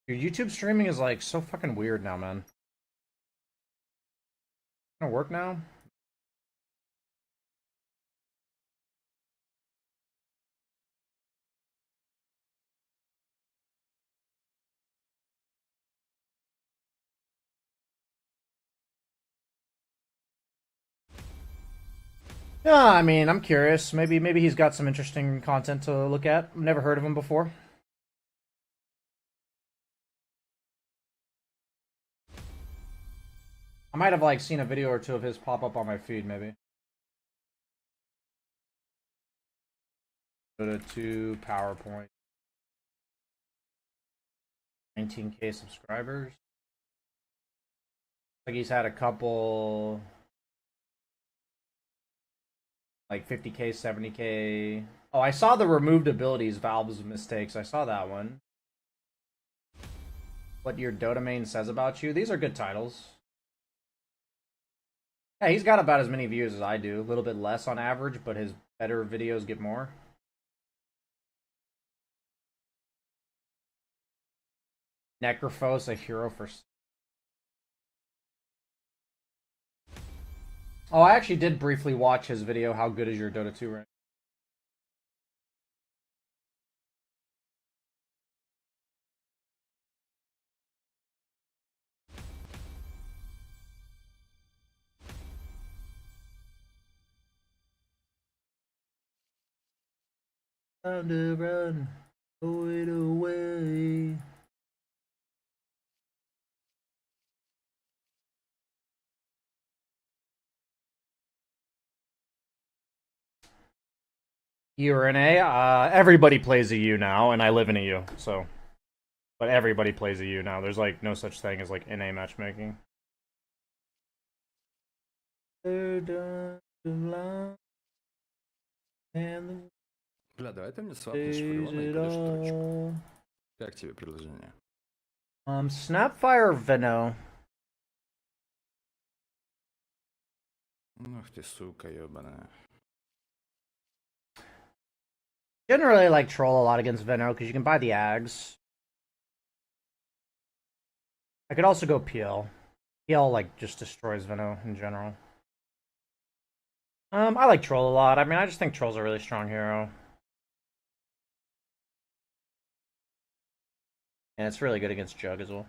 Dude, YouTube streaming is like so fucking weird now, man. Gonna work now? Yeah, I mean, I'm curious. Maybe he's got some interesting content to look at. I've never heard of him before. I might have like seen a video or two of his pop up on my feed, maybe. Dota 2 PowerPoint. 19K subscribers. Like he's had a couple like 50K, 70K. Oh, I saw the removed abilities, Valve's mistakes. I saw that one. What your Dota main says about you. These are good titles. Yeah, he's got about as many views as I do. A little bit less on average, but his better videos get more. Necrophos, a hero for... Oh, I actually did briefly watch his video, How Good Is Your Dota 2 Rank? Time to run, throw it away. U or an A? Everybody plays a U now, and I live in a U, so. But everybody plays a U now. There's like no such thing as like NA matchmaking. Бля, давай ты мне свапнешь Фуриона и кидашь строчку. Как тебе предложение? Snapfire or Veno? Ах ты, сука, ёбаная. Generally, like troll a lot against Veno because you can buy the Ags. I could also go PL. PL like just destroys Veno in general. I like troll a lot. I mean, I just think troll's a really strong hero. And it's really good against Jug as well.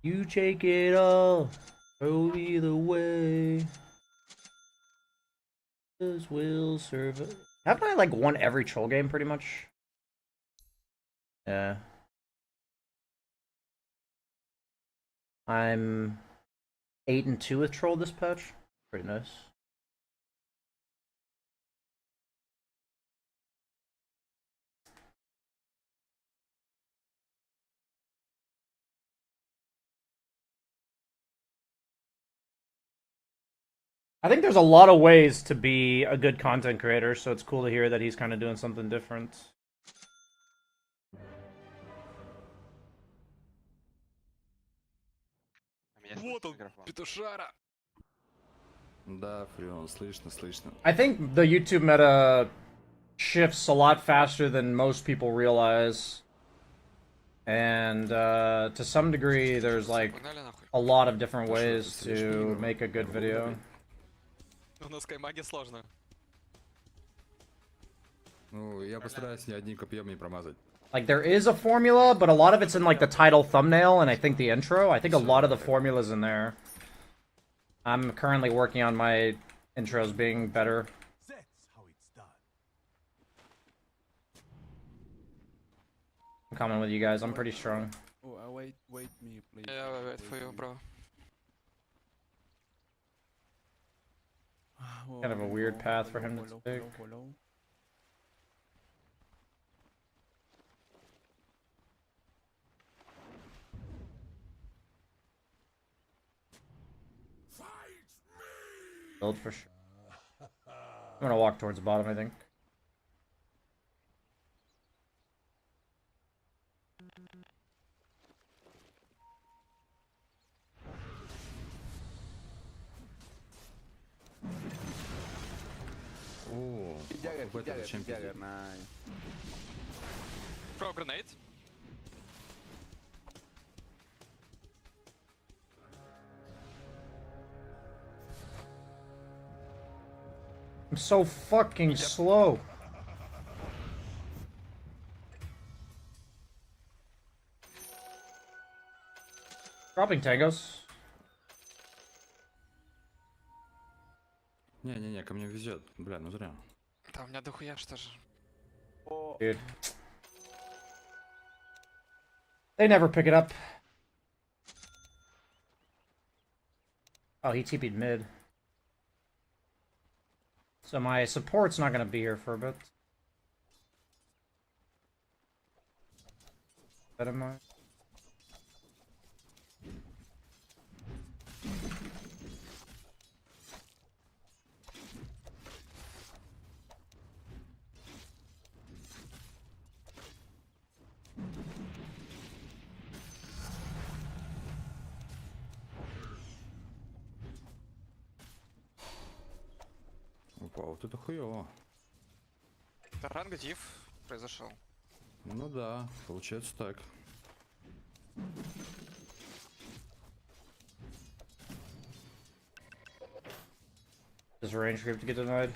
You take it all, go either way. This will serve. Haven't I like won every troll game pretty much? Yeah. I'm 8-2 with troll this patch. Pretty nice. I think there's a lot of ways to be a good content creator, so it's cool to hear that he's kind of doing something different. Вот он, петушара! Да, Фурион, слышно, слышно. I think the YouTube meta shifts a lot faster than most people realize. And to some degree, there's like a lot of different ways to make a good video. У нас каймаги сложно. Ну, я постараюсь ни одним копьем не промазать. Like, there is a formula, but a lot of it's in, like, the title thumbnail, and I think the intro. I think a lot of the formula's in there. I'm currently working on my intros being better. I'm coming with you guys. I'm pretty strong. Oh, wait me, please. Yeah, wait for you, bro. Kind of a weird path for him to take. Build for sure. I'm gonna walk towards the bottom, I think. О, Jagger, какой-то Jagger, зачем Jagger, пиздец? nice. Throw grenade. I'm so fucking slow. Dropping tangos. Не-не-не, ко мне везет. Бля, ну зря. Да, у меня дохуя что же. Dude. They never pick it up. Oh, he TP'd mid. So my support's not gonna be here for a bit. That in mind. Опа, вот это хуёво. Да, ранг див произошел. Ну да, получается так. Does range creep to get denied?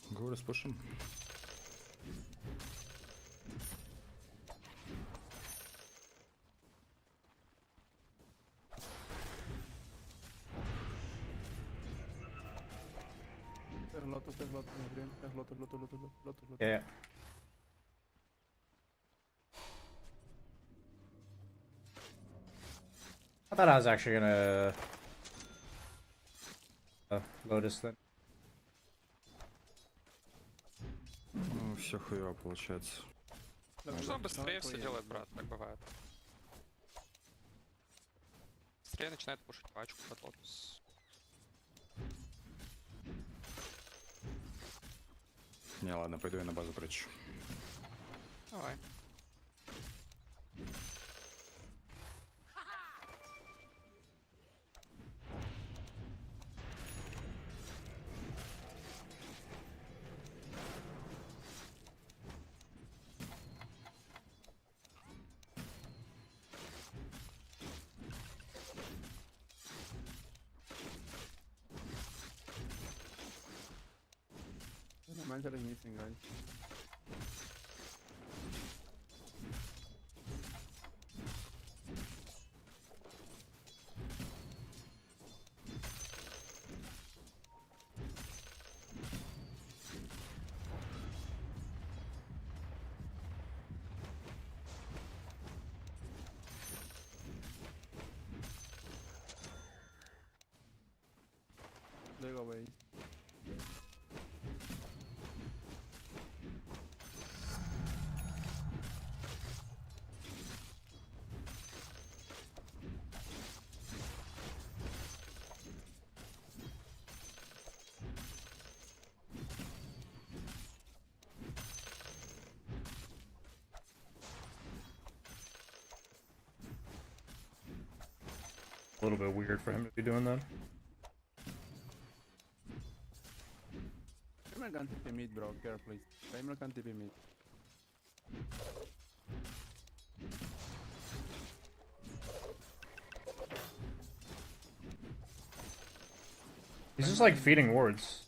Говорю, спушим. There's lots in the green. There's lot. Yeah. I thought I was actually gonna Lotus then. Ну, все хуёво получается. Что он быстрее все делает, брат, так бывает. Быстрее начинает пушить пачку под лотос. Не, ладно, пойду я на базу прочь. Давай. Mantle is missing, guys. They go away. A little bit weird for him to be doing that. can TP mid, bro. Care, please. Timer can TP mid. He's just like feeding wards.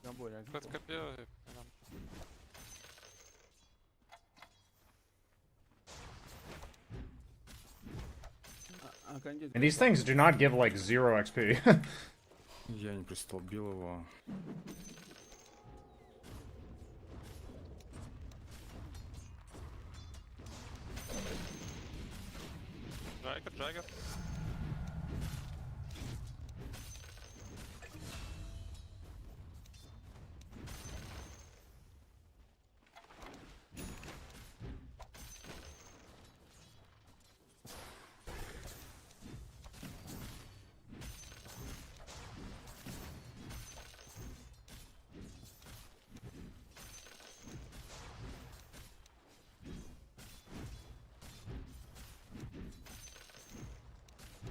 Jump away, Подкопил. I can just And these things do not give like 0 XP. Я не пристолбил его. Джаггер.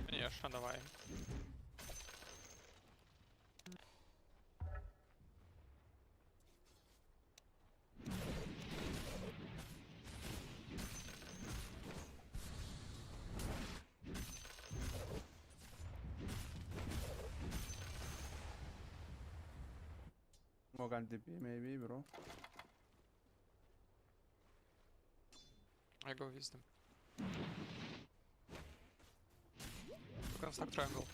Конечно, давай. Smoke can TP maybe, bro. I go wisdom. You can stack triangle.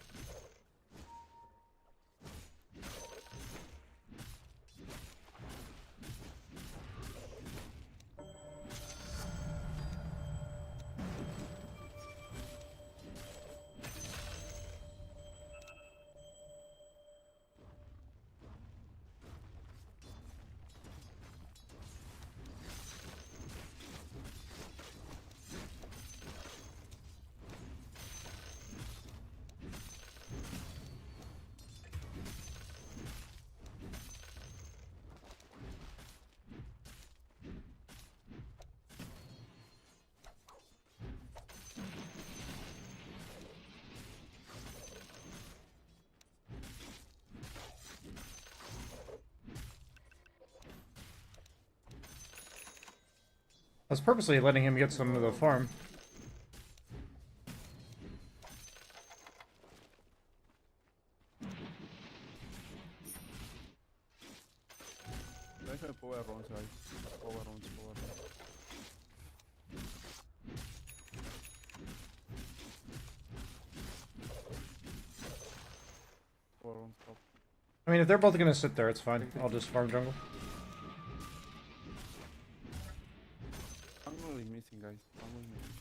I was purposely letting him get some of the farm. Let's have power rounds, guys. Power rounds, power rounds. Power rounds, top. I mean, if they're both gonna sit there, it's fine. I'll just farm jungle. Jungle is missing, guys. Jungle is missing.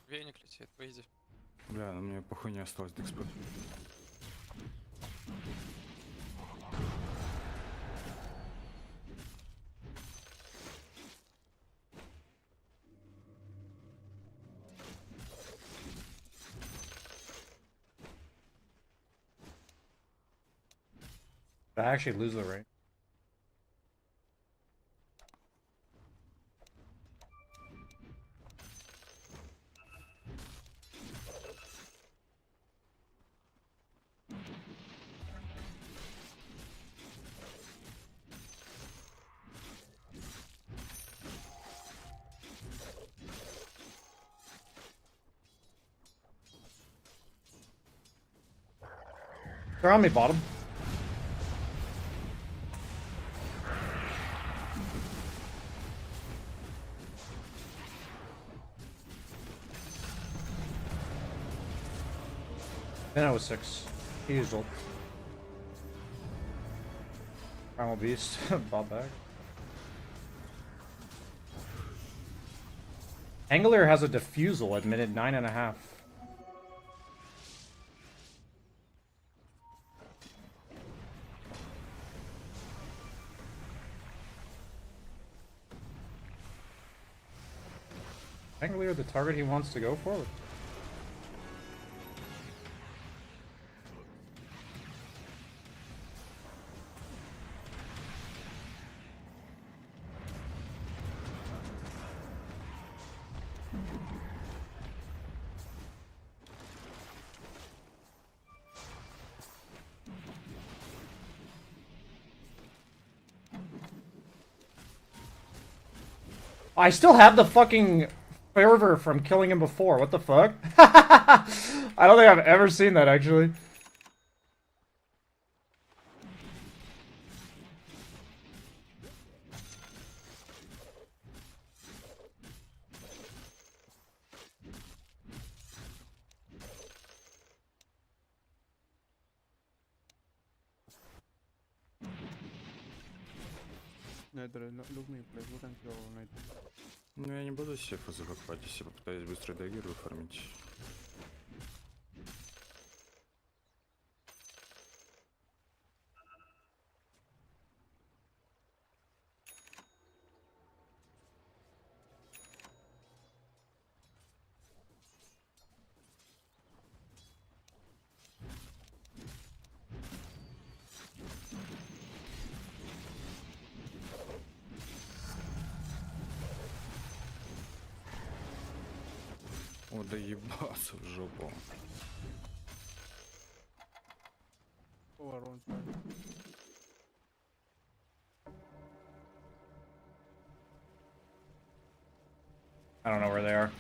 Веник летит, выйди. Бля, ну мне похуй не осталось декспот. I actually lose the rank. They're on me bottom. Then I was 6. He used ult. Primal Beast, bought back. Angler has a defusal admitted 9.5. Angler the target he wants to go for? I still have the fucking fervor from killing him before. What the fuck? I don't think I've ever seen that, actually. Nether, look me, please. Look and kill Nether. Ну я не буду сефа захватывать, если попытаюсь быстро дагеру фармить. О, да ебаться в жопу. Over on side. I don't know where they are.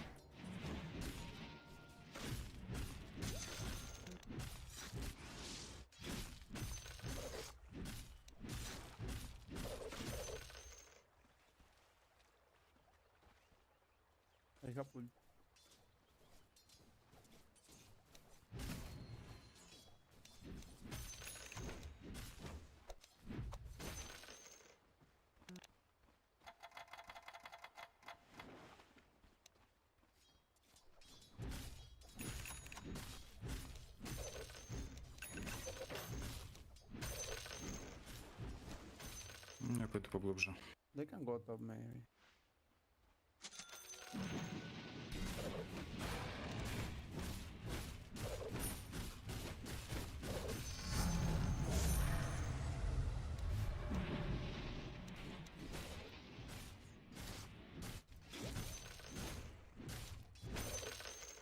I have ult. Я пойду поглубже. They can go top maybe.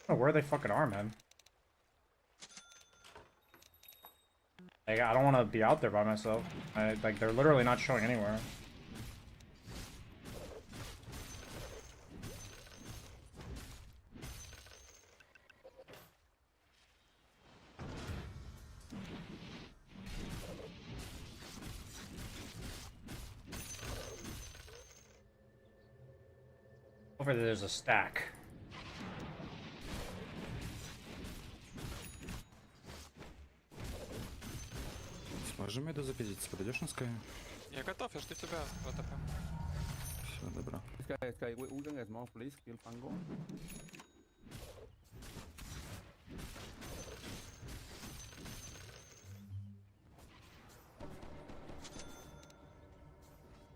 Oh, where they fucking are, man. Like, I don't want to be out there by myself. Like, they're literally not showing anywhere. Over there, there's a stack. Сможем это запиздиться? Подойдешь на скай? Я готов, я жду тебя в АТП. Все, добро. Sky, we can get more, please. Kill Pango.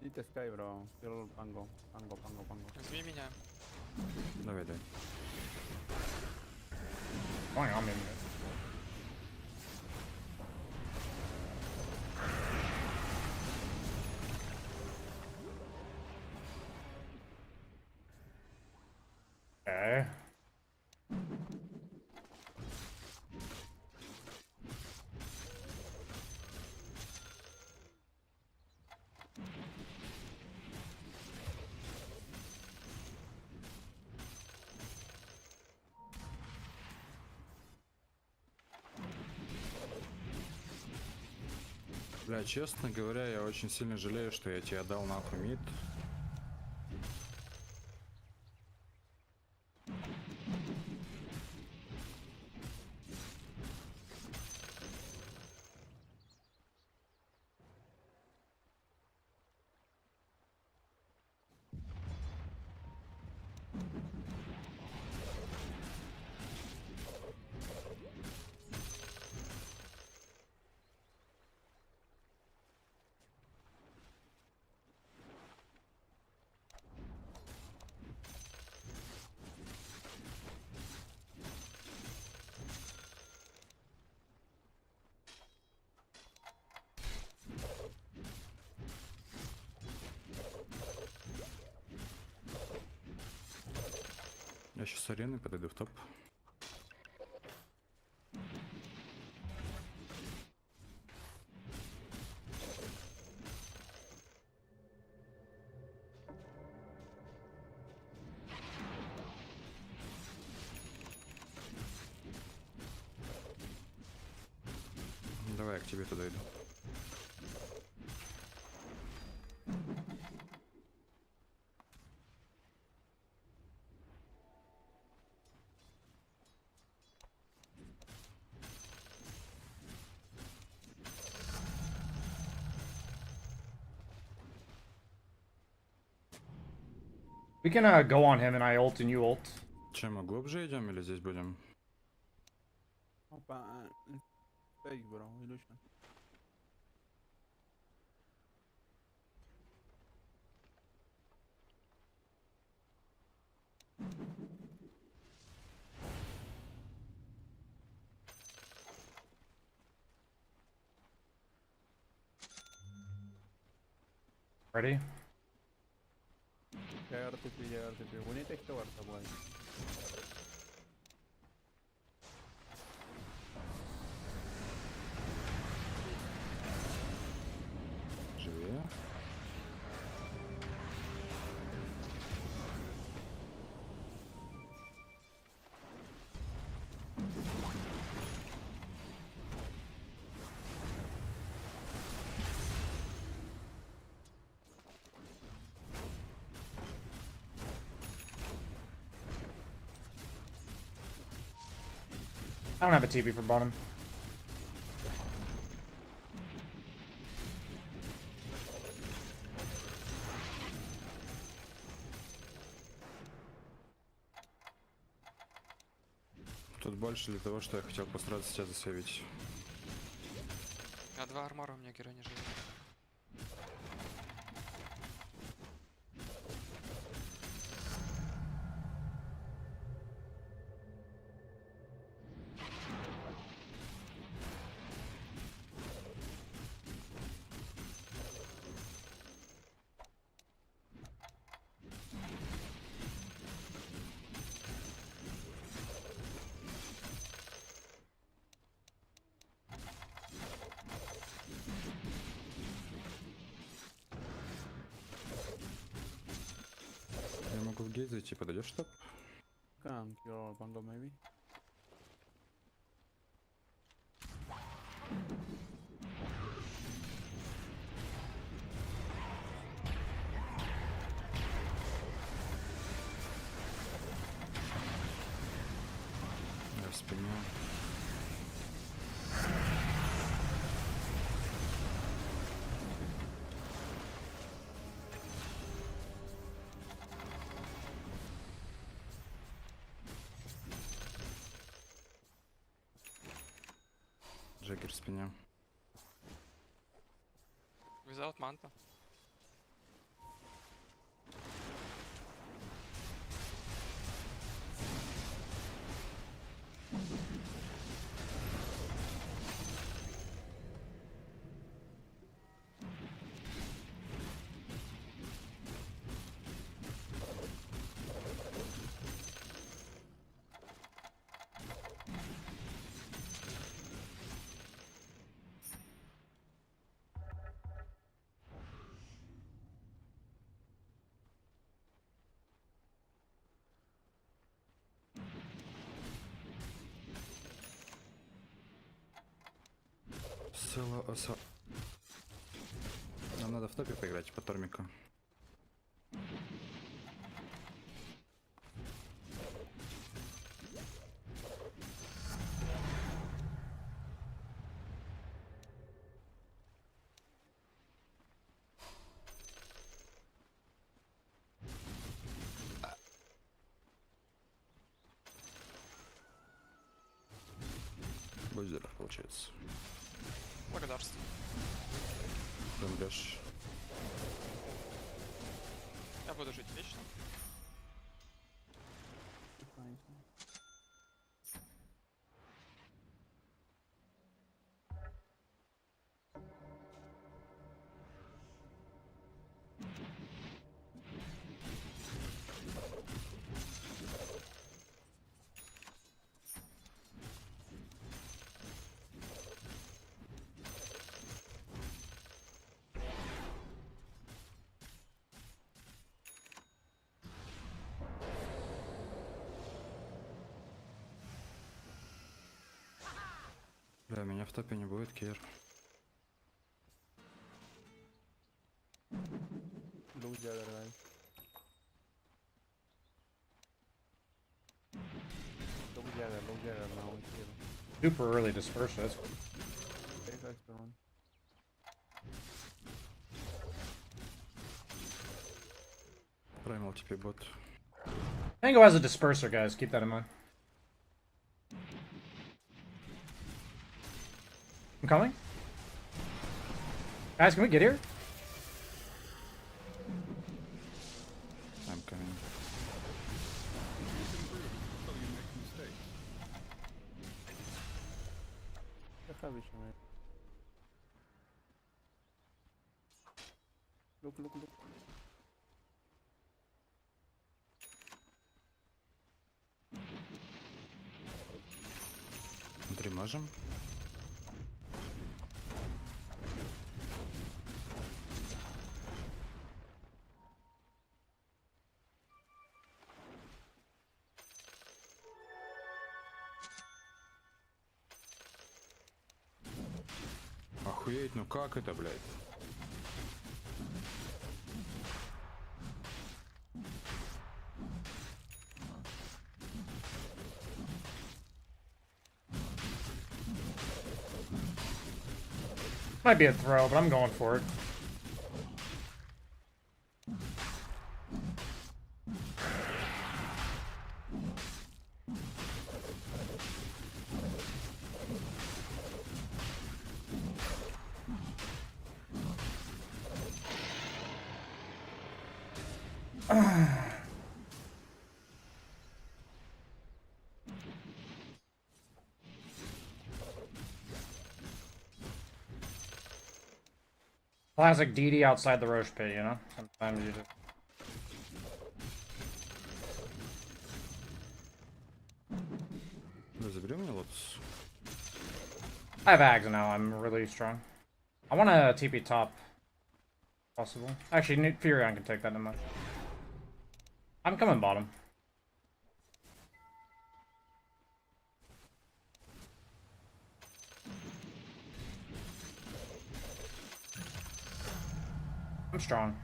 Eat the Sky, bro. Kill Pango. Pango. Зви меня. Давай, дай. Going on me. Okay. Бля, честно говоря, я очень сильно жалею, что я тебе дал нахуй мид. Я сейчас с арены подойду в топ. Давай я к тебе туда иду. We can go on him and I ult and you ult. Че, мы глубже идем или здесь будем? Опа, fake, bro. Illusion. Ready? Llegar TP, llegar TP. We need to take the ward, boy. Живее. I don't have a TP for bottom. Тут больше для того, что я хотел постараться тебя засейвить. Я 2 армора, у меня герой не живет. Я могу в гейт зайти, подойдешь топ? Can kill Pango maybe. Я в спине. Джекер в спине. Without manta. Села оса. Нам надо в топе поиграть по Тормику. Будь здоров, получается. Благодарствую. Умрешь. Я буду жить вечно. Fine. Бля, меня в топе не будет, Кир. Look together, guys. Look together now. Here. Super early disperse it. Okay, guys, run. Primal TP bot. Tango has a disperser, guys. Keep that in mind. I'm coming. Guys, can we get here? I'm coming. Deja vision, man. Look. Внутри можем? Охуеть, ну как это, блядь? Might be a throw, but I'm going for it. Classic DD outside the Roche pit, you know? Sometimes you just... Да забери мне лотос. I have Ags now, I'm really strong. I want a TP top. Possible. Actually, Furion can take that in mind. I'm coming bottom. I'm strong.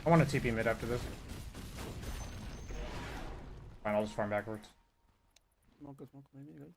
I want to TP mid after this. Fine, I'll just farm backwards. Smoke, maybe, guys.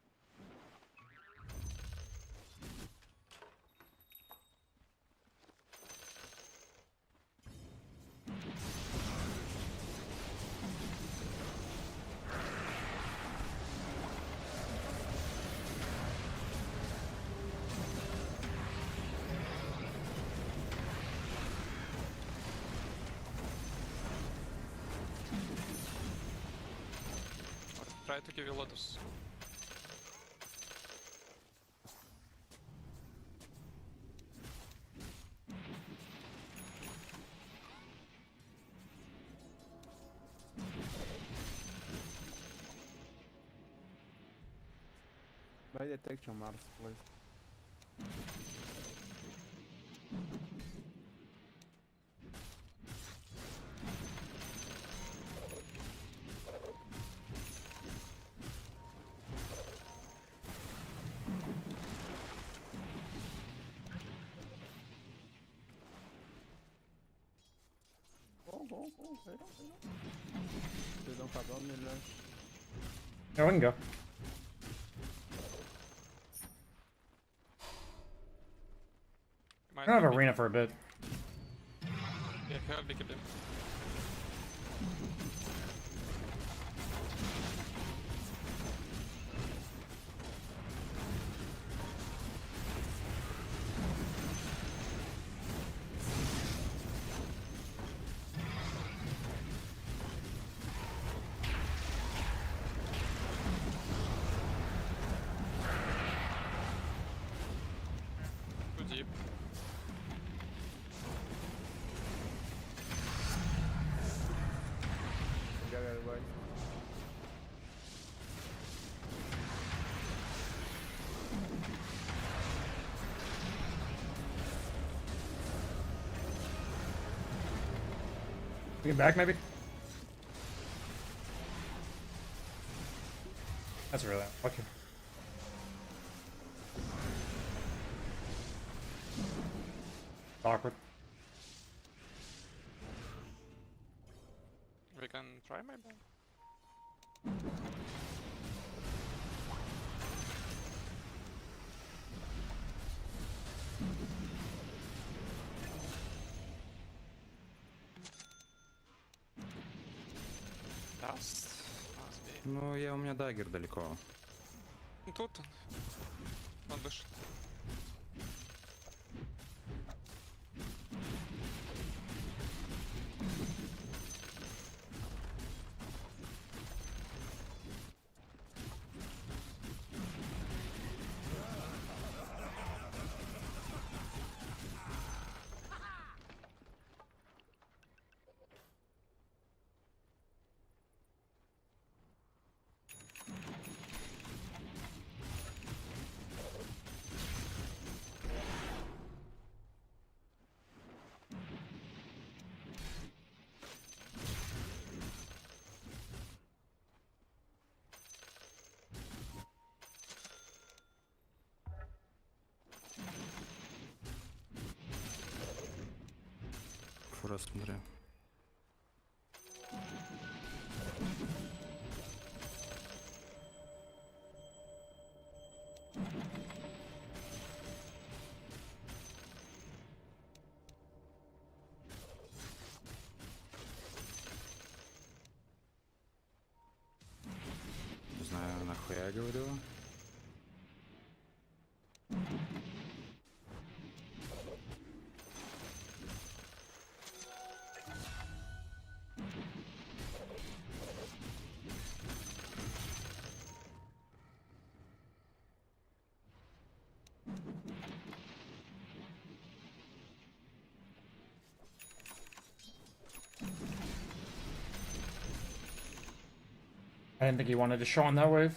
Try to give you Lotus. Buy detection, Mars, please. Go. They don't have on me left. Yeah, we can go. Might I don't have be- arena for a bit. Yeah, have big him. Deep. Yeah, boy. Get back, maybe? That's really okay. Awkward. We can try maybe. Last. Last B. Ну, у меня дагер далеко. Ну, тут он. Он вышел. Фура, смотри. Не знаю, нахуя я говорю. I didn't think he wanted to show on that wave.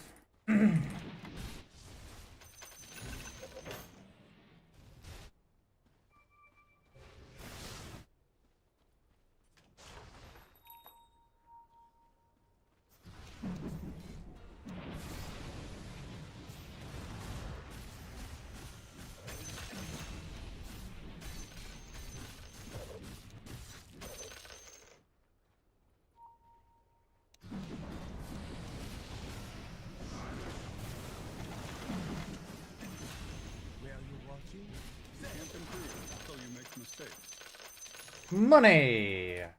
Money! I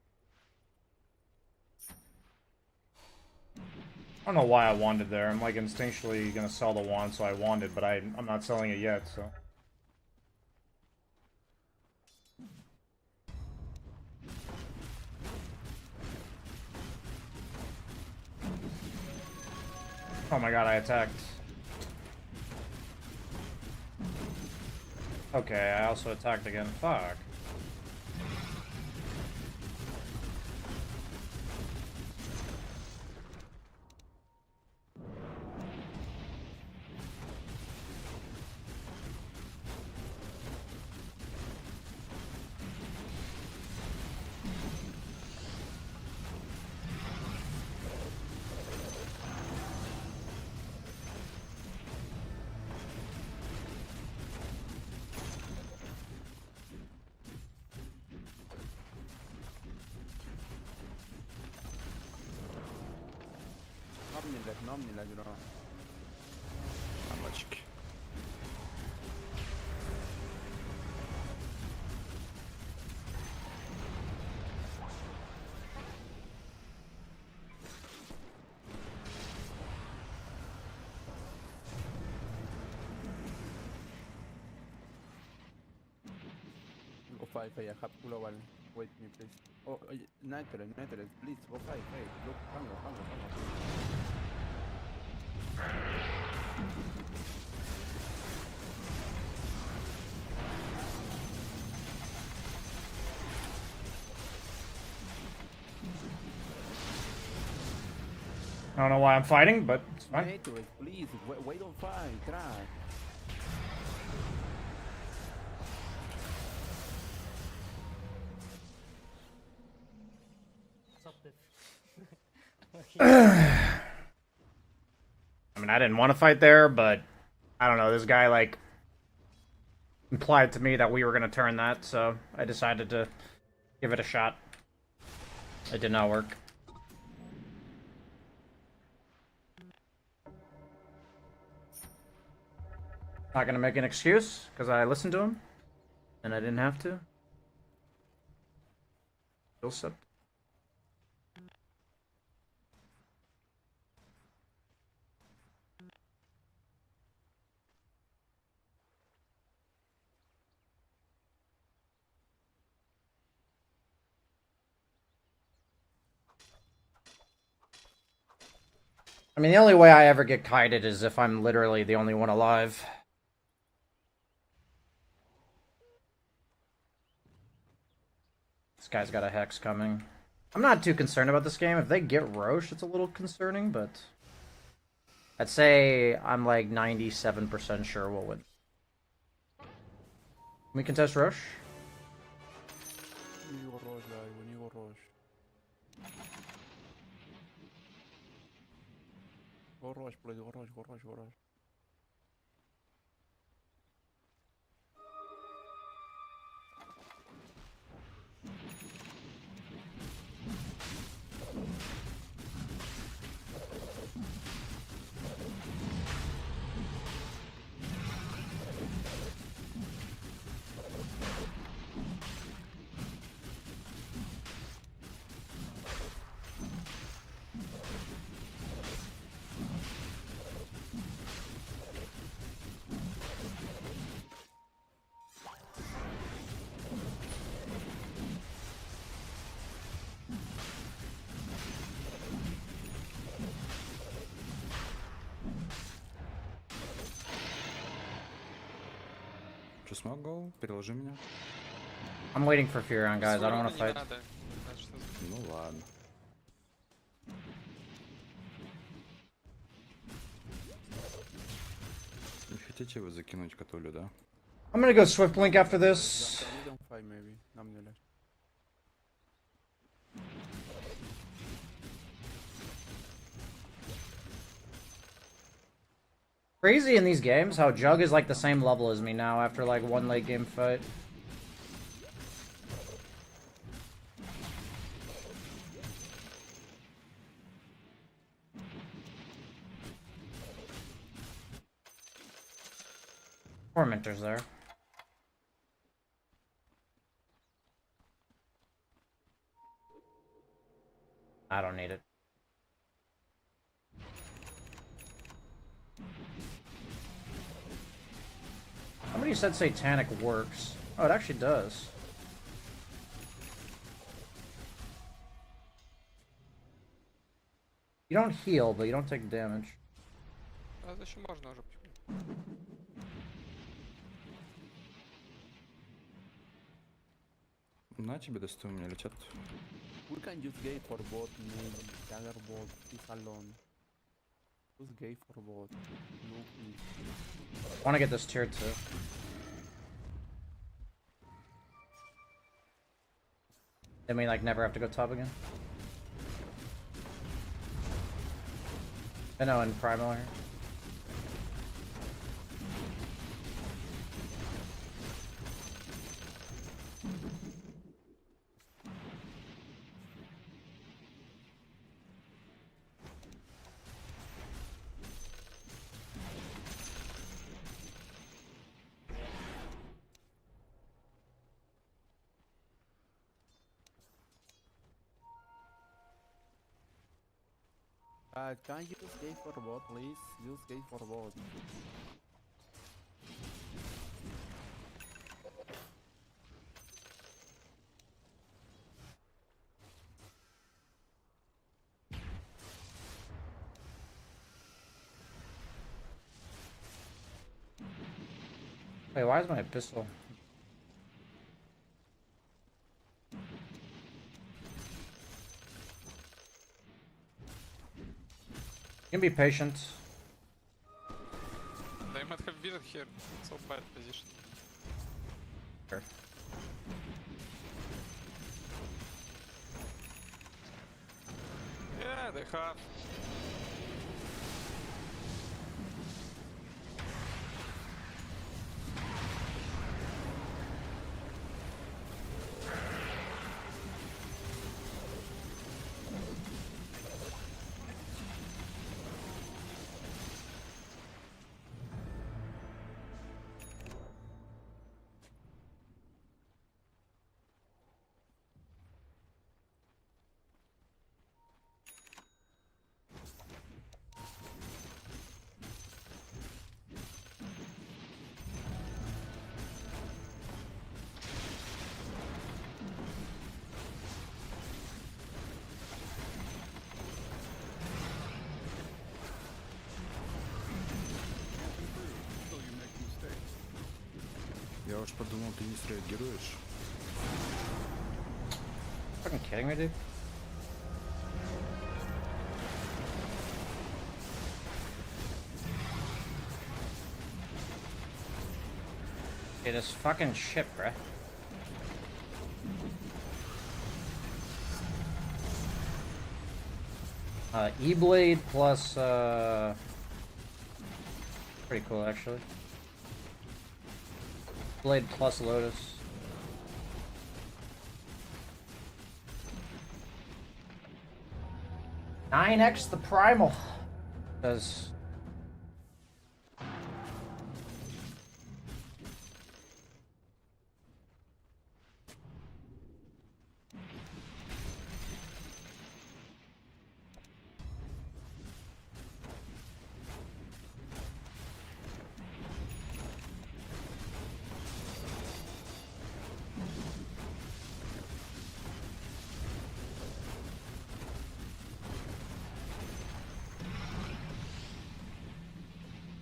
don't know why I wanted there. I'm like instinctually gonna sell the wand, so I wanted, but I'm not selling it yet, so. Oh my god, I attacked. Okay, I also attacked again. Fuck. Nomnilek, bro. Амочки. Go 5, I have global. Wait me, please. Oh, Nitrous, please, go 5, hey. Look, pango. don't know why I'm fighting, but it's fine. Naturals, please. Wait don't fight. Try. I mean, I didn't want to fight there, but I don't know. This guy, like, implied to me that we were going to turn that, so I decided to give it a shot. It did not work. Not going to make an excuse, because I listened to him, and I didn't have to. Still sip. I mean, the only way I ever get kited is if I'm literally the only one alive. This guy's got a hex coming. I'm not too concerned about this game. If they get Roche, it's a little concerning, but I'd say I'm like 97% sure we'll win. Can we contest Roche? We need to go rush, guys. We need to go rush. Go rush, please. Go rush, go rush, go rush. Что смог go? Переложи меня. I'm waiting for Furion, guys. I don't want to fight. Ну ладно. Не хотите вы закинуть Католю, да? I'm gonna go Swift Blink after this. We don't fight, maybe. Nonetheless. Crazy in these games how Jug is like the same level as me now after like one late game fight. Tormentor's there. I don't need it. Somebody said Satanic works. Oh, it actually does. You don't heal, but you don't take damage. А еще можно уже потихоньку. На тебе достой, у меня летят. We can use gate for bot, maybe. Dagger bot is alone. Use gate for bot. Look, I want to get this tier 2. Then we like never have to go top again. I know, in Primal here. can you use gate for bot, please? Use gate for bot. Wait, why is my pistol? can be patient. They might have vision here. So bad position. Sure. Yeah, they have. Я уж подумал, ты не среагируешь. Fucking kidding me, dude? It is fucking shit, bruh. E-Blade plus, pretty cool, actually. Blade plus Lotus. Nine X the Primal. Does.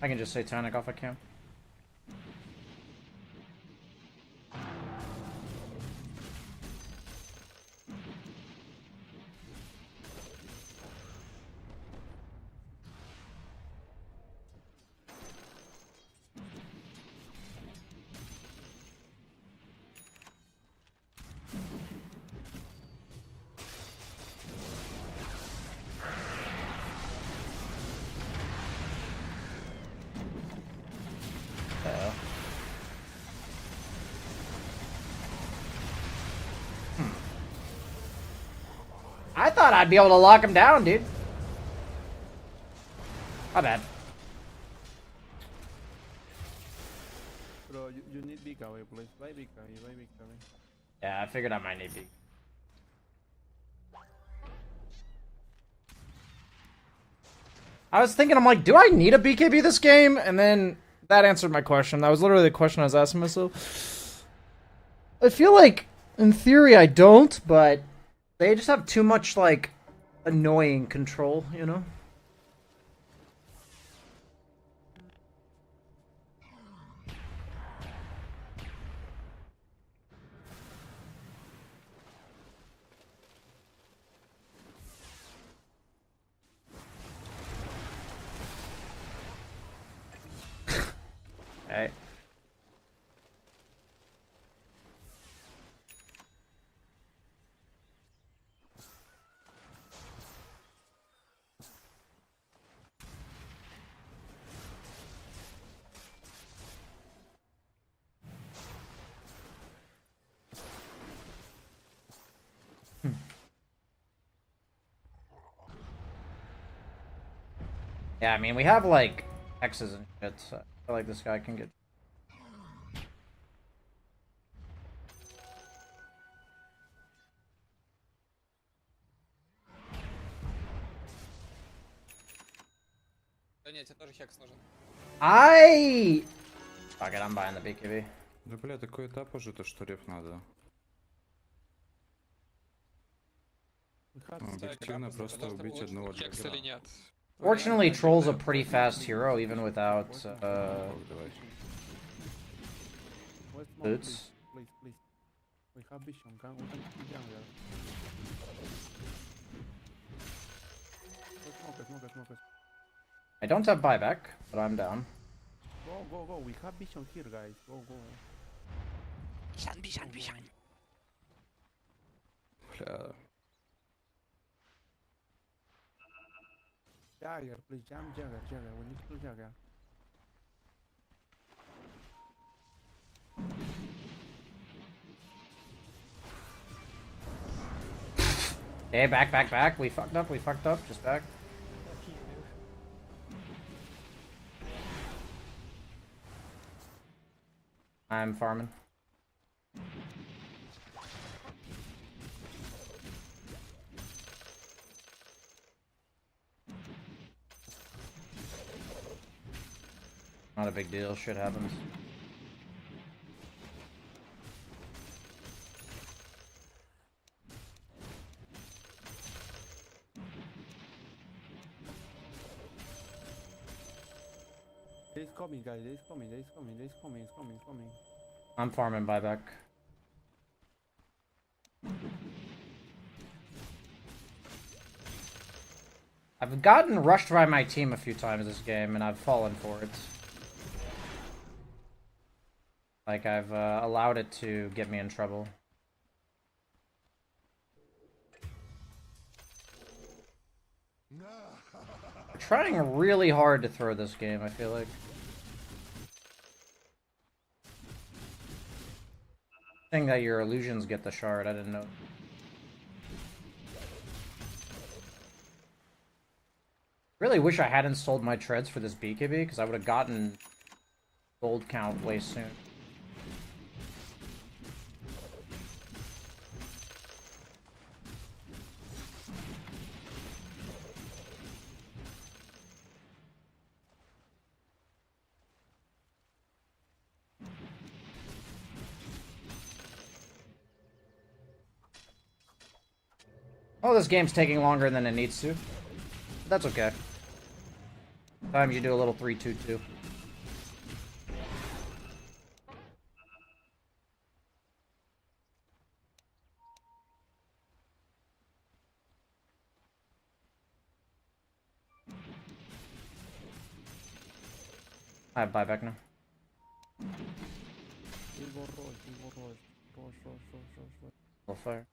I can just say Tonic off I can. I thought I'd be able to lock him down, dude. My bad. Bro, you need big away, please. Buy big away, buy big away. Yeah, I figured I might need B. I was thinking, I'm like, do I need a BKB this game? And then that answered my question. That was literally the question I was asking myself. I feel like, in theory, I don't, but they just have too much, like, annoying control, you know? Hey. Yeah, I mean, we have, like, X's and shit, so I feel like this guy can get... Да нет, тебе тоже хекс нужен. Fuck it, I'm buying the BKB. Да бля, такой этап уже, то что реф надо. We have Ну, объективно просто убить одного Хекс или джаггера. нет? Fortunately, Troll's a pretty fast hero, even without, Ох, давай. West smoke, boots. please, please. We have vision, we can keep jungle. West smoke, smoke, smoke. I don't have buyback, but I'm down. Go, go, go. We have vision here, guys. Go, go. Vision. Бля. Jagger, please jump Jagger. We need to Jagger. Okay, back. We fucked up. Just back. I'm farming. Not a big deal, shit happens. He's coming, guys. He's coming. I'm farming buyback. I've gotten rushed by my team a few times this game, and I've fallen for it. Like, I've allowed it to get me in trouble. I'm trying really hard to throw this game, I feel like. Saying that your illusions get the shard, I didn't know. Really wish I hadn't sold my treads for this BKB, because I would have gotten gold count way soon. Oh, this game's taking longer than it needs to. That's okay. Sometimes you do a little 3-2-2. I have buyback now. Full fire.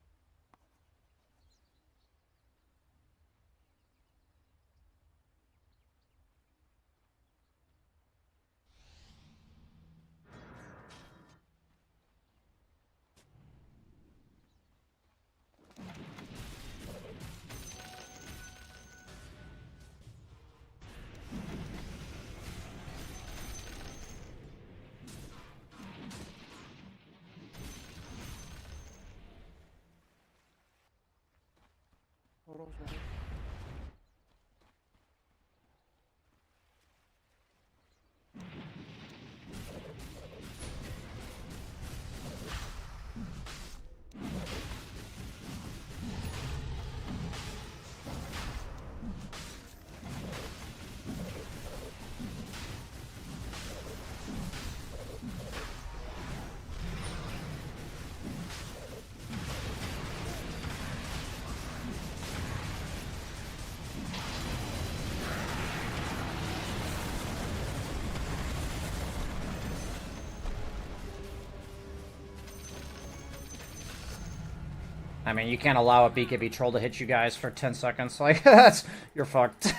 I mean, you can't allow a BKB troll to hit you guys for 10 seconds. Like, that's... You're fucked.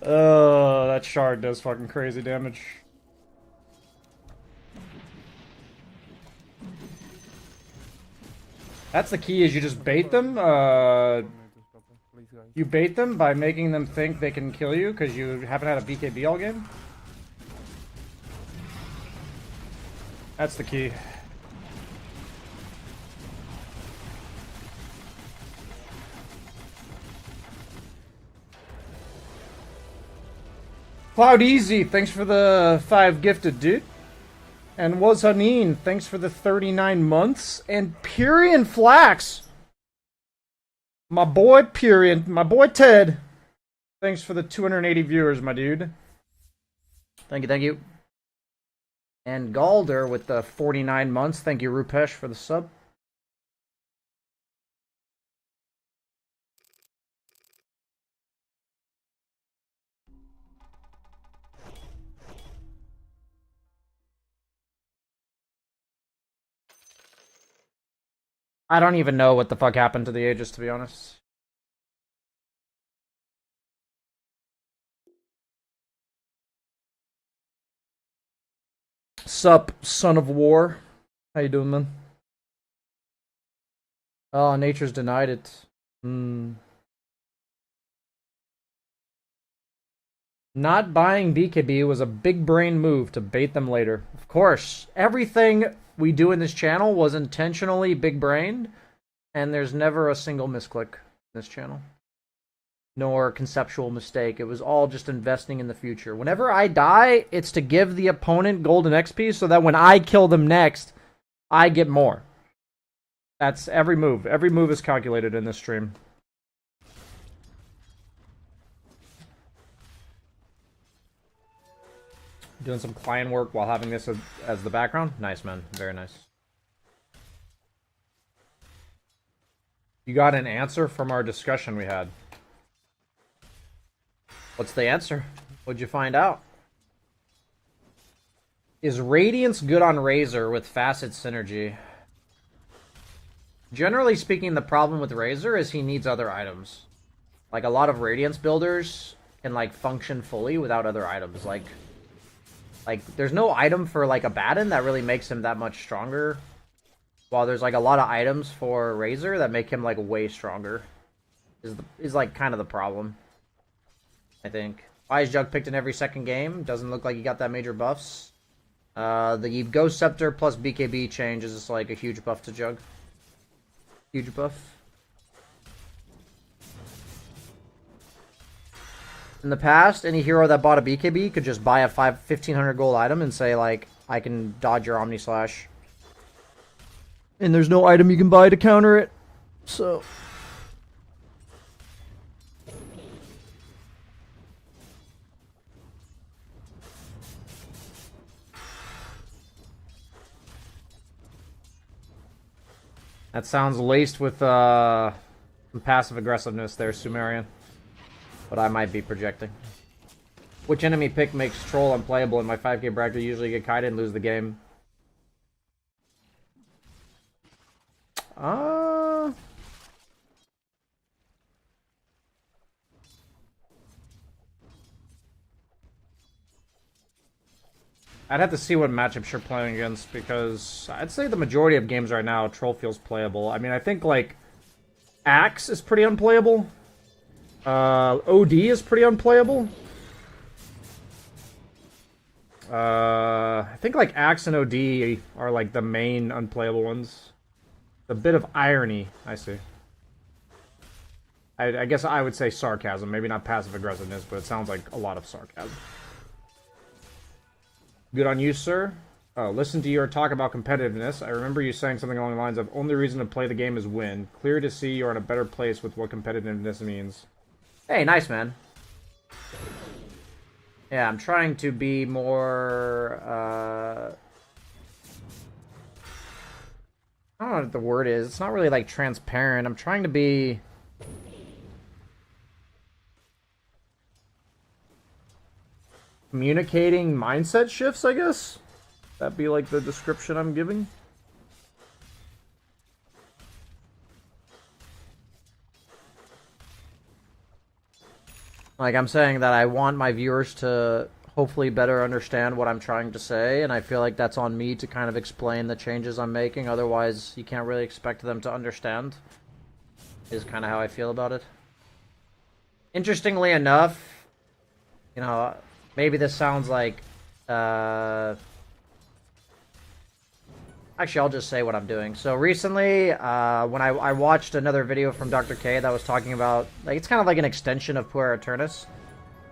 Oh, that shard does fucking crazy damage. That's the key, is you just bait them. You bait them by making them think they can kill you because you haven't had a BKB all game. That's the key. Cloud Easy, thanks for the 5 gifted, dude. And Wazanine, thanks for the 39 months. And Pyrian Flax. My boy Pyrian, my boy Ted. Thanks for the 280 viewers, my dude. Thank you. And Galder with the 49 months. Thank you, Rupesh, for the sub. I don't even know what the fuck happened to the Aegis, to be honest. Sup, son of war. How you doing, man? Oh, nature's denied it. Not buying BKB was a big brain move to bait them later. Of course, everything we do in this channel was intentionally big brained, and there's never a single misclick in this channel. Nor conceptual mistake. It was all just investing in the future. Whenever I die, it's to give the opponent golden XP so that when I kill them next, I get more. That's every move. Every move is calculated in this stream. Doing some client work while having this as the background. Nice, man. Very nice. You got an answer from our discussion we had. What's the answer? What'd you find out? Is Radiance good on Razor with Facet Synergy? Generally speaking, the problem with Razor is he needs other items. Like, a lot of Radiance builders can, like, function fully without other items. Like, there's no item for, like, Abaddon that really makes him that much stronger. While there's, like, a lot of items for Razor that make him, like, way stronger. Is like, kind of the problem. I think. Why is Jug picked in every second game? Doesn't look like he got that major buffs. The Ghost Scepter plus BKB change is just, like, a huge buff to Jug. Huge buff. In the past, any hero that bought a BKB could just buy a 1500 gold item and say, like, I can dodge your Omni Slash. And there's no item you can buy to counter it. So... That sounds laced with some passive aggressiveness there, Sumerian. But I might be projecting. Which enemy pick makes Troll unplayable in my 5k bracket? Usually get kited and lose the game. I'd have to see what matchups you're playing against, because I'd say the majority of games right now, Troll feels playable. I mean, I think, like, Axe is pretty unplayable. OD is pretty unplayable. I think, like, Axe and OD are, like, the main unplayable ones. A bit of irony, I see. I guess I would say sarcasm. Maybe not passive aggressiveness, but it sounds like a lot of sarcasm. Good on you, sir. Oh, listen to your talk about competitiveness. I remember you saying something along the lines of, only reason to play the game is win. Clear to see you're in a better place with what competitiveness means. Hey, nice, man. Yeah, I'm trying to be more, I don't know what the word is. It's not really, like, transparent. I'm trying to be... communicating mindset shifts, I guess? That'd be, like, the description I'm giving. Like, I'm saying that I want my viewers to hopefully better understand what I'm trying to say, and I feel like that's on me to kind of explain the changes I'm making. Otherwise, you can't really expect them to understand, is kind of how I feel about it. Interestingly enough, you know, maybe this sounds like, actually, I'll just say what I'm doing. So recently, when I watched another video from Dr. K that was talking about, like, it's kind of like an extension of Puer Aeternus.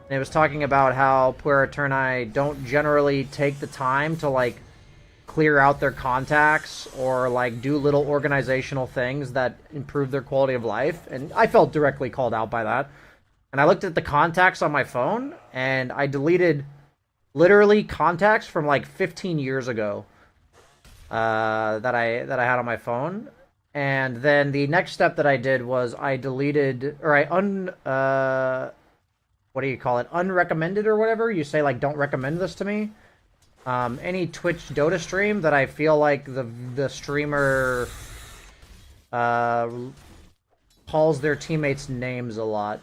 And it was talking about how Puer Aeterni don't generally take the time to, like, clear out their contacts or, like, do little organizational things that improve their quality of life. And I felt directly called out by that. And I looked at the contacts on my phone, and I deleted literally contacts from, like, 15 years ago that I had on my phone. And then the next step that I did was I deleted, or what do you call it? Unrecommended or whatever. You say, like, don't recommend this to me. Any Twitch Dota stream that I feel like the streamer calls their teammates names a lot.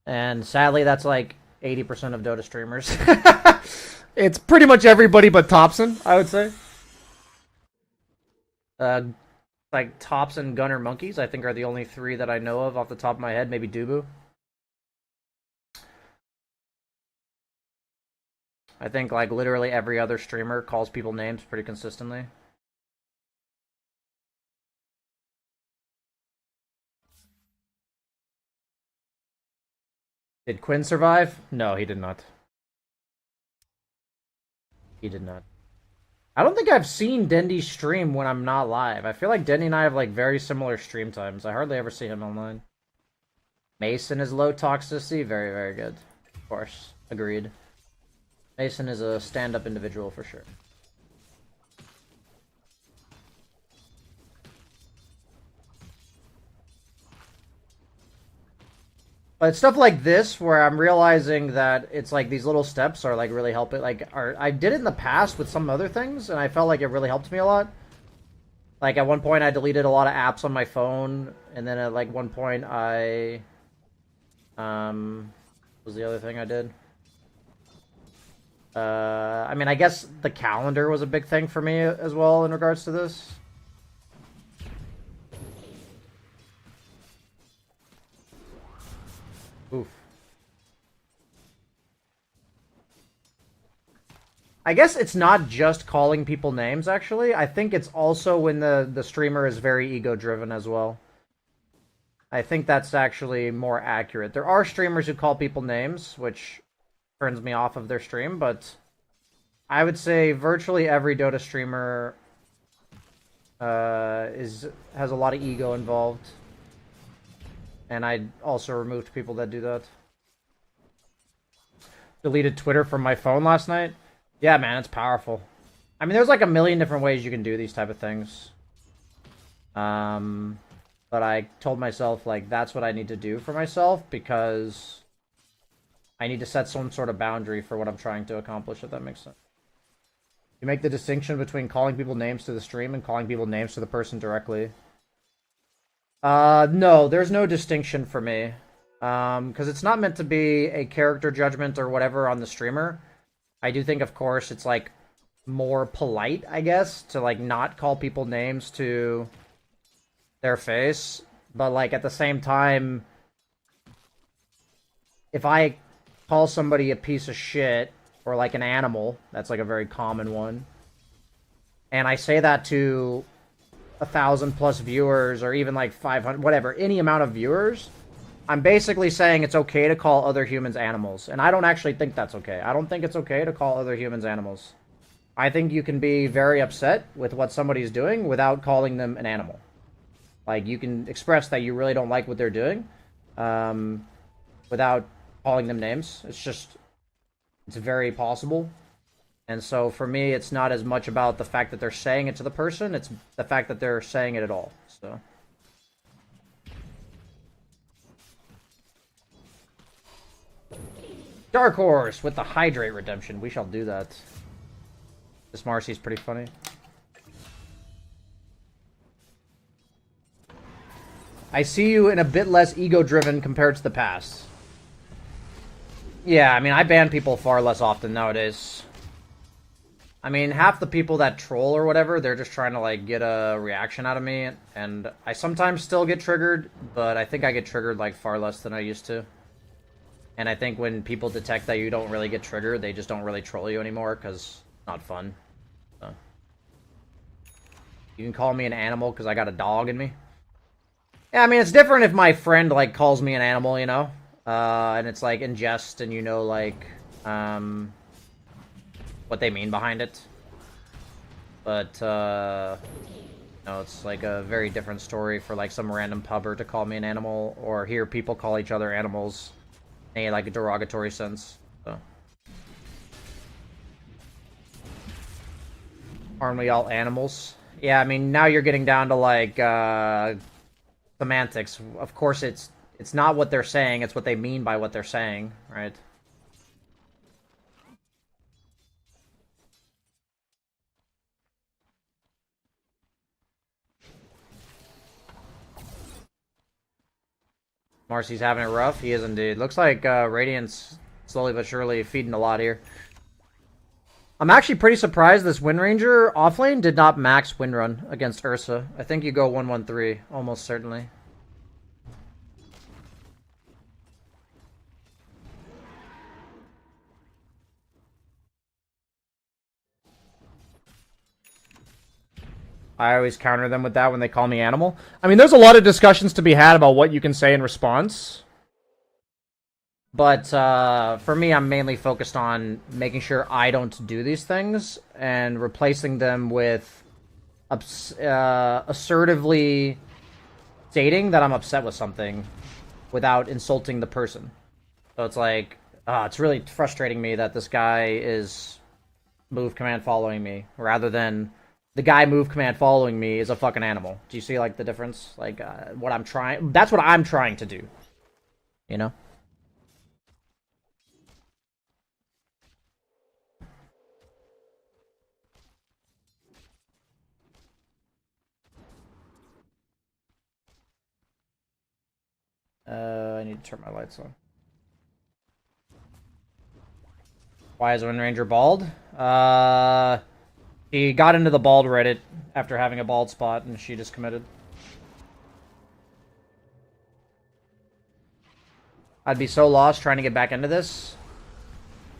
And sadly, that's like 80% of Dota streamers. It's pretty much everybody but Thompson, I would say. Like Thompson, Gunner, Monkeys, I think are the only three that I know of off the top of my head. Maybe Dubu. I think like literally every other streamer calls people names pretty consistently. Did Quinn survive? No, he did not. He did not. I don't think I've seen Dendy stream when I'm not live. I feel like Dendy and I have like very similar stream times. I hardly ever see him online. Mason is low toxicity. Very, very good. Of course. Agreed. Mason is a stand-up individual for sure. But it's stuff like this where I'm realizing that it's like these little steps are like really helping. Like, I did it in the past with some other things, and I felt like it really helped me a lot. Like at one point, I deleted a lot of apps on my phone, and then at like one point, what was the other thing I did? I mean, I guess the calendar was a big thing for me as well in regards to this. Oof. I guess it's not just calling people names, actually. I think it's also when the streamer is very ego-driven as well. I think that's actually more accurate. There are streamers who call people names, which turns me off of their stream, but I would say virtually every Dota streamer has a lot of ego involved. And I also removed people that do that. Deleted Twitter from my phone last night. Yeah, man, it's powerful. I mean, there's like a million different ways you can do these type of things. But I told myself, like, that's what I need to do for myself, because I need to set some sort of boundary for what I'm trying to accomplish, if that makes sense. You make the distinction between calling people names to the stream and calling people names to the person directly. No, there's no distinction for me. Because it's not meant to be a character judgment or whatever on the streamer. I do think, of course, it's, like, more polite, I guess, to, like, not call people names to their face. But, like, at the same time, if I call somebody a piece of shit, or, like, an animal, that's, like, a very common one, and I say that to 1,000+ viewers, or even, like, 500, whatever, any amount of viewers, I'm basically saying it's okay to call other humans animals. And I don't actually think that's okay. I don't think it's okay to call other humans animals. I think you can be very upset with what somebody's doing without calling them an animal. Like, you can express that you really don't like what they're doing without calling them names. It's very possible. And so for me, it's not as much about the fact that they're saying it to the person, it's the fact that they're saying it at all. So Dark Horse with the Hydrate redemption. We shall do that. This Marcy's pretty funny. I see you in a bit less ego-driven compared to the past. Yeah, I mean, I ban people far less often nowadays. I mean, half the people that troll or whatever, they're just trying to, like, get a reaction out of me. And I sometimes still get triggered, but I think I get triggered, like, far less than I used to. And I think when people detect that you don't really get triggered, they just don't really troll you anymore, because it's not fun. So. You can call me an animal because I got a dog in me. Yeah, I mean, it's different if my friend, like, calls me an animal, you know? And it's, like, in jest, and you know, like, what they mean behind it. But, no, it's, like, a very different story for, like, some random pubber to call me an animal, or hear people call each other animals in a, like, a derogatory sense. So. Aren't we all animals? Yeah, I mean, now you're getting down to, like, semantics. Of course, it's not what they're saying, it's what they mean by what they're saying, right? Marcy's having it rough. He is indeed. Looks like Radiant's slowly but surely feeding a lot here. I'm actually pretty surprised this Wind Ranger offlane did not max win run against Ursa. I think you go 1-1-3, almost certainly. I always counter them with that when they call me animal. I mean, there's a lot of discussions to be had about what you can say in response. But for me, I'm mainly focused on making sure I don't do these things and replacing them with assertively stating that I'm upset with something without insulting the person. So it's like, it's really frustrating me that this guy is move command following me rather than the guy move command following me is a fucking animal. Do you see like the difference? Like what I'm trying, that's what I'm trying to do. You know? I need to turn my lights on. Why is Wind Ranger bald? He got into the bald Reddit after having a bald spot, and she just committed. I'd be so lost trying to get back into this.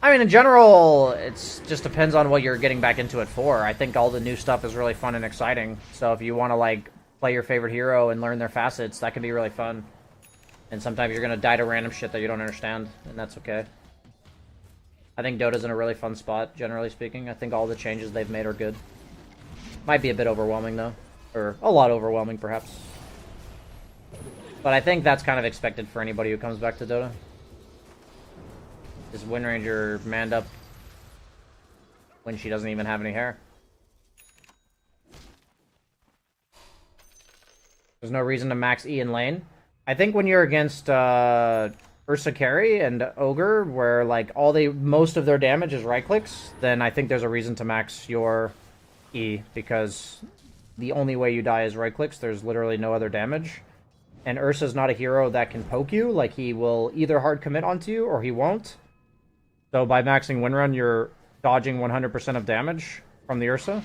I mean, in general, it just depends on what you're getting back into it for. I think all the new stuff is really fun and exciting. So if you want to, like, play your favorite hero and learn their facets, that can be really fun. And sometimes you're going to die to random shit that you don't understand, and that's okay. I think Dota's in a really fun spot, generally speaking. I think all the changes they've made are good. Might be a bit overwhelming, though. Or a lot overwhelming, perhaps. But I think that's kind of expected for anybody who comes back to Dota. Is Wind Ranger manned up when she doesn't even have any hair? There's no reason to max E in lane. I think when you're against Ursa carry and Ogre, where like most of their damage is right clicks, then I think there's a reason to max your E, because the only way you die is right clicks. There's literally no other damage. And Ursa's not a hero that can poke you. Like, he will either hard commit onto you or he won't. So by maxing Windrun, you're dodging 100% of damage from the Ursa.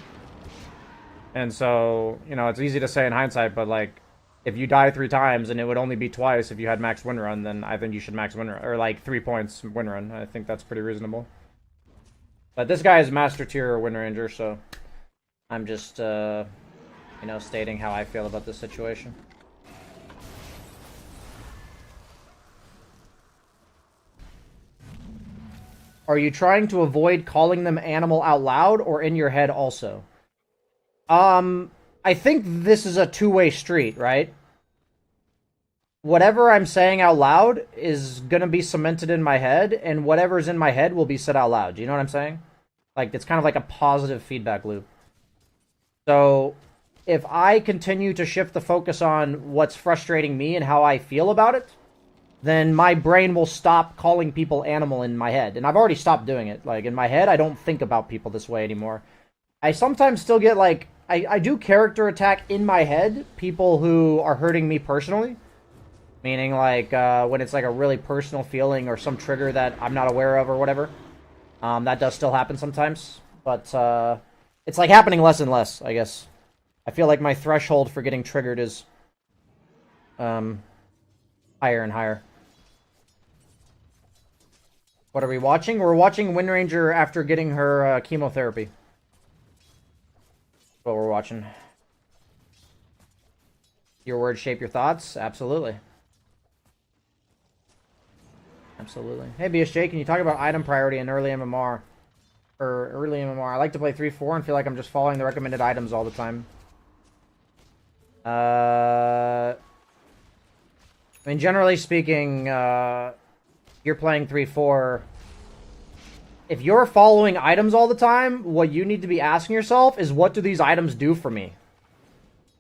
And so, you know, it's easy to say in hindsight, but like, if you die 3 times and it would only be twice if you had max Windrun, then I think you should max Windrun. Or like 3 points Windrun. I think that's pretty reasonable. But this guy is Master Tier Wind Ranger, so I'm just, you know, stating how I feel about this situation. Are you trying to avoid calling them animal out loud or in your head also? I think this is a two-way street, right? Whatever I'm saying out loud is gonna be cemented in my head, and whatever's in my head will be said out loud. Do you know what I'm saying? Like, it's kind of like a positive feedback loop. So, if I continue to shift the focus on what's frustrating me and how I feel about it, then my brain will stop calling people animal in my head. And I've already stopped doing it. Like, in my head, I don't think about people this way anymore. I sometimes still get, like, I do character attack in my head people who are hurting me personally. Meaning, like, when it's, like, a really personal feeling or some trigger that I'm not aware of or whatever. That does still happen sometimes. But, it's, like, happening less and less, I guess. I feel like my threshold for getting triggered is, higher and higher. What are we watching? We're watching Wind Ranger after getting her chemotherapy. That's what we're watching. Your words shape your thoughts? Absolutely. Absolutely. Hey, BSJ, can you talk about item priority in early MMR? Or early MMR. I like to play 3-4 and feel like I'm just following the recommended items all the time. I mean, generally speaking, you're playing 3-4. If you're following items all the time, what you need to be asking yourself is, what do these items do for me?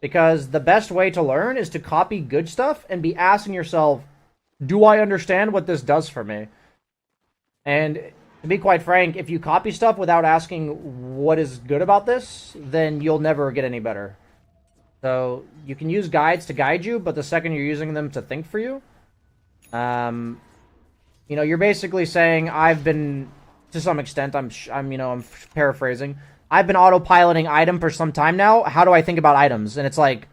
Because the best way to learn is to copy good stuff and be asking yourself, do I understand what this does for me? And to be quite frank, if you copy stuff without asking what is good about this, then you'll never get any better. So you can use guides to guide you, but the second you're using them to think for you, You know, you're basically saying I've been, to some extent, I'm paraphrasing. I've been autopiloting item for some time now. How do I think about items? And it's like,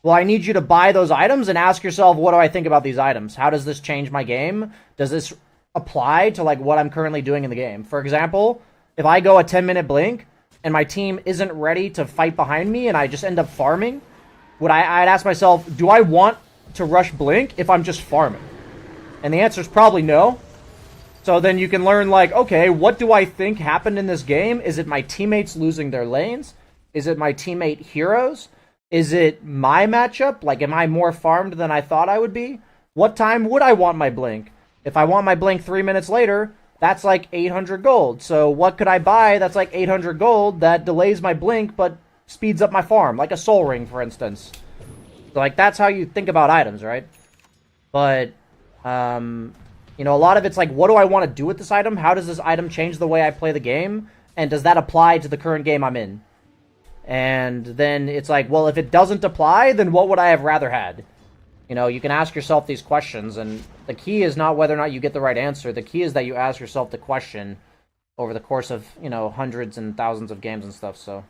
well, I need you to buy those items and ask yourself, what do I think about these items? How does this change my game? Does this apply to like what I'm currently doing in the game? For example, if I go a 10-minute blink and my team isn't ready to fight behind me and I just end up farming, I'd ask myself, do I want to rush blink if I'm just farming? And the answer is probably no. So then you can learn, like, okay, what do I think happened in this game? Is it my teammates losing their lanes? Is it my teammate heroes? Is it my matchup? Like, am I more farmed than I thought I would be? What time would I want my blink? If I want my blink 3 minutes later, that's like 800 gold. So what could I buy that's like 800 gold that delays my blink but speeds up my farm? Like a soul ring, for instance. So, like, that's how you think about items, right? But, you know, a lot of it's like, what do I want to do with this item? How does this item change the way I play the game? And does that apply to the current game I'm in? And then it's like, well, if it doesn't apply, then what would I have rather had? You know, you can ask yourself these questions, and the key is not whether or not you get the right answer. The key is that you ask yourself the question over the course of, you know, hundreds and thousands of games and stuff, so.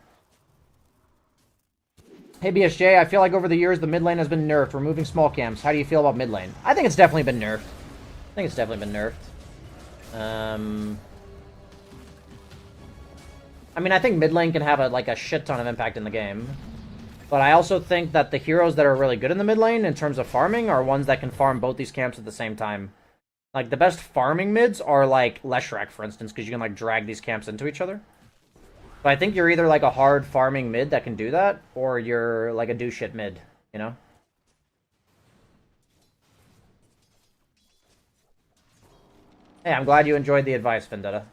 Hey, BSJ, I feel like over the years the mid lane has been nerfed, removing small camps. How do you feel about mid lane? I think it's definitely been nerfed. I think it's definitely been nerfed. I mean, I think mid lane can have a shit ton of impact in the game. But I also think that the heroes that are really good in the mid lane in terms of farming are ones that can farm both these camps at the same time. Like, the best farming mids are like Leshrac, for instance, because you can like drag these camps into each other. But I think you're either like a hard farming mid that can do that, or you're like a do shit mid, you know? Hey, I'm glad you enjoyed the advice, Vendetta.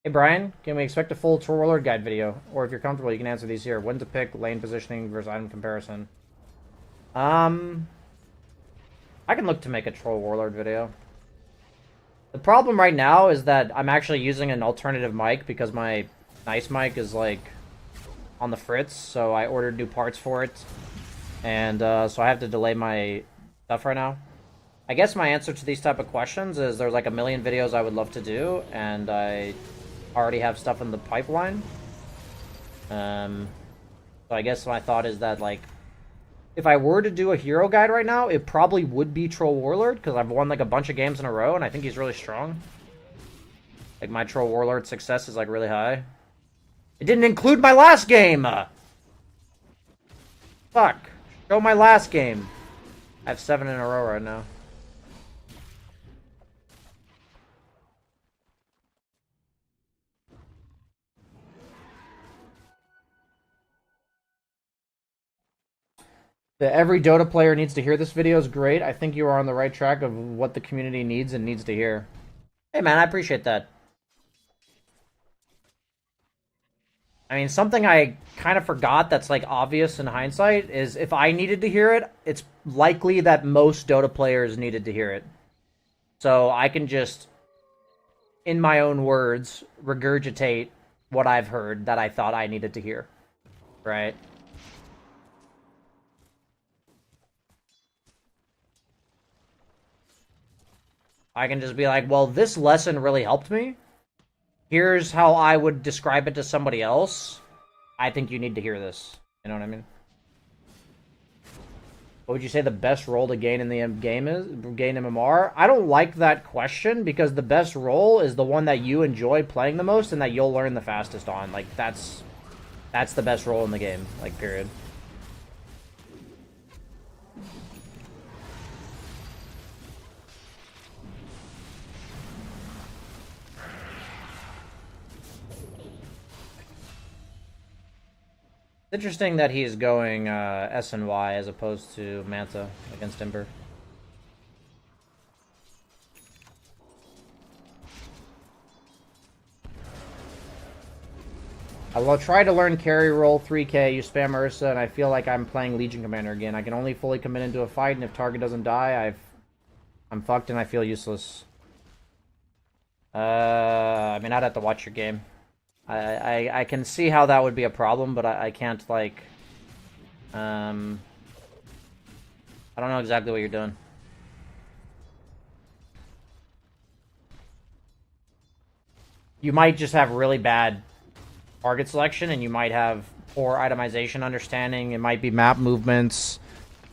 Hey, Brian, can we expect a full Troll Warlord guide video? Or if you're comfortable, you can answer these here. When to pick, lane positioning versus item comparison. I can look to make a Troll Warlord video. The problem right now is that I'm actually using an alternative mic because my nice mic is, like, on the fritz, so I ordered new parts for it. And, so I have to delay my stuff right now. I guess my answer to these type of questions is there's like a million videos I would love to do, and I already have stuff in the pipeline. So I guess my thought is that, like, if I were to do a hero guide right now, it probably would be Troll Warlord, because I've won like a bunch of games in a row, and I think he's really strong. Like, my Troll Warlord success is like really high. It didn't include my last game! Fuck. Show my last game. I have 7 in a row right now. That every Dota player needs to hear this video is great. I think you are on the right track of what the community needs and needs to hear. Hey man, I appreciate that. I mean, something I kind of forgot that's like obvious in hindsight is if I needed to hear it, it's likely that most Dota players needed to hear it. So I can just, in my own words, regurgitate what I've heard that I thought I needed to hear. Right? I can just be like, well, this lesson really helped me. Here's how I would describe it to somebody else. I think you need to hear this. You know what I mean? What would you say the best role to gain in the game is? Gain MMR? I don't like that question because the best role is the one that you enjoy playing the most and that you'll learn the fastest on. Like, that's the best role in the game. Like, period. It's interesting that he's going S and Y as opposed to Manta against Ember. I will try to learn carry roll 3k, you spam Ursa, and I feel like I'm playing Legion Commander again. I can only fully commit into a fight, and if target doesn't die, I'm fucked and I feel useless. I mean, I'd have to watch your game. I can see how that would be a problem, but I can't, like, I don't know exactly what you're doing. you might just have really bad target selection, and you might have poor itemization understanding. It might be map movements.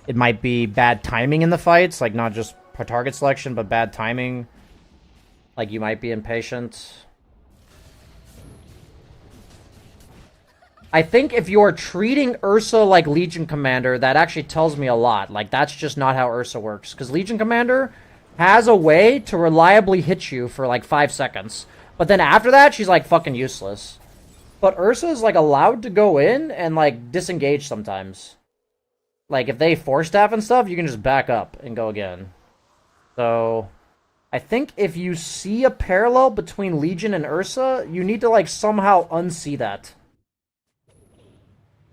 It might be bad timing in the fights, like not just target selection, but bad timing. Like you might be impatient. I think if you're treating Ursa like Legion Commander, that actually tells me a lot. Like, that's just not how Ursa works. Because Legion Commander has a way to reliably hit you for, like, 5 seconds. But then after that, she's, like, fucking useless. But Ursa is, like, allowed to go in and, like, disengage sometimes. Like, if they force staff and stuff, you can just back up and go again. So, I think if you see a parallel between Legion and Ursa, you need to, like, somehow unsee that.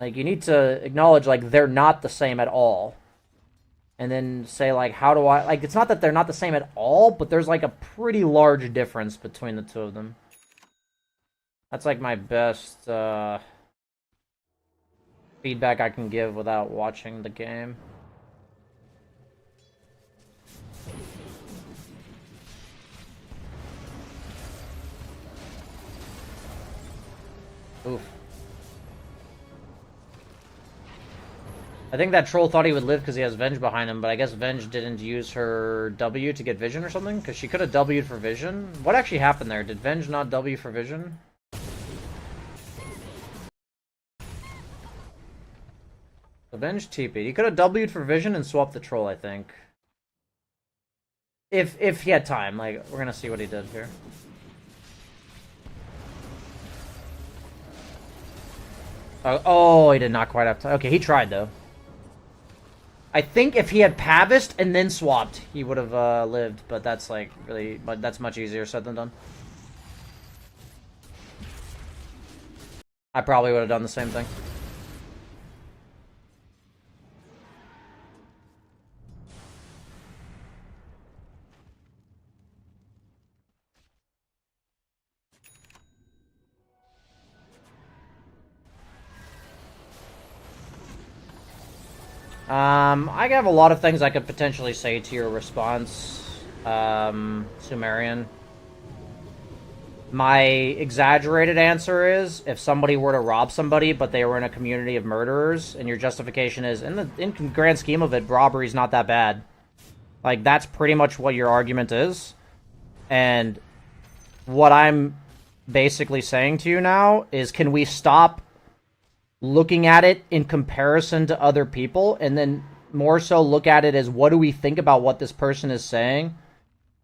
Like, you need to acknowledge, like, they're not the same at all. And then say, like, how do I... Like, it's not that they're not the same at all, but there's, like, a pretty large difference between the two of them. That's, like, my best, feedback I can give without watching the game. Oof. I think that troll thought he would live because he has Venge behind him, but I guess Venge didn't use her W to get Vision or something? Because she could have W'd for Vision? What actually happened there? Did Venge not W for Vision? The Venge TP'd. He could have W'd for Vision and swapped the troll, I think. If he had time. Like, we're gonna see what he did here. Oh, he did not quite have time. Okay, he tried, though. I think if he had Pavist and then swapped, he would have lived, but that's like really, but that's much easier said than done. I probably would have done the same thing. I have a lot of things I could potentially say to your response, Sumerian. My exaggerated answer is, if somebody were to rob somebody, but they were in a community of murderers, and your justification is, in the grand scheme of it, robbery's not that bad. Like, that's pretty much what your argument is. And what I'm basically saying to you now is, can we stop looking at it in comparison to other people, and then more so look at it as, what do we think about what this person is saying?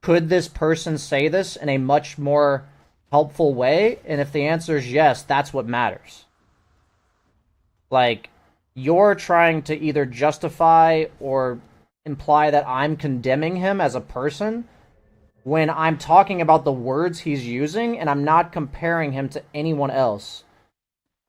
Could this person say this in a much more helpful way? And if the answer is yes, that's what matters. Like, you're trying to either justify or imply that I'm condemning him as a person when I'm talking about the words he's using, and I'm not comparing him to anyone else.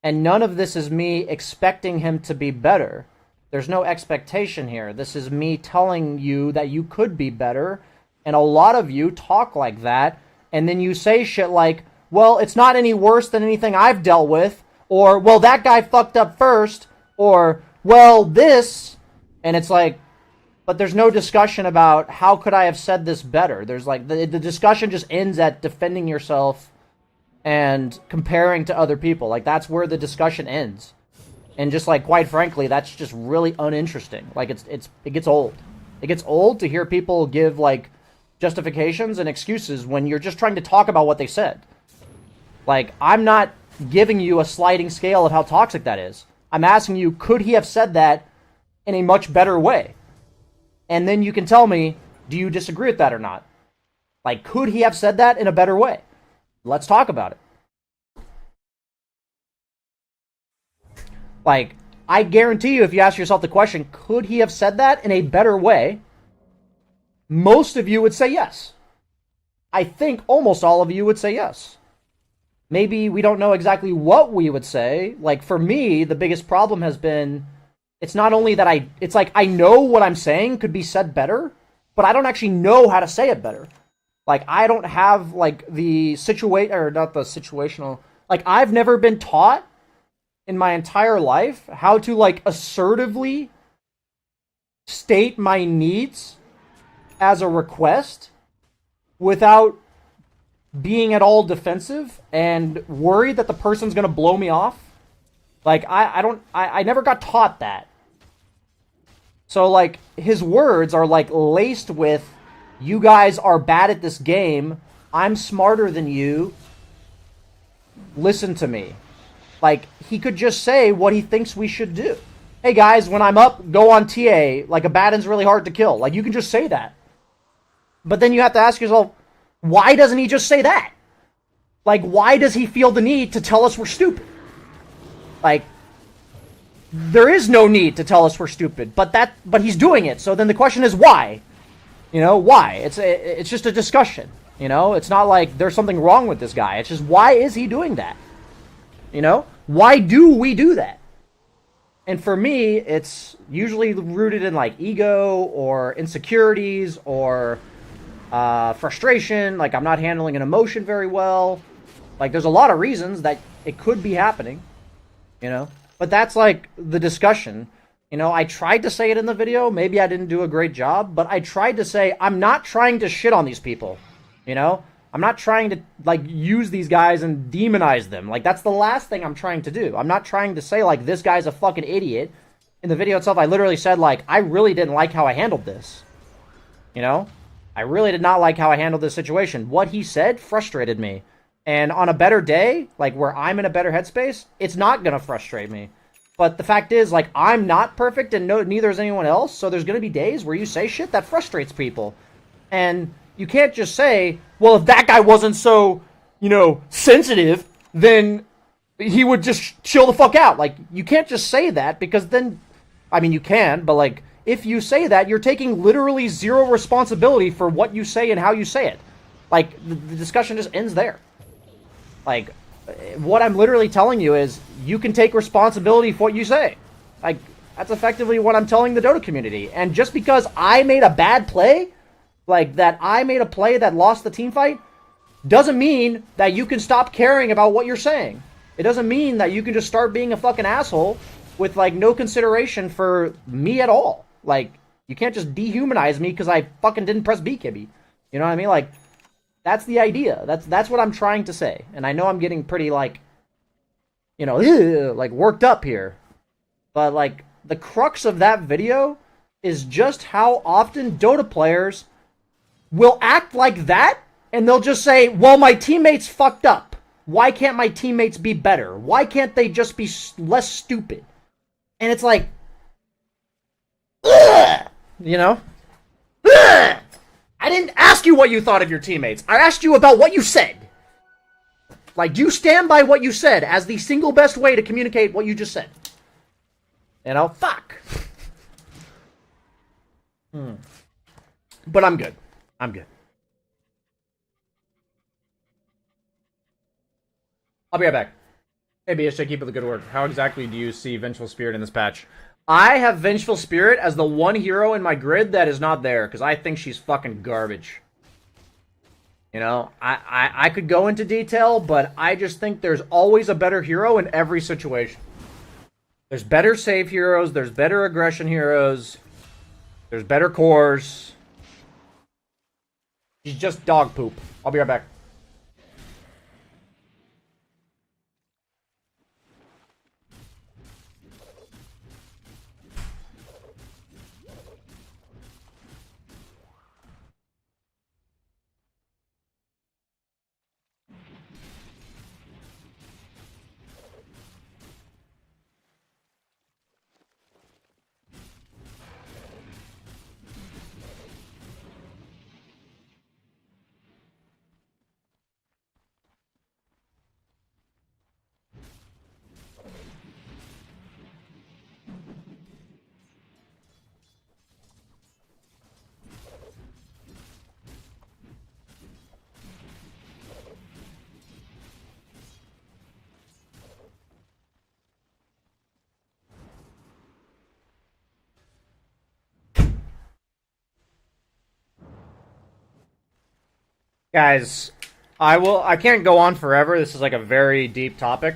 And none of this is me expecting him to be better. There's no expectation here. This is me telling you that you could be better. And a lot of you talk like that. And then you say shit like, well, it's not any worse than anything I've dealt with. Or, well, that guy fucked up first. Or, well, this. And it's like, but there's no discussion about how could I have said this better. There's like, the discussion just ends at defending yourself and comparing to other people. Like, that's where the discussion ends. And just, like, quite frankly, that's just really uninteresting. Like, it gets old. It gets old to hear people give, like, justifications and excuses when you're just trying to talk about what they said. Like, I'm not giving you a sliding scale of how toxic that is. I'm asking you, could he have said that in a much better way? And then you can tell me, do you disagree with that or not? Like, could he have said that in a better way? Let's talk about it. Like, I guarantee you, if you ask yourself the question, could he have said that in a better way? Most of you would say yes. I think almost all of you would say yes. Maybe we don't know exactly what we would say. Like, for me, the biggest problem has been, it's not only that it's like, I know what I'm saying could be said better, but I don't actually know how to say it better. Like, I don't have, like, like, I've never been taught in my entire life how to, like, assertively state my needs as a request without being at all defensive and worried that the person's gonna blow me off. Like, I never got taught that. So, like, his words are, like, laced with, you guys are bad at this game, I'm smarter than you, listen to me. Like, he could just say what he thinks we should do. Hey guys, when I'm up, go on TA, like, Abaddon's really hard to kill. Like, you can just say that. But then you have to ask yourself, why doesn't he just say that? Like, why does he feel the need to tell us we're stupid? Like, there is no need to tell us we're stupid, but he's doing it. So then the question is why? You know, why? It's just a discussion. You know, it's not like there's something wrong with this guy. It's just, why is he doing that? You know, why do we do that? And for me, it's usually rooted in like ego or insecurities or frustration. Like, I'm not handling an emotion very well. Like, there's a lot of reasons that it could be happening. You know, but that's like the discussion. You know, I tried to say it in the video. Maybe I didn't do a great job, but I tried to say, I'm not trying to shit on these people. You know, I'm not trying to like use these guys and demonize them. Like, that's the last thing I'm trying to do. I'm not trying to say like, this guy's a fucking idiot. In the video itself, I literally said like, I really didn't like how I handled this. You know, I really did not like how I handled this situation. What he said frustrated me. And on a better day, like where I'm in a better headspace, it's not going to frustrate me. But the fact is, like, I'm not perfect and neither is anyone else. So there's going to be days where you say shit that frustrates people. And you can't just say, well, if that guy wasn't so, you know, sensitive, then he would just chill the fuck out. Like, you can't just say that because then, I mean, you can, but like, if you say that, you're taking literally zero responsibility for what you say and how you say it. Like, the discussion just ends there. Like, what I'm literally telling you is, you can take responsibility for what you say. Like, that's effectively what I'm telling the Dota community. And just because I made a bad play, like, that I made a play that lost the team fight, doesn't mean that you can stop caring about what you're saying. It doesn't mean that you can just start being a fucking asshole with, like, no consideration for me at all. Like, you can't just dehumanize me because I fucking didn't press B, Kibby. You know what I mean? Like, that's the idea. That's what I'm trying to say. And I know I'm getting pretty, like, you know, like, worked up here. But, like, the crux of that video is just how often Dota players will act like that, and they'll just say, well, my teammates fucked up. Why can't my teammates be better? Why can't they just be less stupid? And it's like, ugh, you know? Ugh! I didn't ask you what you thought of your teammates. I asked you about what you said. Like, do you stand by what you said as the single best way to communicate what you just said? You know, fuck. But I'm good. I'm good. I'll be right back. Hey, BSJ, keep up the good work. How exactly do you see Vengeful Spirit in this patch? I have Vengeful Spirit as the one hero in my grid that is not there, because I think she's fucking garbage. You know, I could go into detail, but I just think there's always a better hero in every situation. There's better save heroes, there's better aggression heroes, there's better cores. She's just dog poop. I'll be right back. Guys, I can't go on forever. This is like a very deep topic.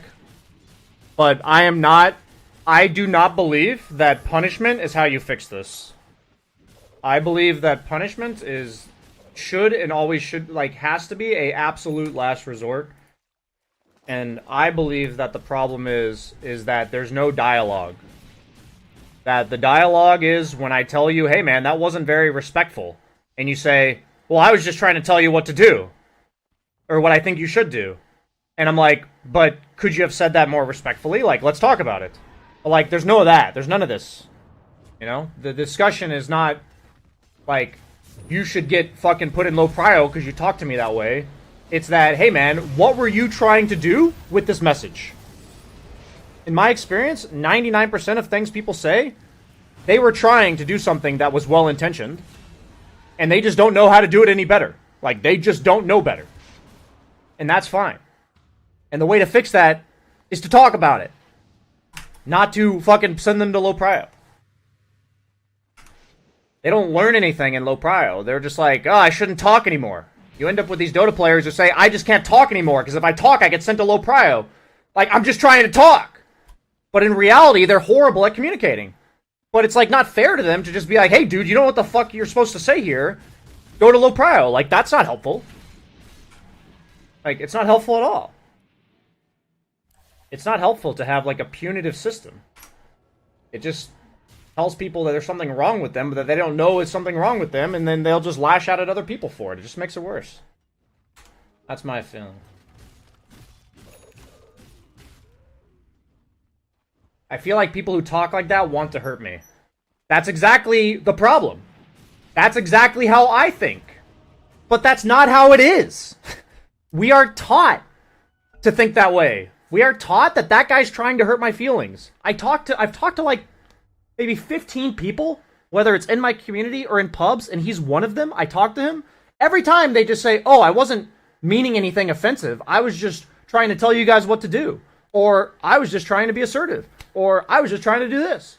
But I do not believe that punishment is how you fix this. I believe that punishment should and always should, like, has to be a absolute last resort. And I believe that the problem is that there's no dialogue. That the dialogue is when I tell you, hey man, that wasn't very respectful. And you say, well, I was just trying to tell you what to do. Or what I think you should do. And I'm like, but could you have said that more respectfully? Like, let's talk about it. But like, there's no of that. There's none of this. You know? The discussion is not, like, you should get fucking put in low prio because you talk to me that way. It's that, hey man, what were you trying to do with this message? In my experience, 99% of things people say, they were trying to do something that was well-intentioned, and they just don't know how to do it any better. Like, they just don't know better. And that's fine. And the way to fix that is to talk about it. Not to fucking send them to low prio. They don't learn anything in low prio. They're just like, oh, I shouldn't talk anymore. You end up with these Dota players who say, I just can't talk anymore, because if I talk, I get sent to low prio. Like, I'm just trying to talk. But in reality, they're horrible at communicating. But it's, like, not fair to them to just be like, hey, dude, you know what the fuck you're supposed to say here? Go to low prio. Like, that's not helpful. Like, it's not helpful at all. It's not helpful to have, like, a punitive system. It just tells people that there's something wrong with them, but that they don't know it's something wrong with them, and then they'll just lash out at other people for it. It just makes it worse. That's my feeling. I feel like people who talk like that want to hurt me. That's exactly the problem. That's exactly how I think. But that's not how it is. We are taught to think that way. We are taught that that guy's trying to hurt my feelings. I've talked to like maybe 15 people, whether it's in my community or in pubs, and he's one of them. I talk to him. Every time they just say, oh, I wasn't meaning anything offensive. I was just trying to tell you guys what to do. Or I was just trying to be assertive. Or I was just trying to do this.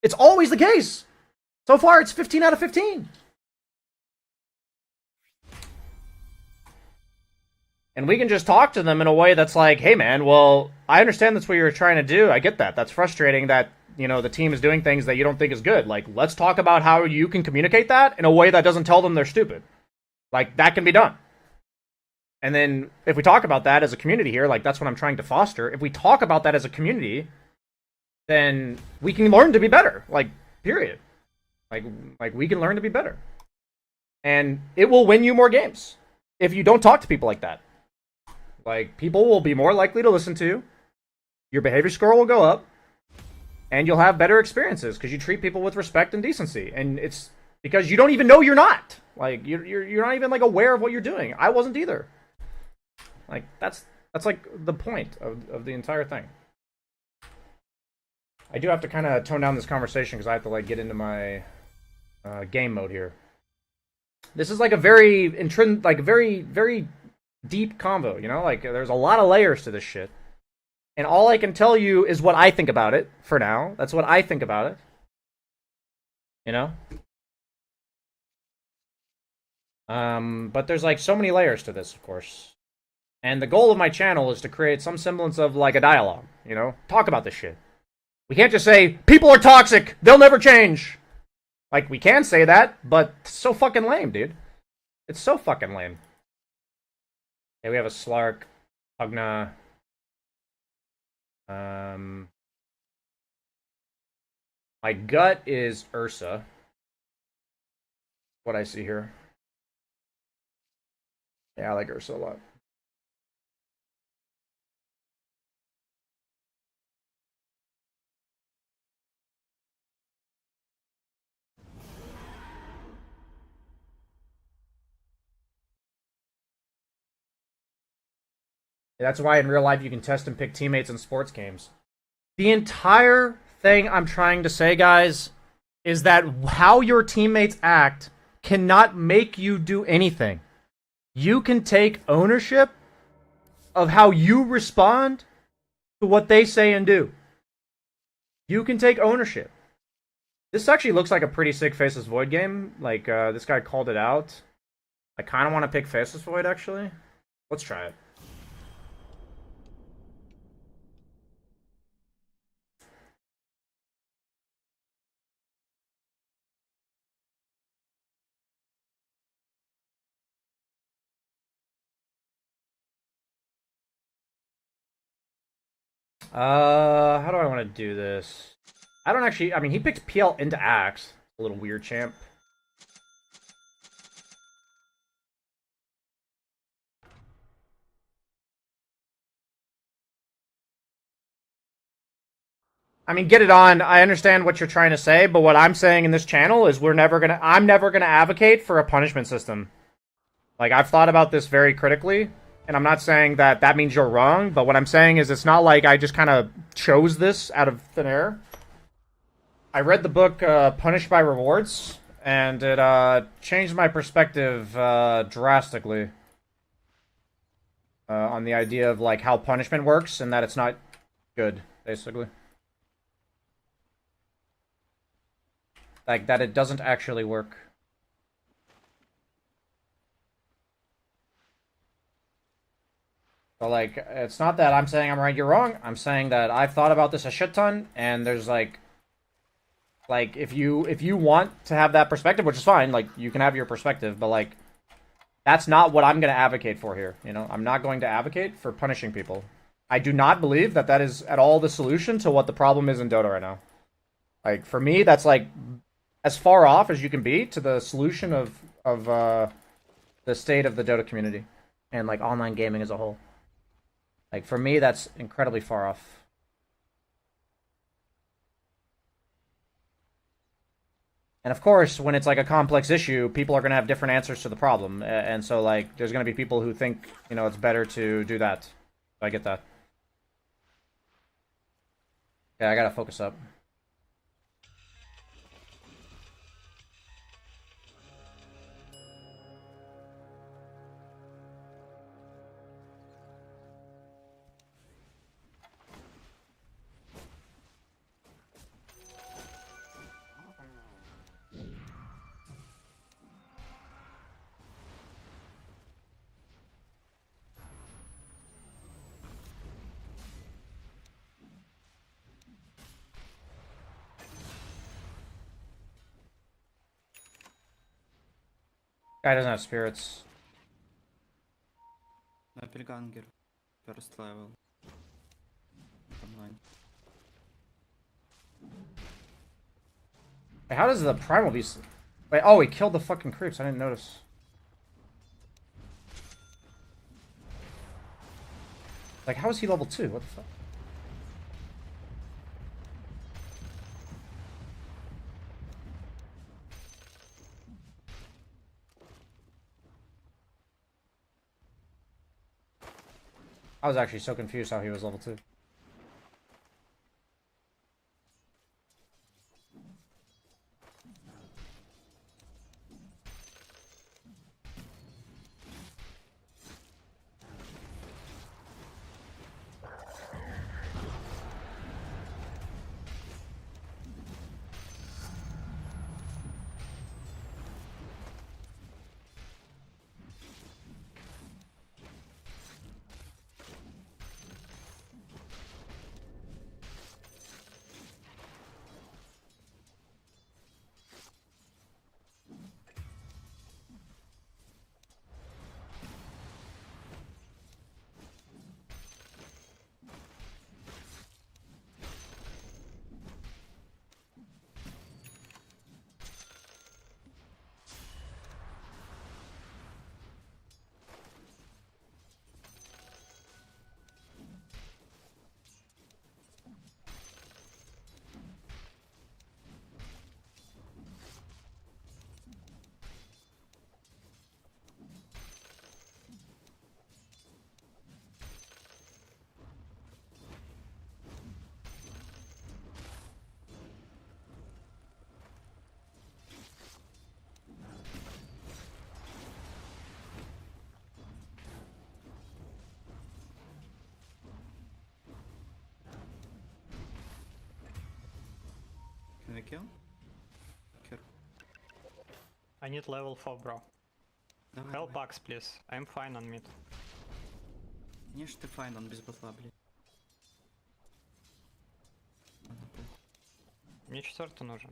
It's always the case. So far, it's 15 out of 15. And we can just talk to them in a way that's like, hey man, well, I understand that's what you're trying to do. I get that. That's frustrating that, you know, the team is doing things that you don't think is good. Like, let's talk about how you can communicate that in a way that doesn't tell them they're stupid. Like, that can be done. And then if we talk about that as a community here, like, that's what I'm trying to foster. If we talk about that as a community, then we can learn to be better. Like, period. Like we can learn to be better. And it will win you more games if you don't talk to people like that. Like, people will be more likely to listen to you. Your behavior score will go up. And you'll have better experiences because you treat people with respect and decency. And it's because you don't even know you're not. Like, you're not even, like, aware of what you're doing. I wasn't either. Like, that's like, the point of the entire thing. I do have to kind of tone down this conversation because I have to, like, get into my game mode here. This is, like, a very, very deep convo, you know? Like, there's a lot of layers to this shit. And all I can tell you is what I think about it, for now. That's what I think about it. You know? But there's, like, so many layers to this, of course. And the goal of my channel is to create some semblance of, like, a dialogue, you know? Talk about this shit. We can't just say, people are toxic, they'll never change! Like, we can say that, but it's so fucking lame, dude. It's so fucking lame. Okay, we have a Slark, Pugna. My gut is Ursa. What I see here. Yeah, I like Ursa a lot. That's why in real life you can test and pick teammates in sports games. The entire thing I'm trying to say, guys, is that how your teammates act cannot make you do anything. You can take ownership of how you respond to what they say and do. You can take ownership. This actually looks like a pretty sick Faceless Void game. Like, this guy called it out. I kind of want to pick Faceless Void, actually. Let's try it. How do I want to do this? I don't actually... I mean, he picked PL into Axe. A little weird, champ. I mean, get it on. I understand what you're trying to say, but what I'm saying in this channel is I'm never gonna advocate for a punishment system. Like, I've thought about this very critically, and I'm not saying that that means you're wrong, but what I'm saying is it's not like I just kind of chose this out of thin air. I read the book Punished by Rewards, and it changed my perspective drastically on the idea of like how punishment works and that it's not good, basically. Like, that it doesn't actually work. So, like, it's not that I'm saying I'm right, you're wrong. I'm saying that I've thought about this a shit ton, and there's, like, if you want to have that perspective, which is fine, like, you can have your perspective, but, like, that's not what I'm going to advocate for here, you know? I'm not going to advocate for punishing people. I do not believe that that is at all the solution to what the problem is in Dota right now. Like, for me, that's, like, as far off as you can be to the solution of the state of the Dota community and like online gaming as a whole. Like, for me, that's incredibly far off. And of course, when it's like a complex issue, people are going to have different answers to the problem, and so like there's going to be people who think, you know, it's better to do that. I get that. Yeah, I gotta focus up. Guy doesn't have spirits. Doppelganger, first level. Online. Wait, how does the primal beast? Wait, oh, he killed the fucking creeps. I didn't notice. Like, how is he level 2? What the fuck? I was actually so confused how he was level 2. Can we kill? Kill. I need level 4, bro. Давай, Help давай. Axe, please. I'm fine on mid. Не, что ты файн, он без батла, блядь. Мне четвертый нужен.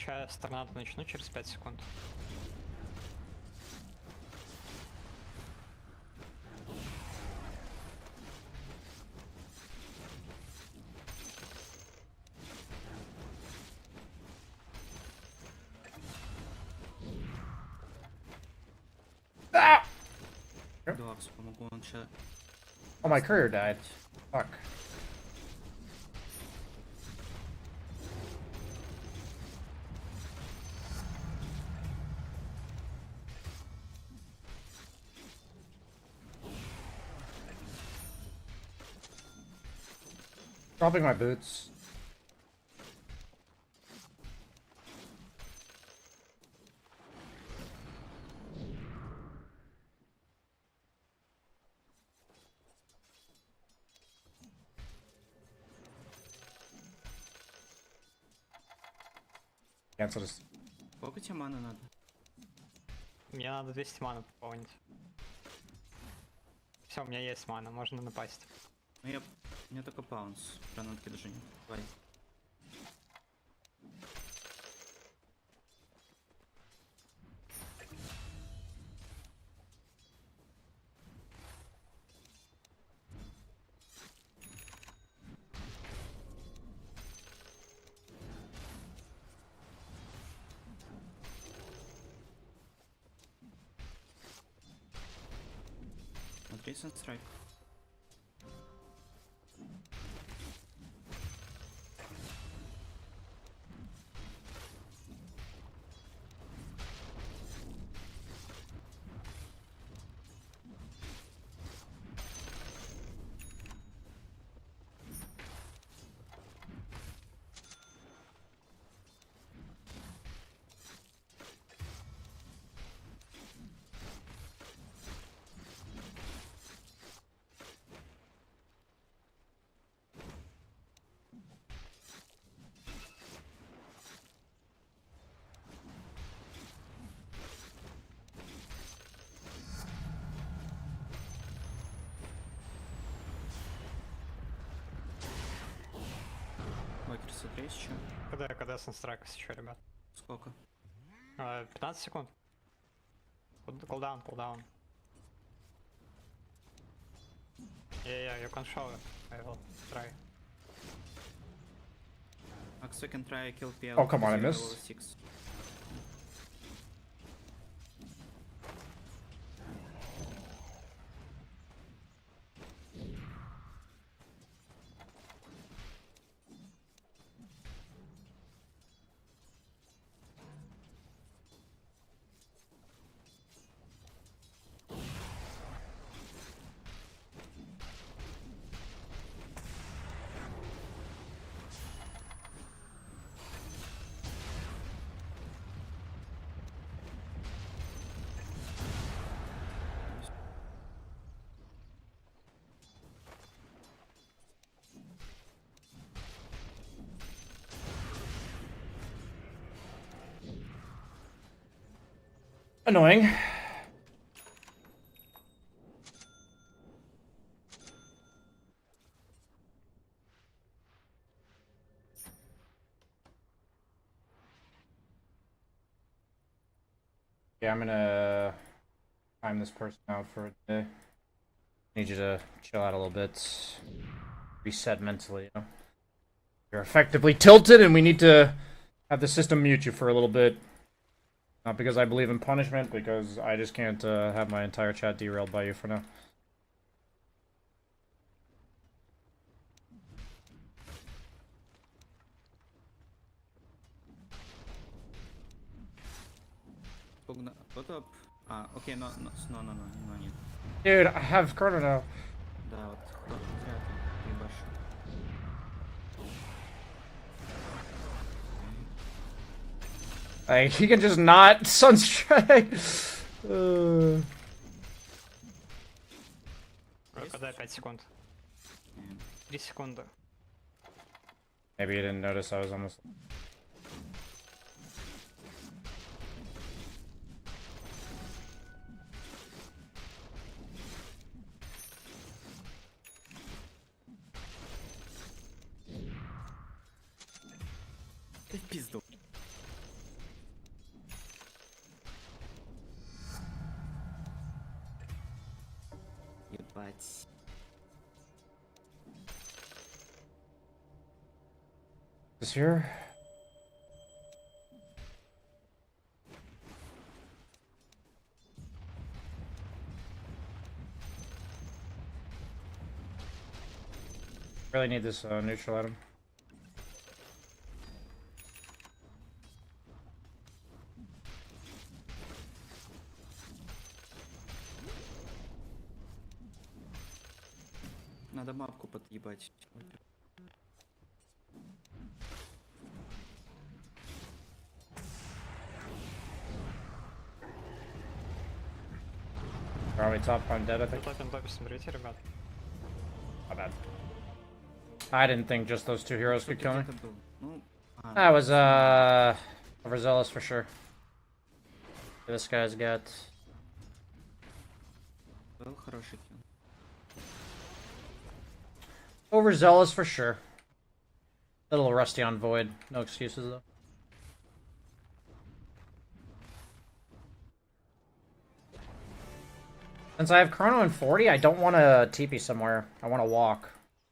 Сейчас я с торнадо начну через 5 секунд. Дуаксу помогу, он сейчас... Oh, my courier died. Fuck. Dropping my boots. Cancel this. Сколько тебе маны надо? Мне надо 200 мана пополнить. Все, у меня есть мана, можно напасть. Ну я... У меня только паунс. Гранатки даже нет. Давай. Смотри, санстрайк. Вайкер, смотри еще. Когда санстрайкс еще, ребят? Сколько? 15 секунд. Кулдаун, кулдаун. Yeah, you can show it. I will try. Max, we can try kill PL. Oh, come on, I level missed. 6. Annoying. Yeah, I'm gonna time this person out for a day. Need you to chill out a little bit. Reset mentally, you know? You're effectively tilted and we need to have the system mute you for a little bit. Not because I believe in punishment, because I just can't have my entire chat derailed by you for now. What up? Окей, но нет. Dude, I have Chrono now. Да, вот, зря ты ебашь. Like, he can just not Sunstrike. Когда 5 секунд? 3 секунды. Maybe you didn't notice I was almost... Ты в пизду. This here. Really need this neutral item. Надо мапку подъебать. Probably top I'm dead, I think. Топе, смотрите, ребят. My bad. I didn't think just those two heroes could kill me. Где-то был. Ну, I was overzealous for sure. This guy's got был хороший килл. overzealous for sure. A little rusty on void. No excuses though. Since I have Chrono in 40, I don't want to TP somewhere. I want to walk.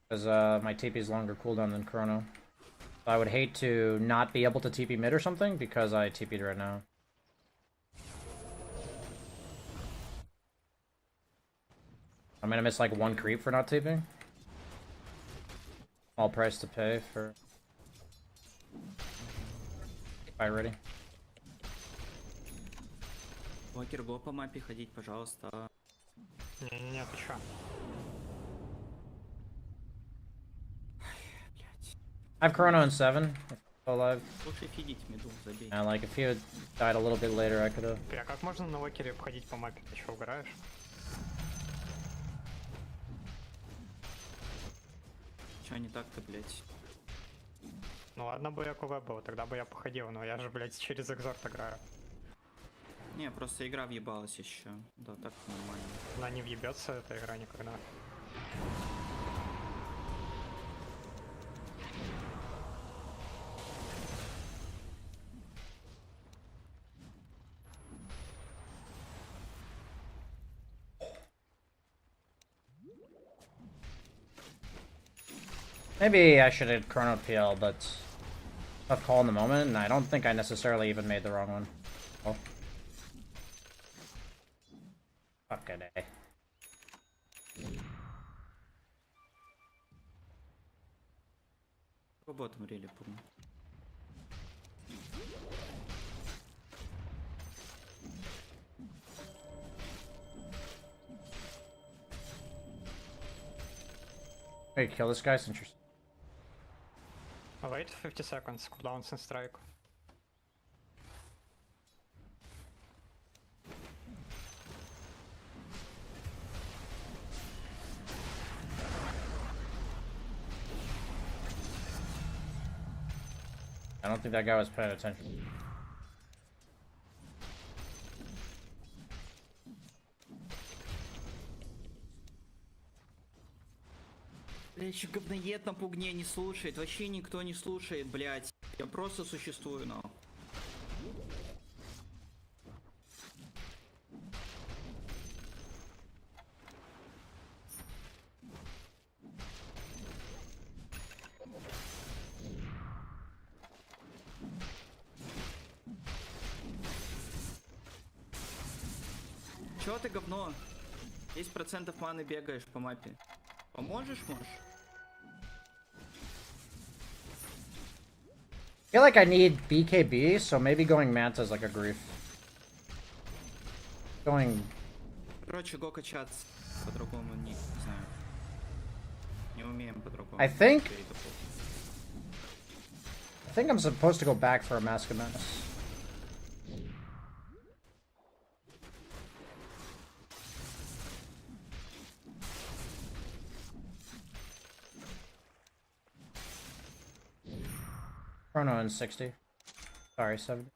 Because my TP is longer cooldown than Chrono. So I would hate to not be able to TP mid or something because I TP'd right now. I'm gonna miss like one creep for not TPing. All price to pay for... Buy ready. Блокер, го по мапе ходить, пожалуйста. Не-не-не, ты чё? I have Chrono in 7. If still alive. Лучше фидить меду, забей. And like if he had died a little bit later, I could have. А как можно на локере обходить по мапе? Ты чё, угораешь? Чё не так-то, блять? Ну ладно бы я КВ был, тогда бы я походил, но я же, блядь, через экзорт играю. Не, просто игра въебалась еще. Да, так нормально. Она не въебется, эта игра никогда. Maybe I should have Chrono PL, but tough call in the moment, and I don't think I necessarily even made the wrong one. Oh. Fuck it, eh. По ботам рели, помню. Wait, kill this guy since you're... Wait 50 seconds, cooldowns and strike. I don't think that guy was paying attention. Бля, еще говноед на пугне не слушает. Вообще никто не слушает, блять. Я просто существую, но. Чё ты, говно? 10% маны бегаешь по мапе. Поможешь, можешь? I feel like I need BKB, so maybe going Manta is like a grief. Going... Короче, го качаться. По-другому не знаю. Не умеем по-другому. I think I'm supposed to go back for a Mask of Menace. Chrono in 60. Sorry, 70.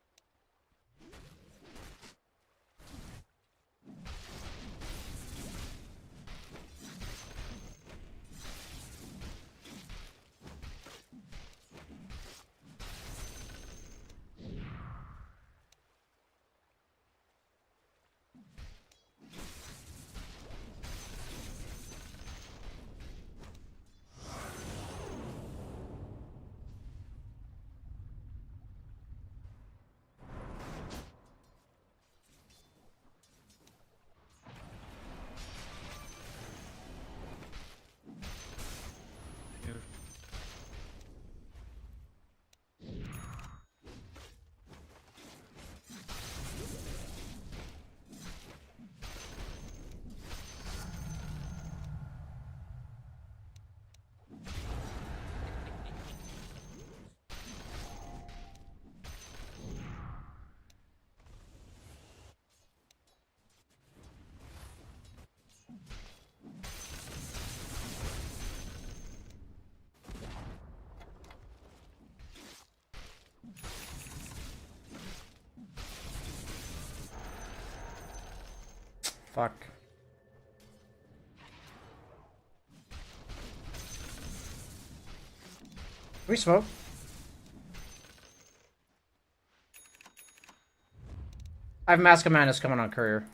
Fuck. We smoke. I have Mask of Madness coming on courier.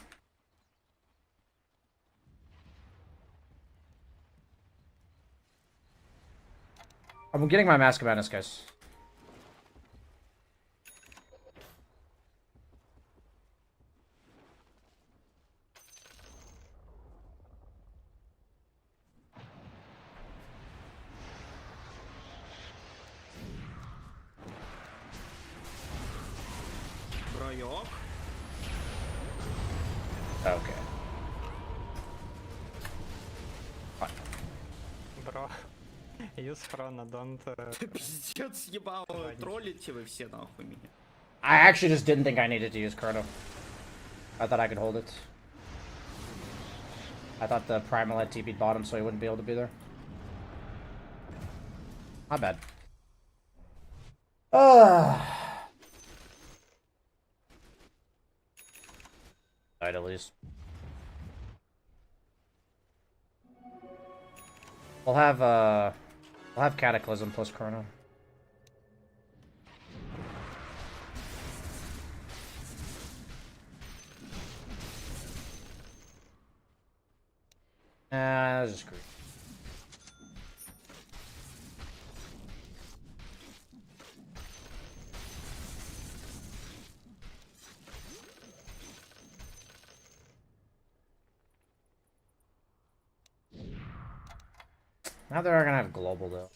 I'm getting my Mask of Madness, guys. Броёк. Okay. Бро. Use Chrono, don't... Пиздец, ебало, троллите вы все нахуй меня. I actually just didn't think I needed to use Chrono. I thought I could hold it. I thought the Primal had TP'd bottom, so he wouldn't be able to be there. Not bad. Died at least. We'll have Cataclysm plus Chrono. That's just great. Now they're gonna have global though.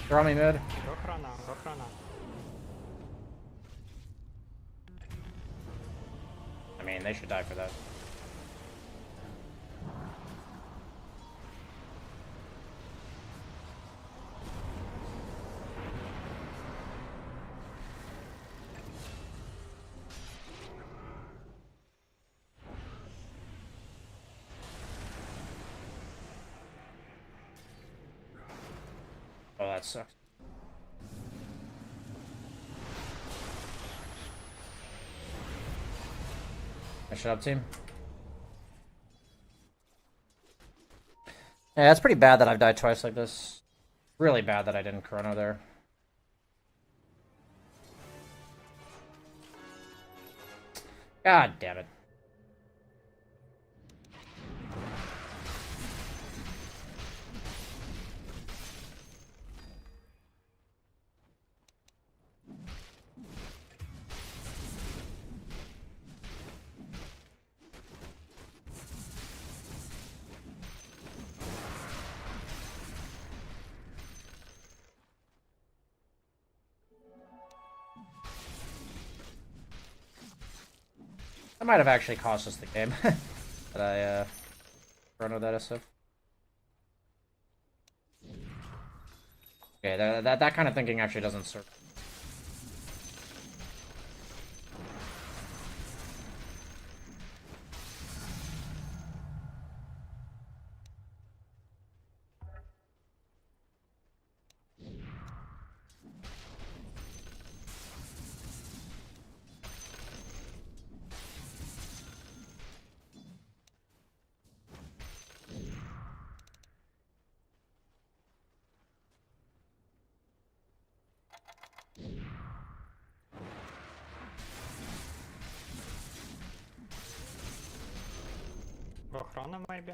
Throw me mid. Go Chrono, go Chrono. I mean, they should die for that. Oh, that sucks. Nice job, team. Yeah, it's pretty bad that I've died twice like this. Really bad that I didn't Chrono there. God damn it. That might have actually cost us the game. But I Chrono that SF. Okay, that kind of thinking actually doesn't serve. Go Chrono, maybe?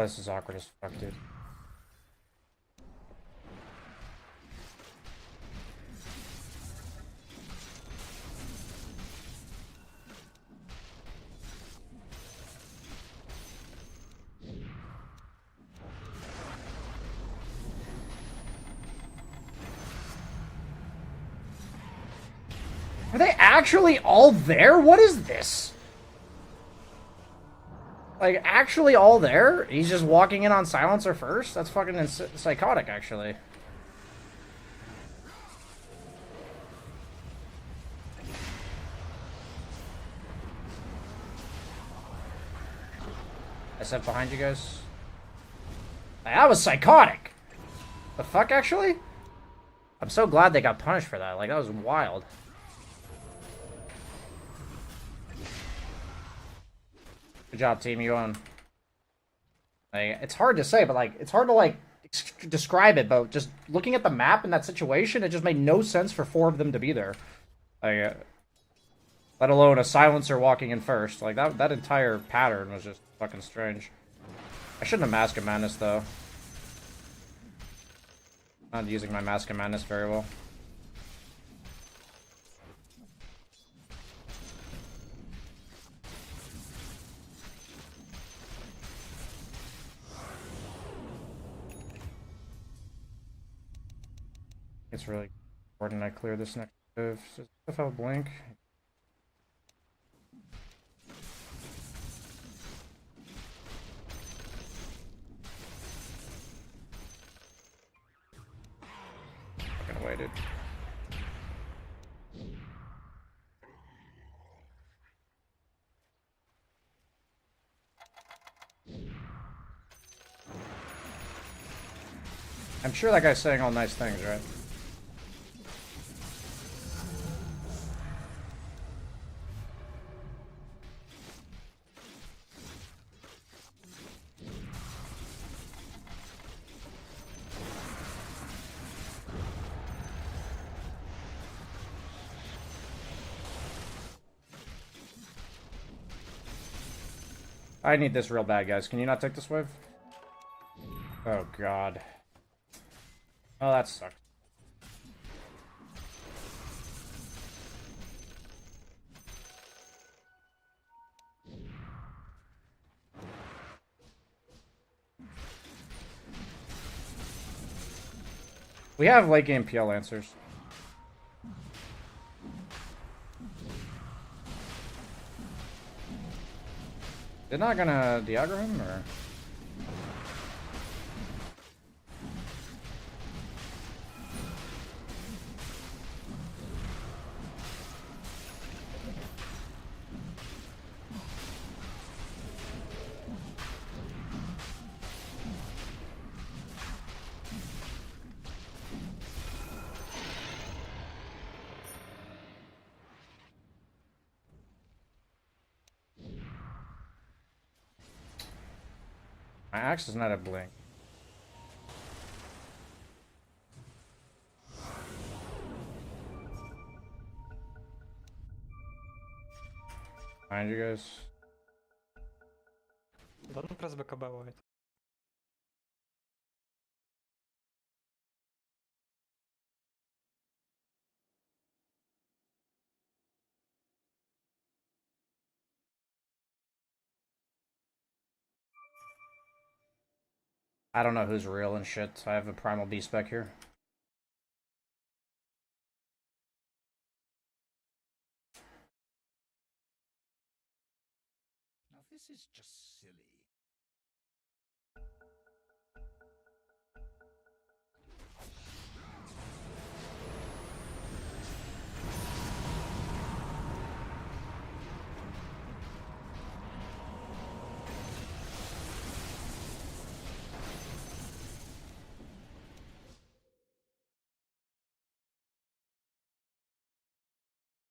This is awkward as fuck, dude. actually all there? What is this? Like, actually all there? He's just walking in on Silencer first? That's fucking psychotic, actually. SF behind you guys. That was psychotic! The fuck, actually? I'm so glad they got punished for that. Like, that was wild. Good job, team. You own. Like, it's hard to say, but, like, it's hard to, like, describe it, but just looking at the map in that situation, it just made no sense for 4 of them to be there. Like, let alone a Silencer walking in first. Like, that entire pattern was just fucking strange. I shouldn't have Mask of Madness, though. Not using my Mask of Madness very well. It's really important I clear this next move. Does stuff have a blink? Fucking waited. I'm sure that guy's saying all nice things, right? I need this real bad, guys. Can you not take this wave? Oh, God. Oh, that sucks. We have late game PL answers. They're not gonna Diagra him, or? My axe is not a blink. Behind you guys. Don't press BKB wait. I don't know who's real and shit. I have a Primal Beast back here. Now this is just silly.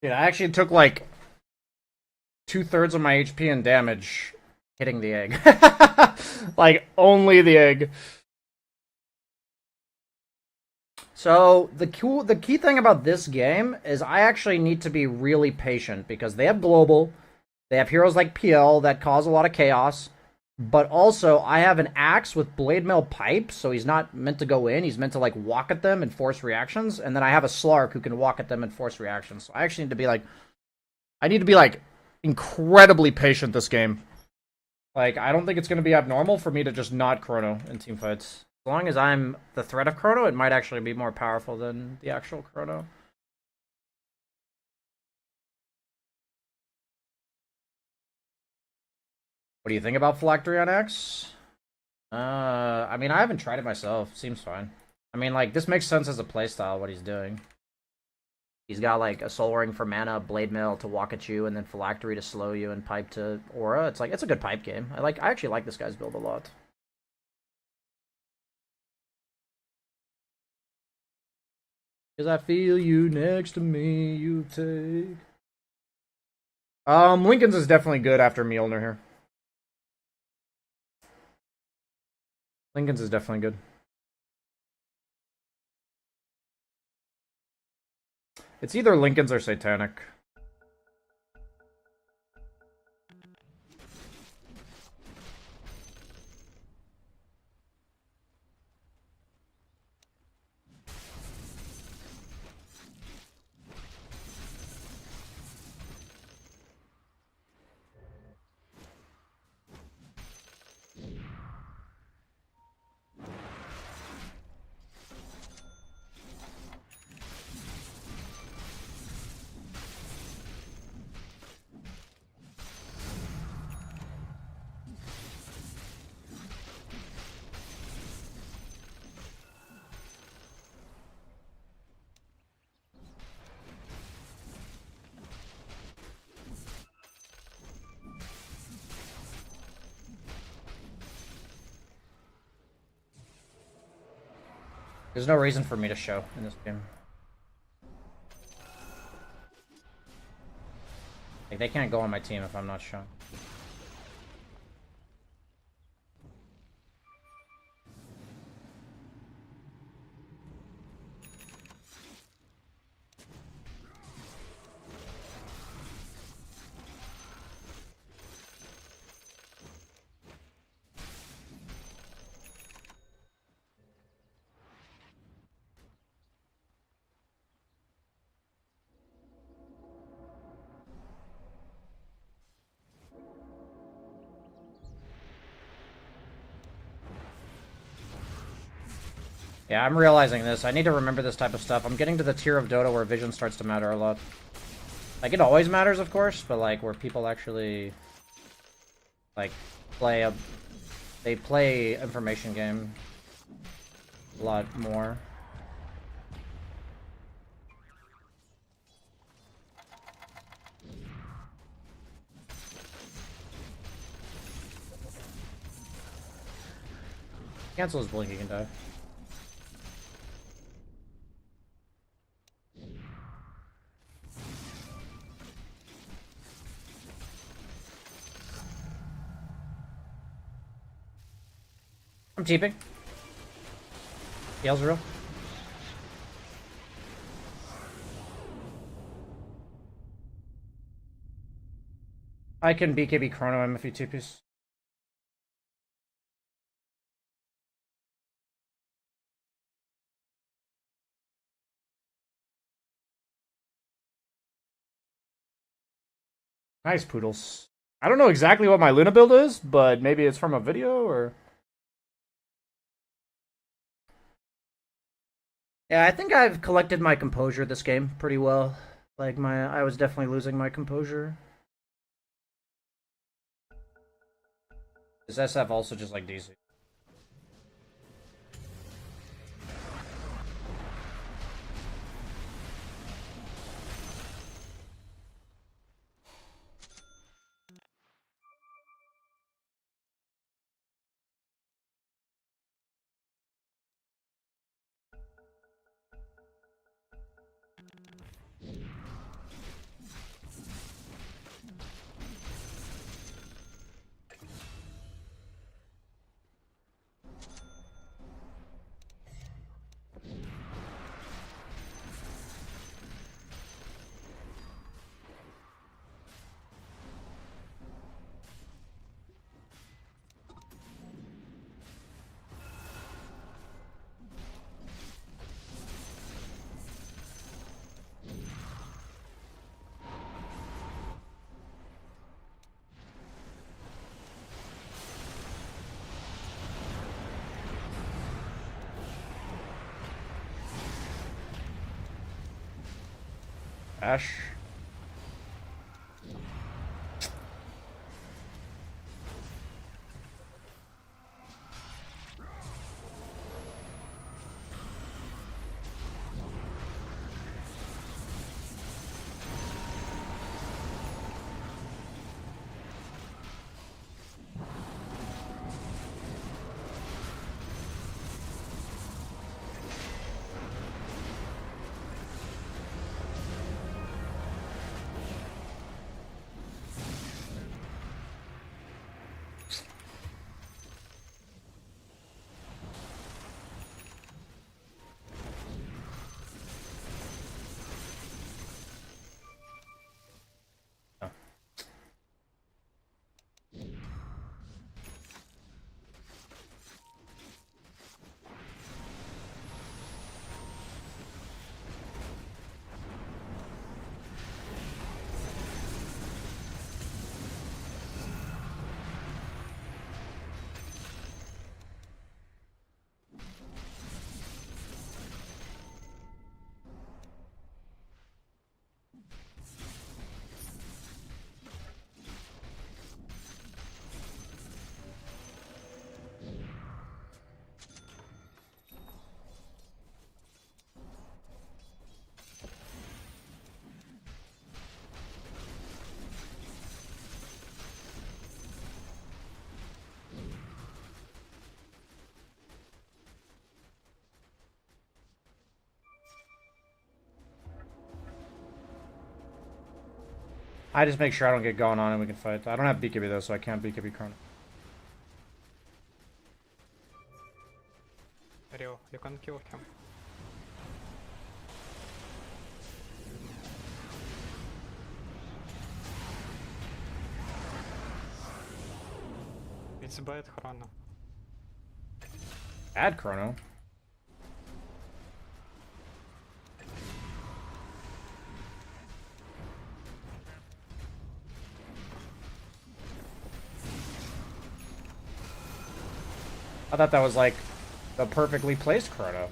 Dude, I actually took like 2/3 of my HP and damage hitting the egg. Like, only the egg. So, the key thing about this game is I actually need to be really patient because they have global, they have heroes like PL that cause a lot of chaos, but also I have an axe with blade mail pipe, so he's not meant to go in, he's meant to like walk at them and force reactions, and then I have a Slark who can walk at them and force reactions. So I actually need to be like, incredibly patient this game. Like, I don't think it's going to be abnormal for me to just not chrono in teamfights. As long as I'm the threat of chrono, it might actually be more powerful than the actual chrono. What do you think about Phylactery on X? I mean, I haven't tried it myself. Seems fine. I mean, like, this makes sense as a playstyle, what he's doing. He's got, like, a Soul Ring for mana, Blade Mail to walk at you, and then Phylactery to slow you, and Pipe to Aura. It's like, it's a good pipe game. I actually like this guy's build a lot. Cause I feel you next to me, you take... Lincoln's is definitely good after Mjolnir here. Lincoln's is definitely good. It's either Lincoln's or Satanic. There's no reason for me to show in this game. Like, they can't go on my team if I'm not showing. Yeah, I'm realizing this. I need to remember this type of stuff. I'm getting to the tier of Dota where vision starts to matter a lot. Like, it always matters, of course, but, like, where people actually, like, they play information game a lot more. Cancel his blink, he can die. I'm TPing. Yell's real. I can BKB chrono him if he TPs. Nice poodles. I don't know exactly what my Luna build is, but maybe it's from a video or... Yeah, I think I've collected my composure this game pretty well. Like, I was definitely losing my composure. Is SF also just like DC? Ash. I just make sure I don't get going on and we can fight. I don't have BKB though, so I can't BKB Chrono. Real, you can kill him. It's bad Chrono. Add Chrono. I thought that was like the perfectly placed Chrono.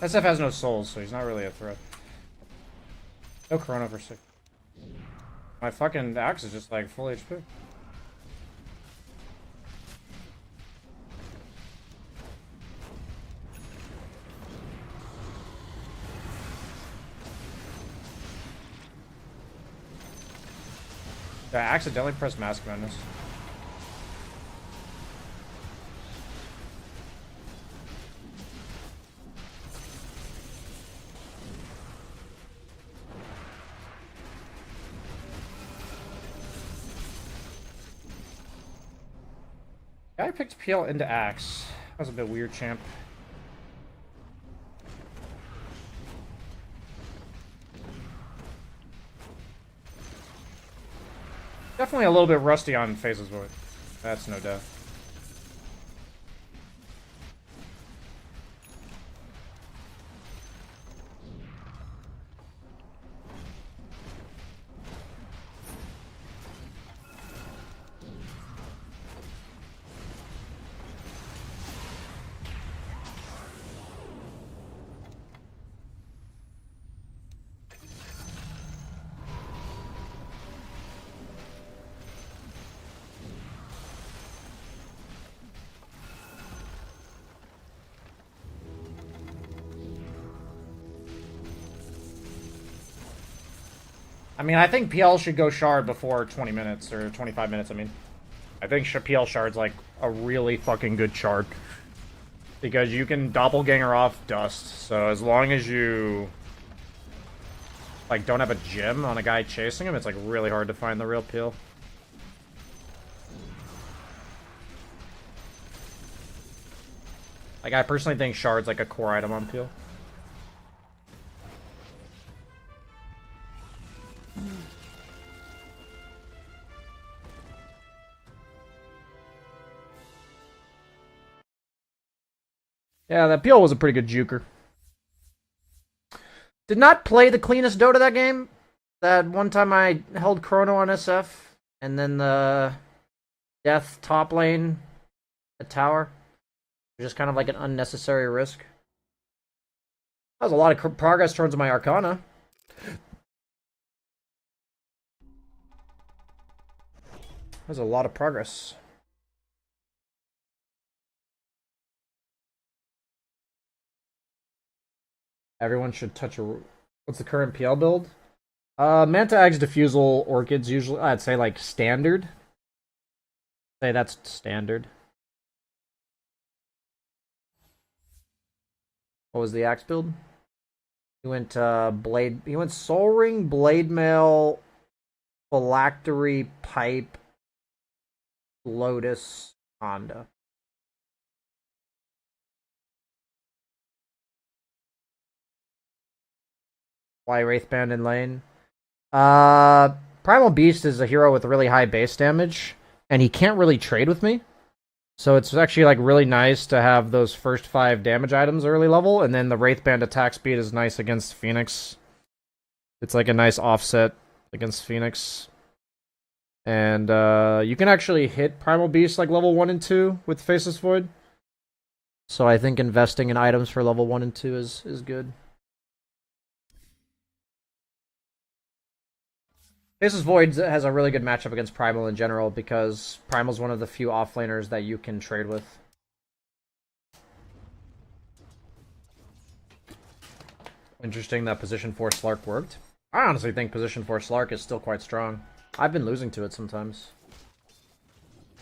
SF has no souls, so he's not really a threat. No Chrono for 6. My fucking axe is just like full HP. I accidentally pressed Mask Madness. I picked PL into Axe. That was a bit weird, champ. Definitely a little bit rusty on Phases Void. That's no doubt. I mean, I think PL should go Shard before 20 minutes, or 25 minutes, I mean. I think PL Shard's like a really fucking good Shard. Because you can doppelganger off Dust, so as long as you like don't have a gem on a guy chasing him, it's like really hard to find the real PL. Like, I personally think Shard's like a core item on PL. Yeah, that PL was a pretty good juker. Did not play the cleanest Dota that game. That one time I held Chrono on SF, and then the Death top lane at tower. Just kind of like an unnecessary risk. That was a lot of progress towards my Arcana. That was a lot of progress. Everyone should touch a... What's the current PL build? Manta Eggs, Diffusal, Orchids, usually... I'd say, like, standard. Say that's standard. What was the axe build? He went, Blade... He went Soul Ring, Blade Mail, Phylactery, Pipe, Lotus, Honda. Why Wraithband in lane? Primal Beast is a hero with really high base damage, and he can't really trade with me. So it's actually like really nice to have those first 5 damage items early level, and then the Wraithband attack speed is nice against Phoenix. It's like a nice offset against Phoenix. And you can actually hit Primal Beast like level 1 and 2 with Faceless Void. So I think investing in items for level 1 and 2 is good. Faceless Void has a really good matchup against Primal in general because Primal's one of the few offlaners that you can trade with. Interesting that position 4 Slark worked. I honestly think position 4 Slark is still quite strong. I've been losing to it sometimes.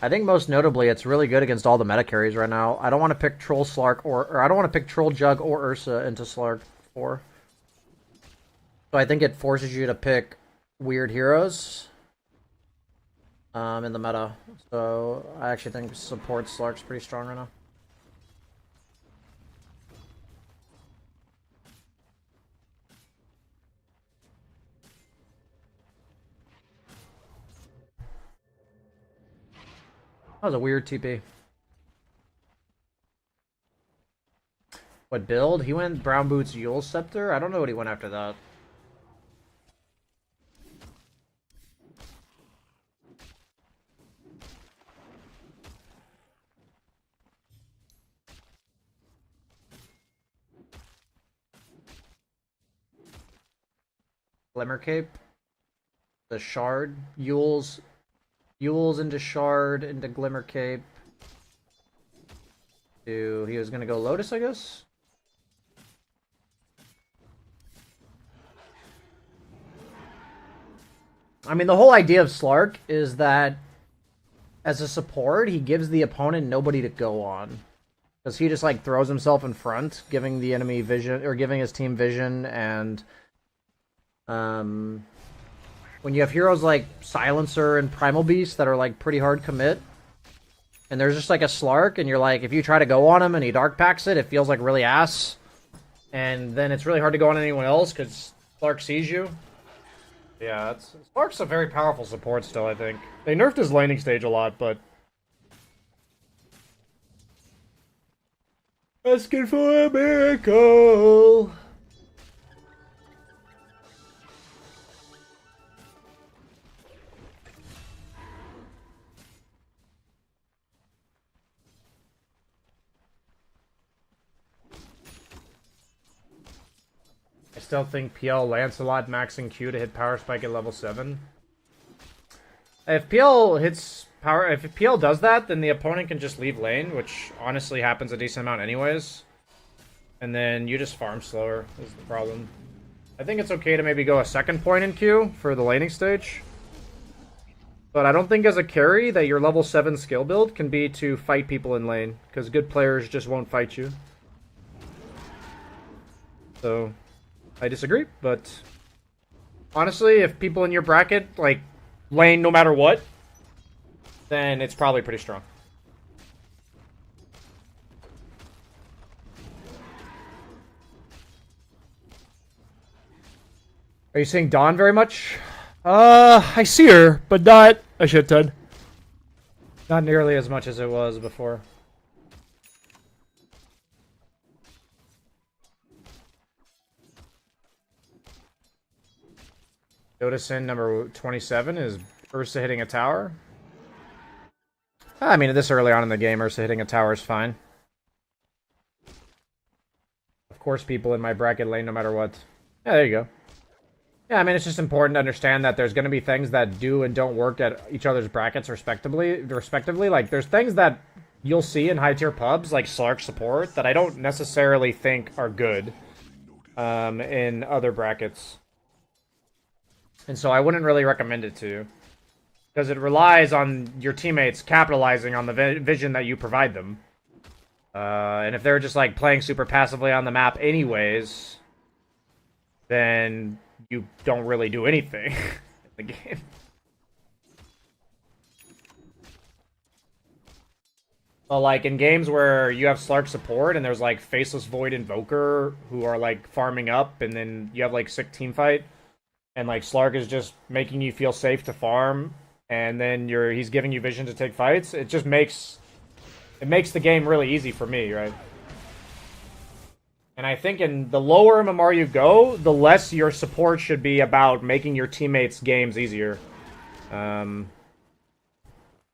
I think most notably it's really good against all the meta carries right now. I don't want to pick Troll Slark or I don't want to pick Troll Jug or Ursa into Slark 4. So I think it forces you to pick weird heroes in the meta. So I actually think support Slark's pretty strong right now. That was a weird TP. What build? He went Brown Boots Yule Scepter? I don't know what he went after that. Glimmer Cape. The Shard. Yule's into Shard, into Glimmer Cape. He was gonna go Lotus, I guess? I mean, the whole idea of Slark is that as a support, he gives the opponent nobody to go on. Because he just, like, throws himself in front, giving the enemy vision, or giving his team vision, and when you have heroes like Silencer and Primal Beast that are like pretty hard commit, and there's just like a Slark, and you're like, if you try to go on him and he dark packs it, it feels like really ass. And then it's really hard to go on anyone else because Slark sees you. Yeah, Slark's a very powerful support still, I think. They nerfed his laning stage a lot, but asking for a miracle. I still think PL Lancelot maxing Q to hit Power Spike at level 7. If PL does that, then the opponent can just leave lane, which honestly happens a decent amount anyways. And then you just farm slower is the problem. I think it's okay to maybe go a second point in Q for the laning stage. But I don't think as a carry that your level 7 skill build can be to fight people in lane, because good players just won't fight you. So I disagree, but honestly, if people in your bracket, like, lane no matter what, then it's probably pretty strong. Are you seeing Dawn very much? I see her, but not a shit ton. Not nearly as much as it was before. Dota Sin number 27 is Ursa hitting a tower. I mean, this early on in the game, Ursa hitting a tower is fine. Of course, people in my bracket lane no matter what. Yeah, there you go. Yeah, I mean, it's just important to understand that there's going to be things that do and don't work at each other's brackets respectively. Like, there's things that you'll see in high-tier pubs, like Slark support, that I don't necessarily think are good in other brackets. And so I wouldn't really recommend it to you. Because it relies on your teammates capitalizing on the vision that you provide them. And if they're just, like, playing super passively on the map anyways, then you don't really do anything in the game. Well, like, in games where you have Slark support and there's, like, Faceless Void Invoker who are, like, farming up, and then you have, like, sick teamfight, and, like, Slark is just making you feel safe to farm, and then he's giving you vision to take fights, it just makes it makes the game really easy for me, right? And I think in the lower MMR you go, the less your support should be about making your teammates' games easier.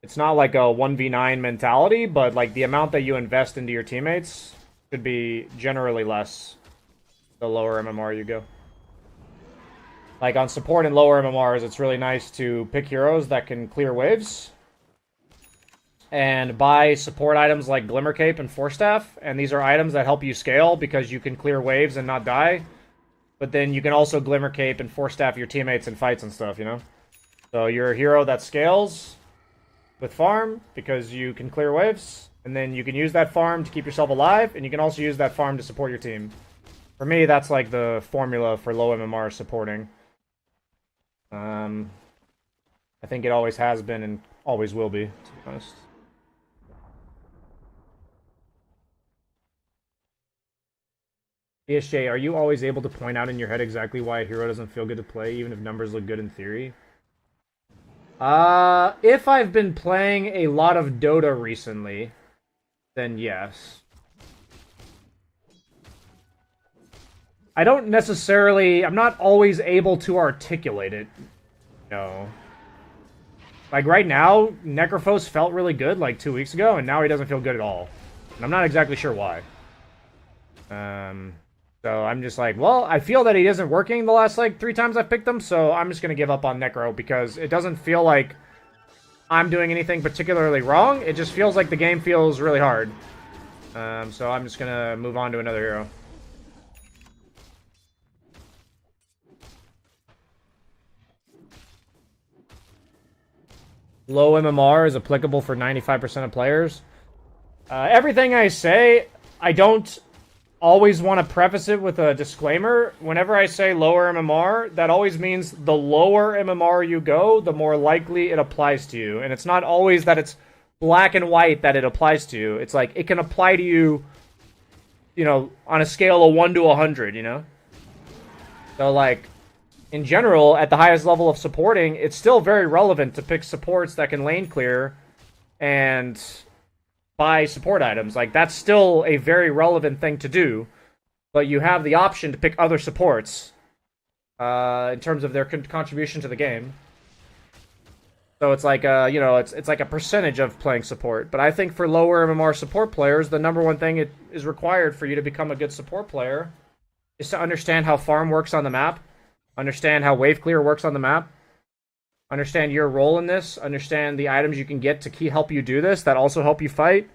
It's not like a 1v9 mentality, but like the amount that you invest into your teammates should be generally less the lower MMR you go. Like on support and lower MMRs, it's really nice to pick heroes that can clear waves and buy support items like Glimmer Cape and Force Staff, and these are items that help you scale because you can clear waves and not die. But then you can also Glimmer Cape and Force Staff your teammates in fights and stuff, you know? So you're a hero that scales with farm because you can clear waves, and then you can use that farm to keep yourself alive, and you can also use that farm to support your team. For me, that's like the formula for low MMR supporting. I think it always has been and always will be, to be honest. ESJ, are you always able to point out in your head exactly why a hero doesn't feel good to play, even if numbers look good in theory? If I've been playing a lot of Dota recently, then yes. I don't necessarily... I'm not always able to articulate it. No. Like, right now, Necrophos felt really good, like, 2 weeks ago, and now he doesn't feel good at all. And I'm not exactly sure why. So I'm just like, well, I feel that he isn't working the last, like, 3 times I've picked him, so I'm just gonna give up on Necro, because it doesn't feel like I'm doing anything particularly wrong. It just feels like the game feels really hard. So I'm just gonna move on to another hero. Low MMR is applicable for 95% of players. Everything I say, I don't always want to preface it with a disclaimer. Whenever I say lower MMR, that always means the lower MMR you go, the more likely it applies to you. And it's not always that it's black and white that it applies to you. It's like, it can apply to you, you know, on a scale of 1 to 100, you know? So, like, in general, at the highest level of supporting, it's still very relevant to pick supports that can lane clear and buy support items. Like, that's still a very relevant thing to do, but you have the option to pick other supports in terms of their contribution to the game. So it's like, you know, it's like a percentage of playing support. But I think for lower MMR support players, the number one thing it is required for you to become a good support player is to understand how farm works on the map, understand how wave clear works on the map, understand your role in this, understand the items you can get to help you do this that also help you fight,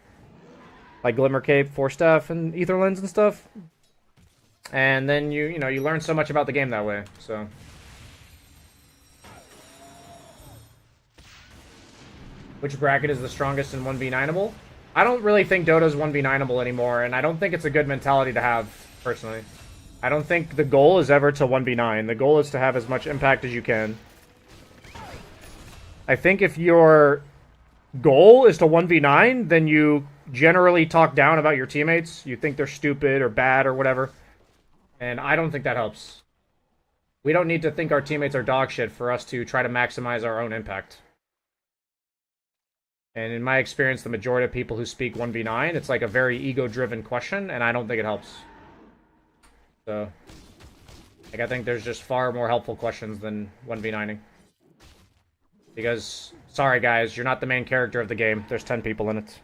like Glimmer Cape, Force Staff, and Ether Lens and stuff. And then you learn so much about the game that way. So which bracket is the strongest in 1v9able? I don't really think Dota's 1v9able anymore, and I don't think it's a good mentality to have, personally. I don't think the goal is ever to 1v9. The goal is to have as much impact as you can. I think if your goal is to 1v9, then you generally talk down about your teammates. You think they're stupid or bad or whatever. And I don't think that helps. We don't need to think our teammates are dog shit for us to try to maximize our own impact. And in my experience, the majority of people who speak 1v9, it's like a very ego-driven question, and I don't think it helps. So, like, I think there's just far more helpful questions than 1v9ing. Because, sorry guys, you're not the main character of the game. There's 10 people in it.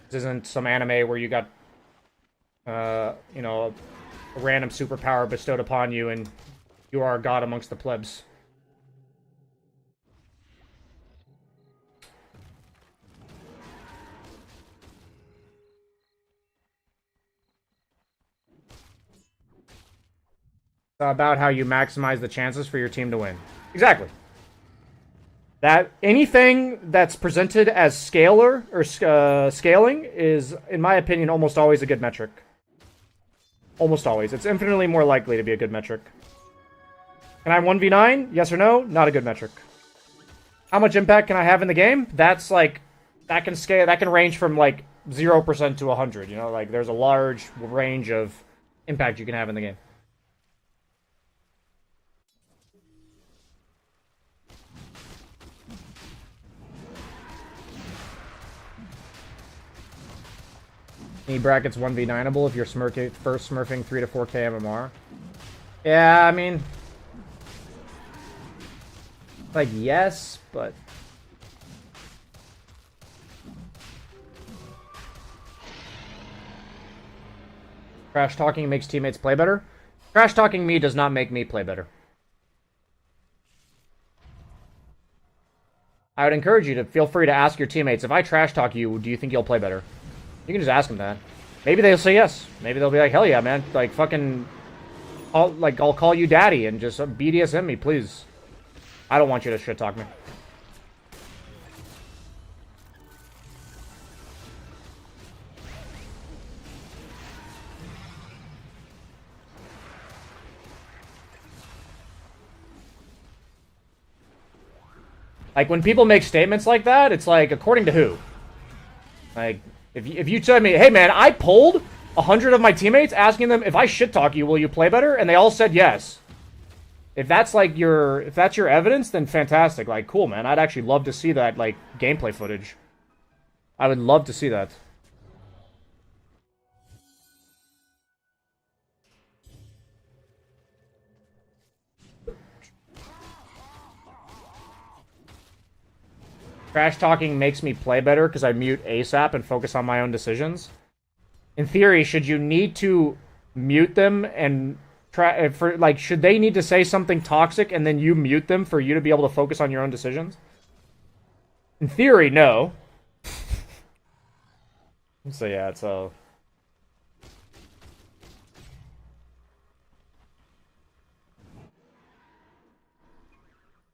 This isn't some anime where you got, you know, a random superpower bestowed upon you and you are a god amongst the plebs. About how you maximize the chances for your team to win. Exactly. That anything that's presented as scalar or scaling is, in my opinion, almost always a good metric. Almost always. It's infinitely more likely to be a good metric. Can I 1v9? Yes or no? Not a good metric. How much impact can I have in the game? That's like, that can scale. That can range from like 0% to 100. You know, like there's a large range of impact you can have in the game. E brackets 1v9able if you're first smurfing 3 to 4k MMR. Yeah, I mean, like, yes, but trash talking makes teammates play better. Trash talking me does not make me play better. I would encourage you to feel free to ask your teammates, if I trash talk you, do you think you'll play better? You can just ask them that. Maybe they'll say yes. Maybe they'll be like, hell yeah, man. Like, fucking, I'll call you daddy and just BDSM me, please. I don't want you to shit talk me. Like, when people make statements like that, it's like, according to who? Like, if you tell me, hey man, I polled 100 of my teammates asking them, if I shit talk you, will you play better? And they all said yes. If that's like if that's your evidence, then fantastic. Like, cool, man. I'd actually love to see that, like, gameplay footage. I would love to see that. Trash talking makes me play better because I mute ASAP and focus on my own decisions. In theory, should you need to mute them and should they need to say something toxic and then you mute them for you to be able to focus on your own decisions? In theory, no. So yeah, it's a...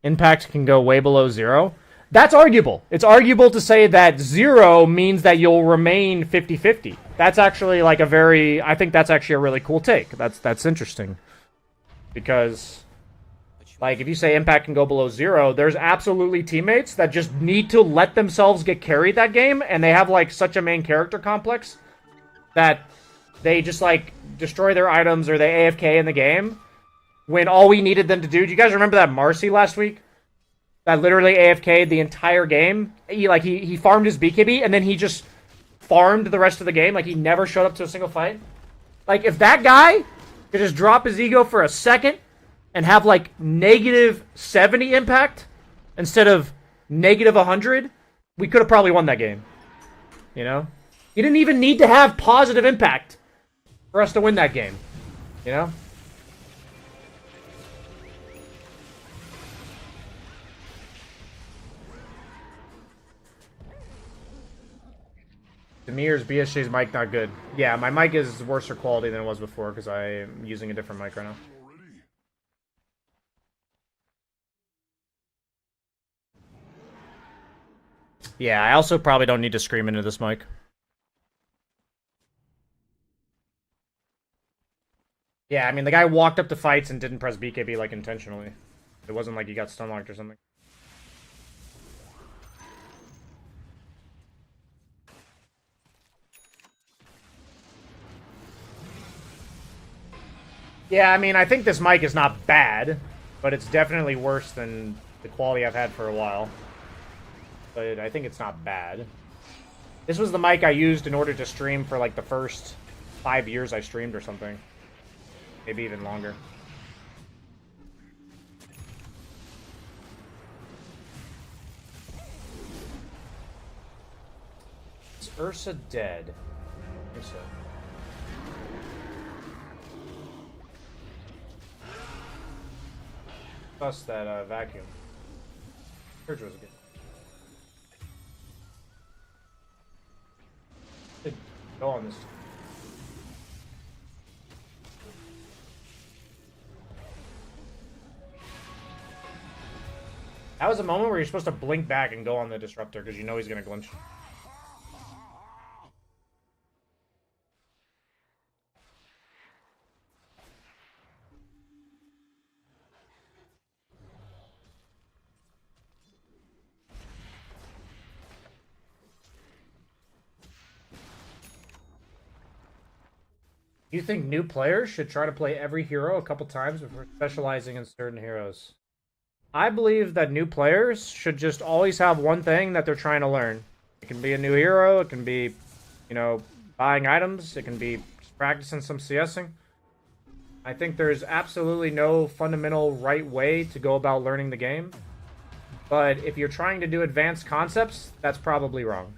Impact can go way below 0. That's arguable. It's arguable to say that 0 means that you'll remain 50-50. That's actually like a very... I think that's actually a really cool take. That's interesting. Because, like, if you say impact can go below 0, there's absolutely teammates that just need to let themselves get carried that game, and they have, like, such a main character complex that they just, like, destroy their items or they AFK in the game when all we needed them to do... Do you guys remember that Marcy last week? That literally AFK'd the entire game. He farmed his BKB, and then he just farmed the rest of the game. Like, he never showed up to a single fight. Like, if that guy could just drop his ego for a second and have, like, negative 70 impact instead of negative 100, we could have probably won that game. You know? You didn't even need to have positive impact for us to win that game. You know? Demir's BSJ's mic not good. Yeah, my mic is worse quality than it was before because I'm using a different mic right now. Yeah, I also probably don't need to scream into this mic. Yeah, I mean, the guy walked up to fights and didn't press BKB, like, intentionally. It wasn't like he got stun locked or something. Yeah, I mean, I think this mic is not bad, but it's definitely worse than the quality I've had for a while. But I think it's not bad. This was the mic I used in order to stream for, like, the first 5 years I streamed or something. Maybe even longer. Is Ursa dead? I think so. Plus that vacuum. Church was good. Go on this. That was a moment where you're supposed to blink back and go on the disruptor because you know he's gonna glitch. Do you think new players should try to play every hero a couple times before specializing in certain heroes? I believe that new players should just always have one thing that they're trying to learn. It can be a new hero, it can be, you know, buying items. It can be practicing some CSing. I think there's absolutely no fundamental right way to go about learning the game. But if you're trying to do advanced concepts, that's probably wrong.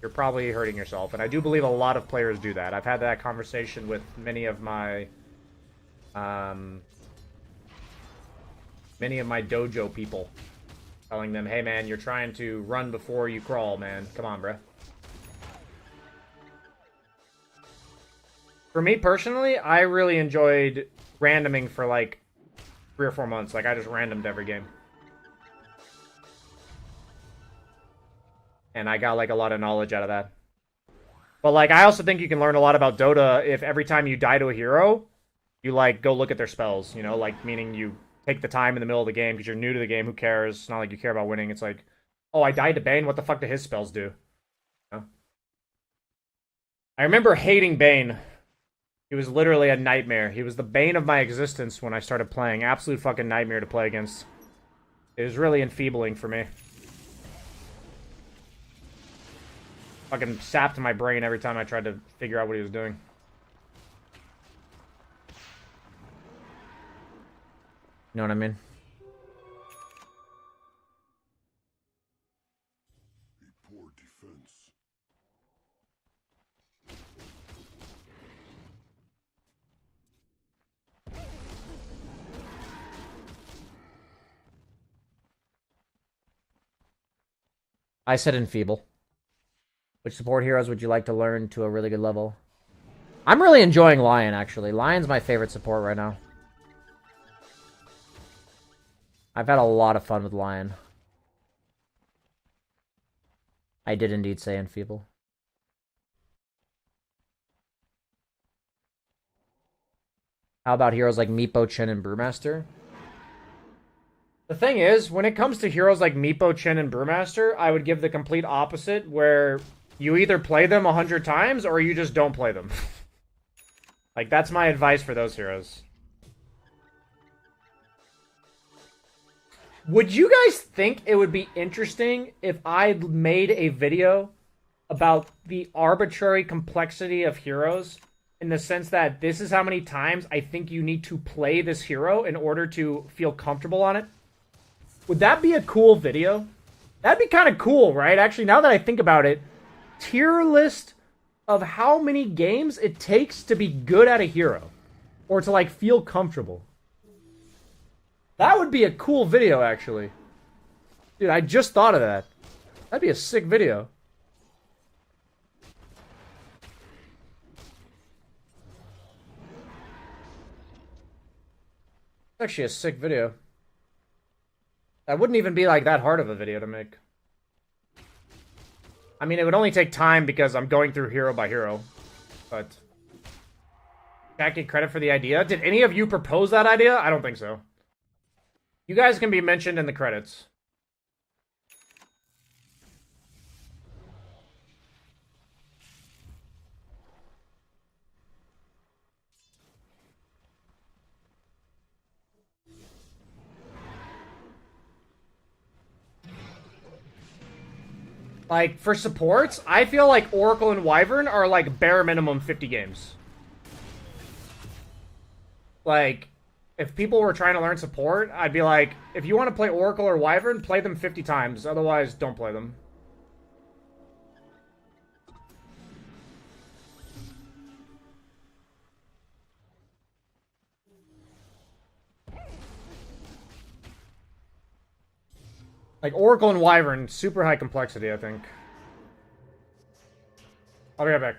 You're probably hurting yourself. And I do believe a lot of players do that. I've had that conversation with many of my dojo people. Telling them, hey man, you're trying to run before you crawl, man. Come on, bruh. For me personally, I really enjoyed randoming for like 3 or 4 months. Like I just randomed every game. And I got like a lot of knowledge out of that. But like I also think you can learn a lot about Dota if every time you die to a hero, you like go look at their spells, you know, like meaning you take the time in the middle of the game because you're new to the game, who cares? It's not like you care about winning. It's like, oh, I died to Bane, what the fuck do his spells do? You know? I remember hating Bane. He was literally a nightmare. He was the bane of my existence when I started playing. Absolute fucking nightmare to play against. It was really enfeebling for me. Fucking sapped my brain every time I tried to figure out what he was doing. You know what I mean? A poor defense. I said enfeeble. Which support heroes would you like to learn to a really good level? I'm really enjoying Lion, actually. Lion's my favorite support right now. I've had a lot of fun with Lion. I did indeed say enfeeble. How about heroes like Meepo, Chen, and Brewmaster? The thing is, when it comes to heroes like Meepo, Chen, and Brewmaster, I would give the complete opposite, where you either play them 100 times or you just don't play them. Like, that's my advice for those heroes. Would you guys think it would be interesting if I made a video about the arbitrary complexity of heroes, in the sense that this is how many times I think you need to play this hero in order to feel comfortable on it? Would that be a cool video? That'd be kind of cool, right? Actually, now that I think about it, tier list of how many games it takes to be good at a hero, or to like feel comfortable. That would be a cool video, actually. Dude, I just thought of that. That'd be a sick video. It's actually a sick video. That wouldn't even be like that hard of a video to make. I mean, it would only take time because I'm going through hero by hero. But can't get credit for the idea. Did any of you propose that idea? I don't think so. You guys can be mentioned in the credits. Like, for supports, I feel like Oracle and Wyvern are like bare minimum 50 games. Like, if people were trying to learn support, I'd be like, if you want to play Oracle or Wyvern, play them 50 times. Otherwise, don't play them. Like, Oracle and Wyvern, super high complexity, I think. I'll be right back.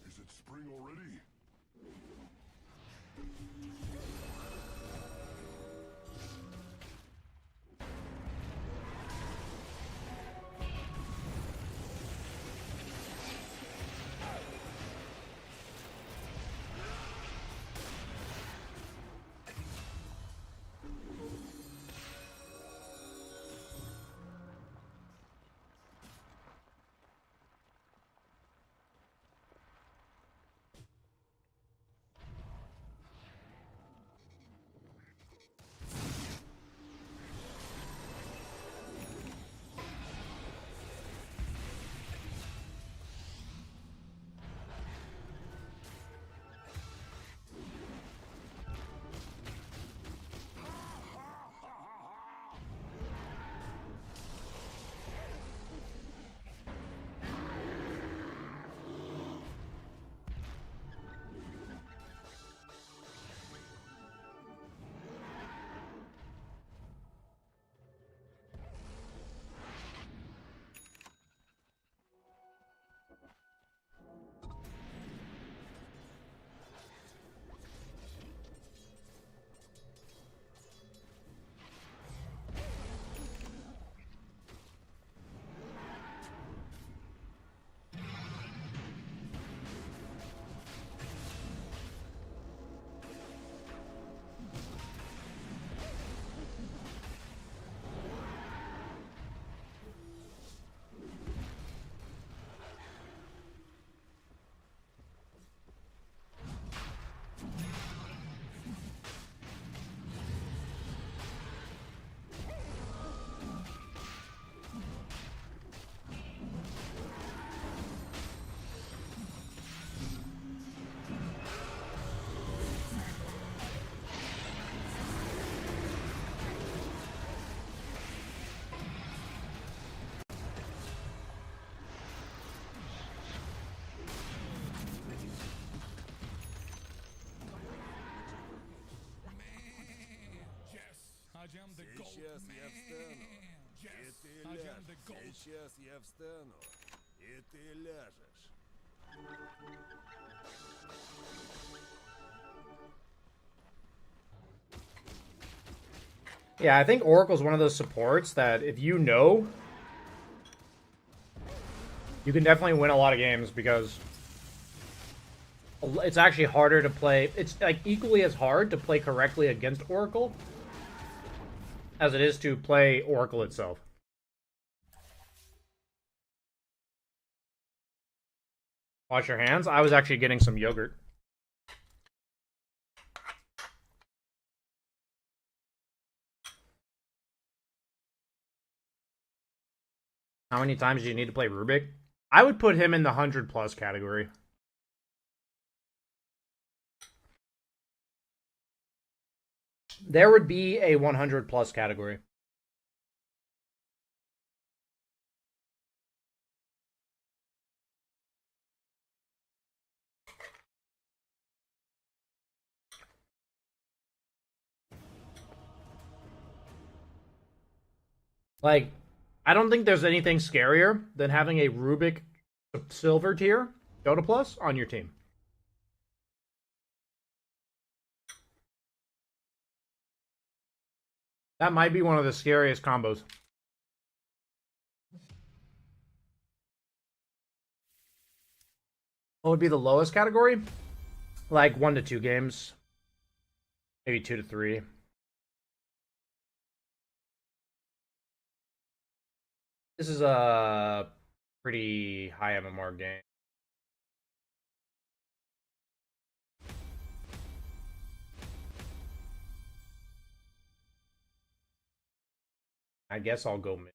Is it spring already? Сейчас я встану, и ты ляжешь. Сейчас я встану, и ты ляжешь. Yeah, I think Oracle's one of those supports that if you know, you can definitely win a lot of games because it's actually harder to play. It's like equally as hard to play correctly against Oracle as it is to play Oracle itself. Wash your hands. I was actually getting some yogurt. How many times do you need to play Rubik? I would put him in the 100+ category. There would be a 100+ category. Like, I don't think there's anything scarier than having a Rubik silver tier Dota Plus on your team. That might be one of the scariest combos. What would be the lowest category? Like 1 to 2 games. Maybe 2 to 3. This is a pretty high MMR game. I guess I'll go mid.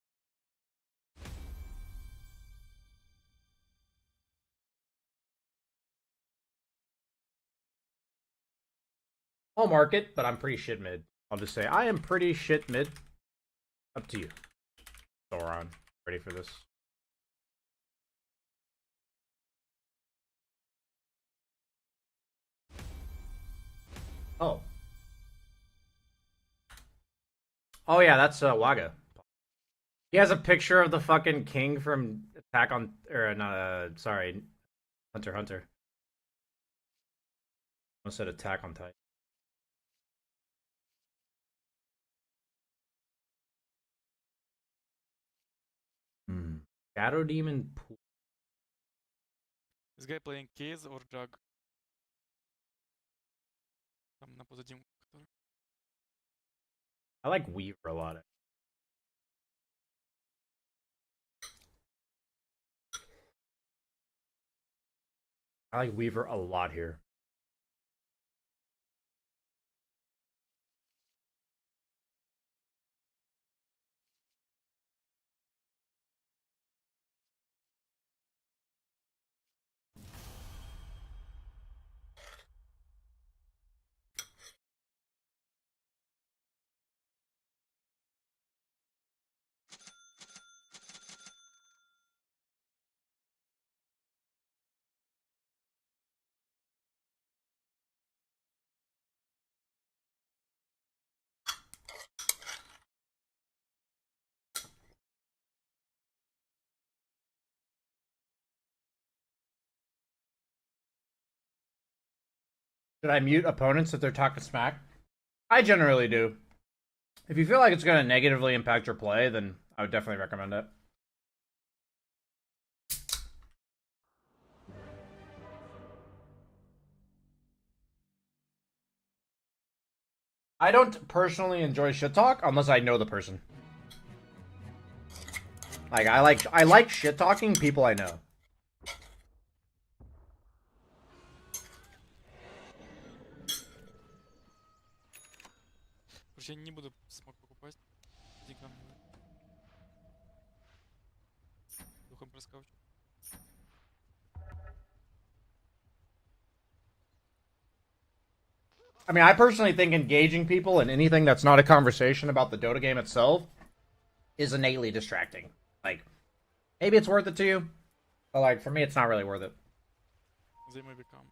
I'll mark it, but I'm pretty shit mid. I'll just say I am pretty shit mid. Up to you. Thoron, ready for this? Oh. Oh yeah, that's Waga. He has a picture of the fucking king from Attack on, or not, sorry, Hunter x Hunter. I said Attack on Titan. Shadow Demon Pool. This guy playing Case or Jug? Там на позади, который... I like Weaver a lot. I like Weaver a lot here. Should I mute opponents if they're talking smack? I generally do. If you feel like it's going to negatively impact your play, then I would definitely recommend it. I don't personally enjoy shit talk unless I know the person. Like I like shit talking people I know. Я не буду смог покупать. Деньгам не надо. Духом проскавчу. I mean, I personally think engaging people in anything that's not a conversation about the Dota game itself is innately distracting. Like, maybe it's worth it to you, but like for me, it's not really worth it. They may become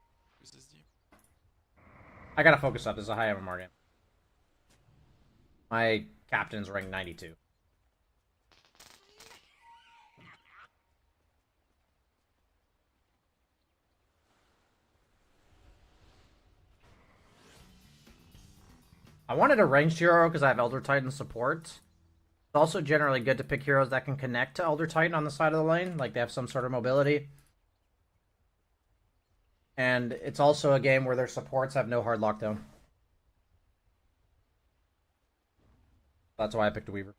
SSD. I gotta focus up. This is a high MMR game. My captain's rank 92. I wanted a ranged hero because I have Elder Titan support. It's also generally good to pick heroes that can connect to Elder Titan on the side of the lane, like they have some sort of mobility. And it's also a game where their supports have no hard lockdown. That's why I picked a Weaver.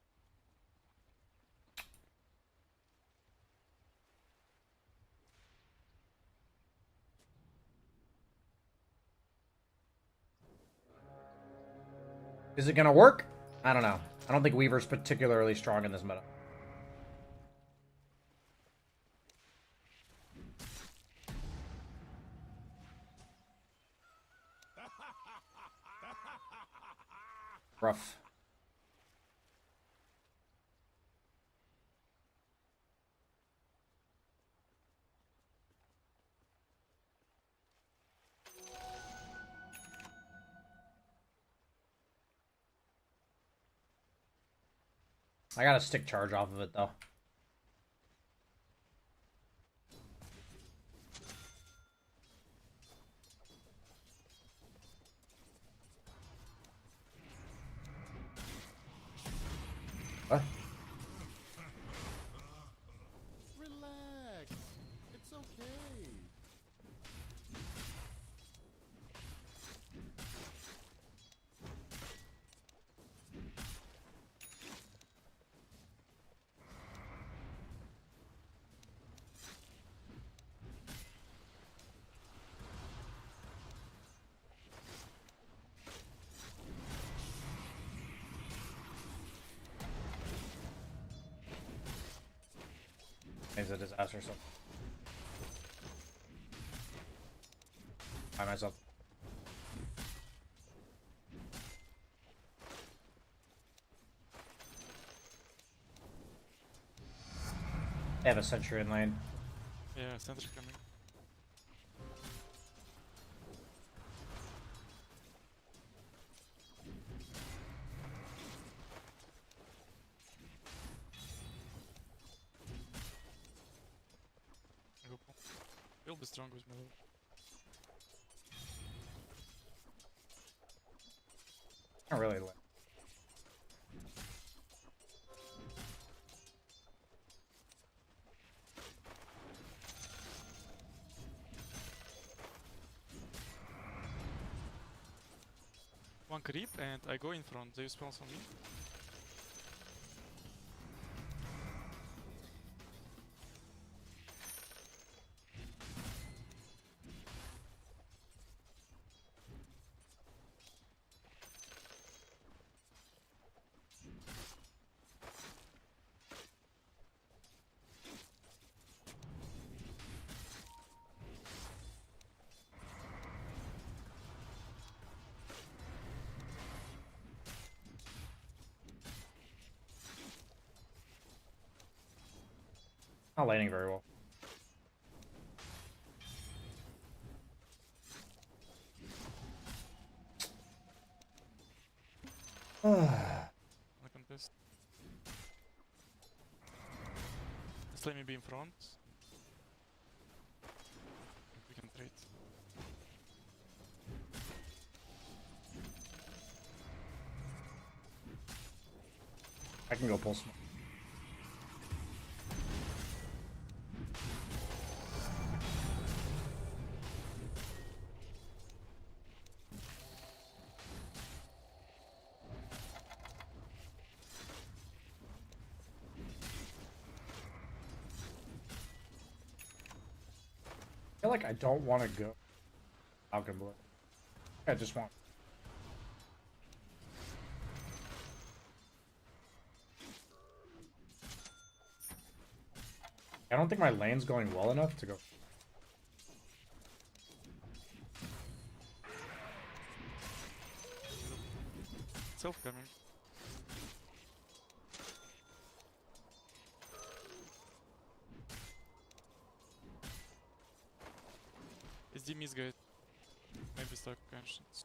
Is it gonna work? I don't know. I don't think Weaver's particularly strong in this meta. Rough. I got a stick charge off of it though. What? Relax. It's okay. It's a disaster, so by myself. They have a sentry in lane. Yeah, sentry coming. Go pull. He'll be strong with melee. Not really. One creep and I go in front. They spells on me. Not laning very well. I contest. Just let me be in front. We can trade. I can go pull smoke. I feel like I don't want to go Falcon Blue. I just want. I don't think my lane's going well enough to go. Self coming. It's the miss guy. Maybe start conscience.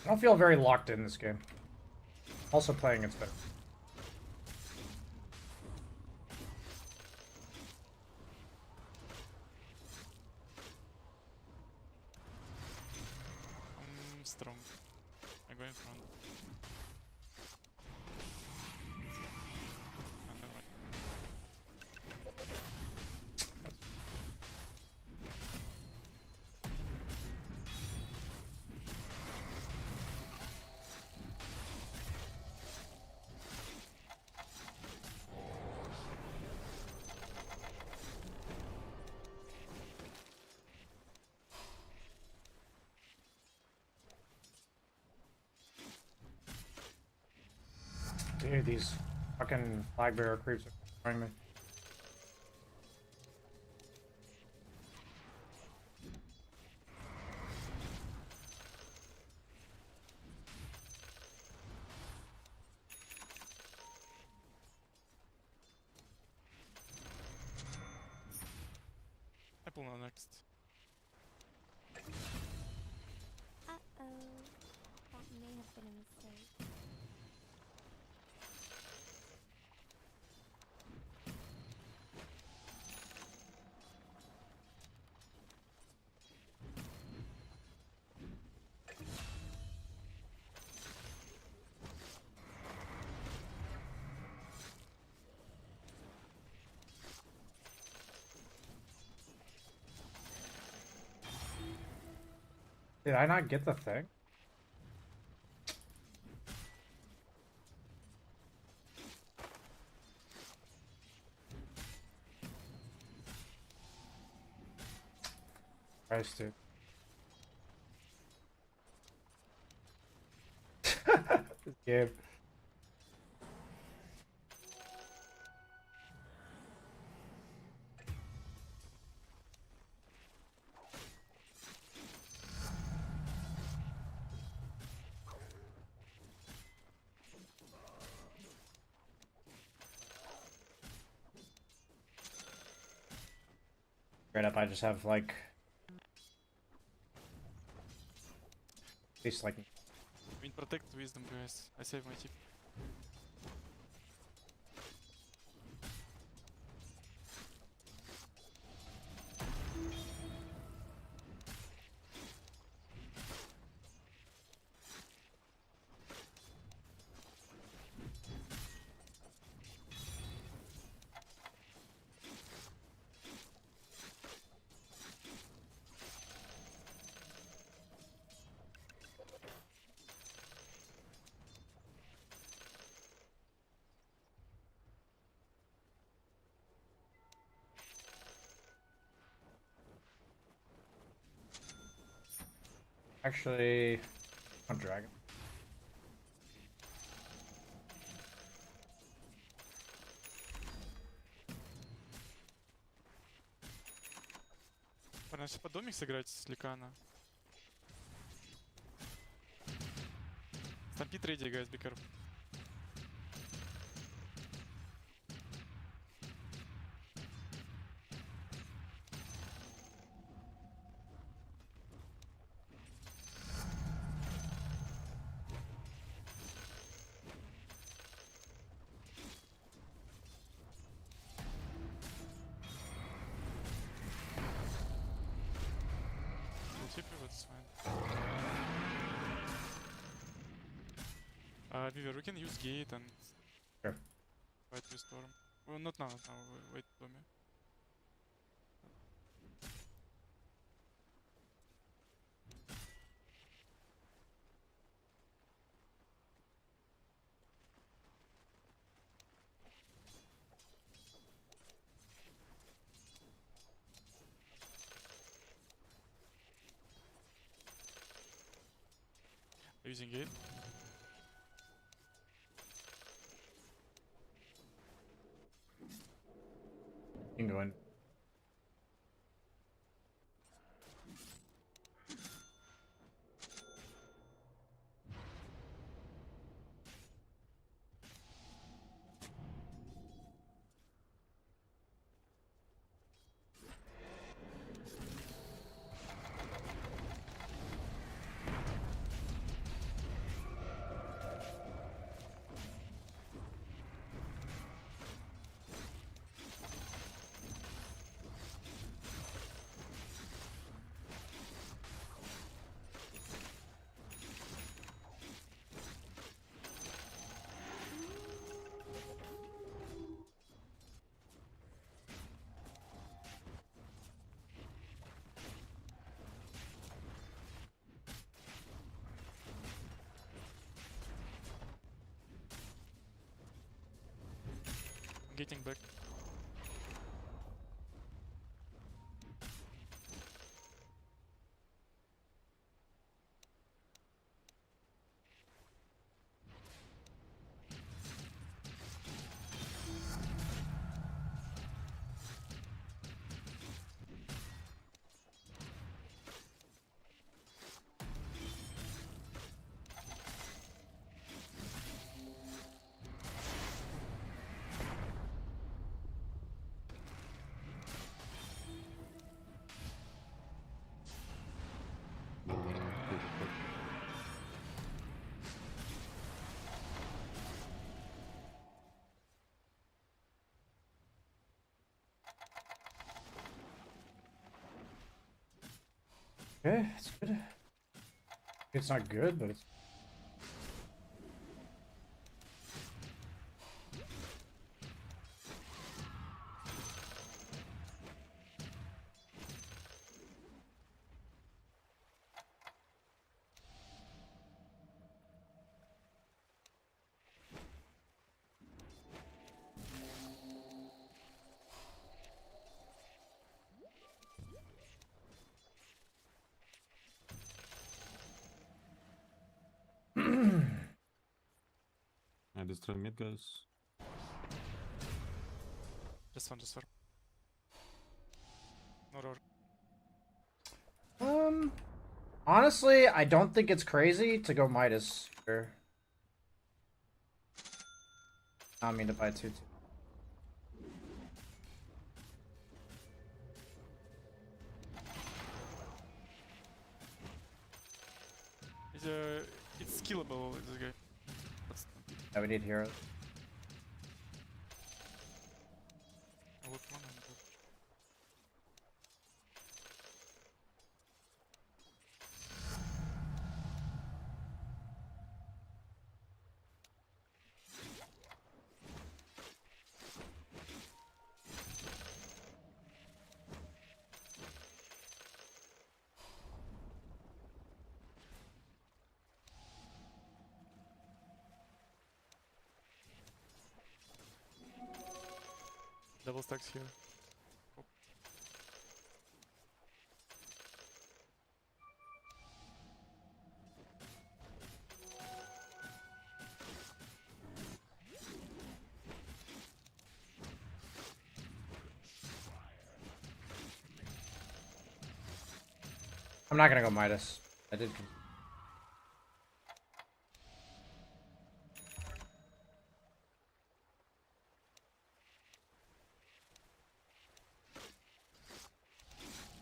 I don't feel very locked in this game. Also playing it's better. I'm strong. I go in front. And never mind. Dude, these fucking flag bearer creeps are destroying me. I pull now next. Uh-oh. That may have been a mistake. Did I not get the thing? Christ, dude. This game. Straight up, I just have like at least like I mean, protect wisdom, guys. I save my tip. actually a dragon. Парни, если домик сыграть с Ликана. Stampede ready, guys, be careful. We'll tip you, but it's fine. Viver, we can use gate and Sure. fight with storm. Well, not now, wait for me. Using gate. You can go in. Getting back. Okay, it's good. It's not good, but it's. I destroy mid, guys. Just one. No roar. Honestly, I don't think it's crazy to go Midas here. I don't mean to buy 2-2. It's killable, this guy. That's Yeah, we need heroes. I would one and double stacks here. I'm not gonna go Midas. I did.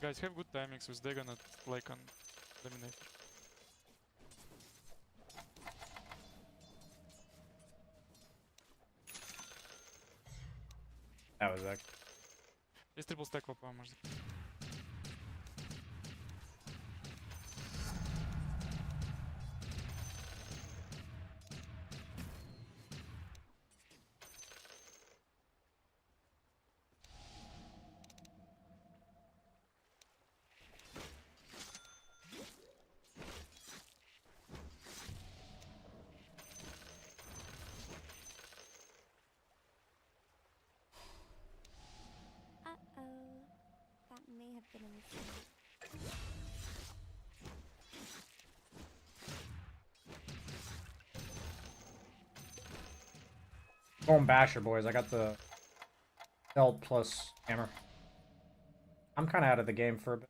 Guys, have good timings with Dagon at like on Dominator. That was that. Есть triple stack попа, может. Uh-oh. That may have been a mistake. Going Basher, boys. I got the belt plus hammer. I'm kind of out of the game for a bit.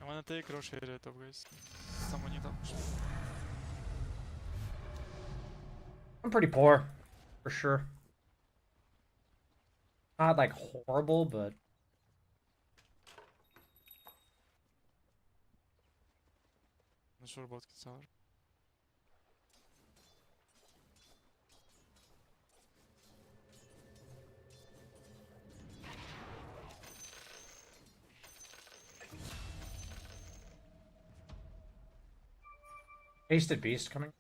I wanna take Rosh area top, guys. Someone need up. I'm pretty poor, for sure. Not like horrible, but Not sure about Kitzar. Hasted Beast coming.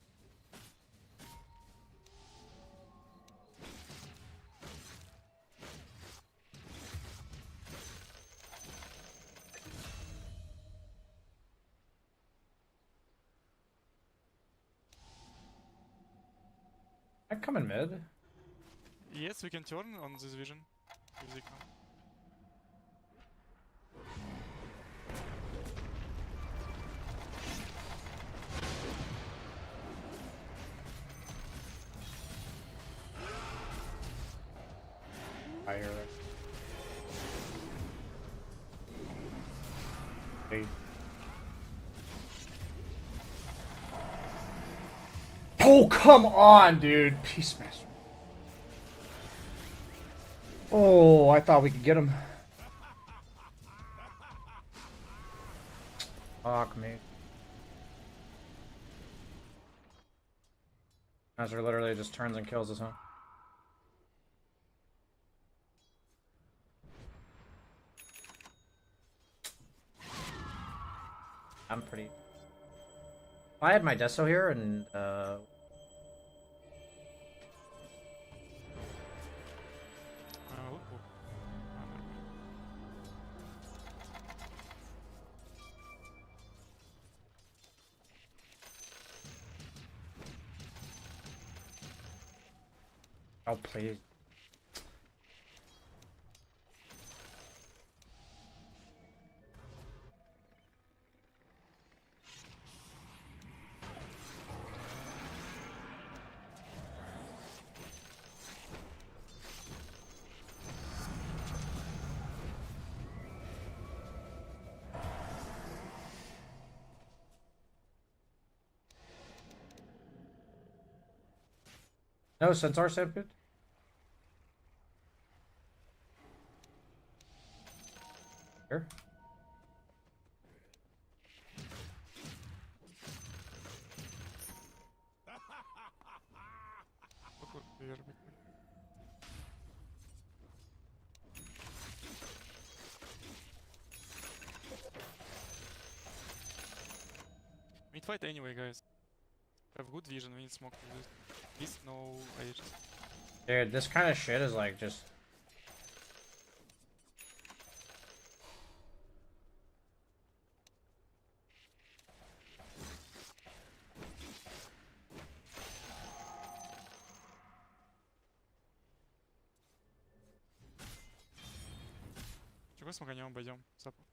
I come in mid. Yes, we can turn on this vision. If they come. Fire. Hey. Oh, come on, dude. Peacemaster. Oh, I thought we could get him. Fuck me. Master literally just turns and kills us, huh? I'm pretty... If I had my Deso here and, oh, please. No, Centaur stampede? Here? We need fight anyway, guys. We have good vision, we need smoke for this. This, no Aegis. Dude, this kind of shit is like just... Чего с маганем обойдем? Сапу.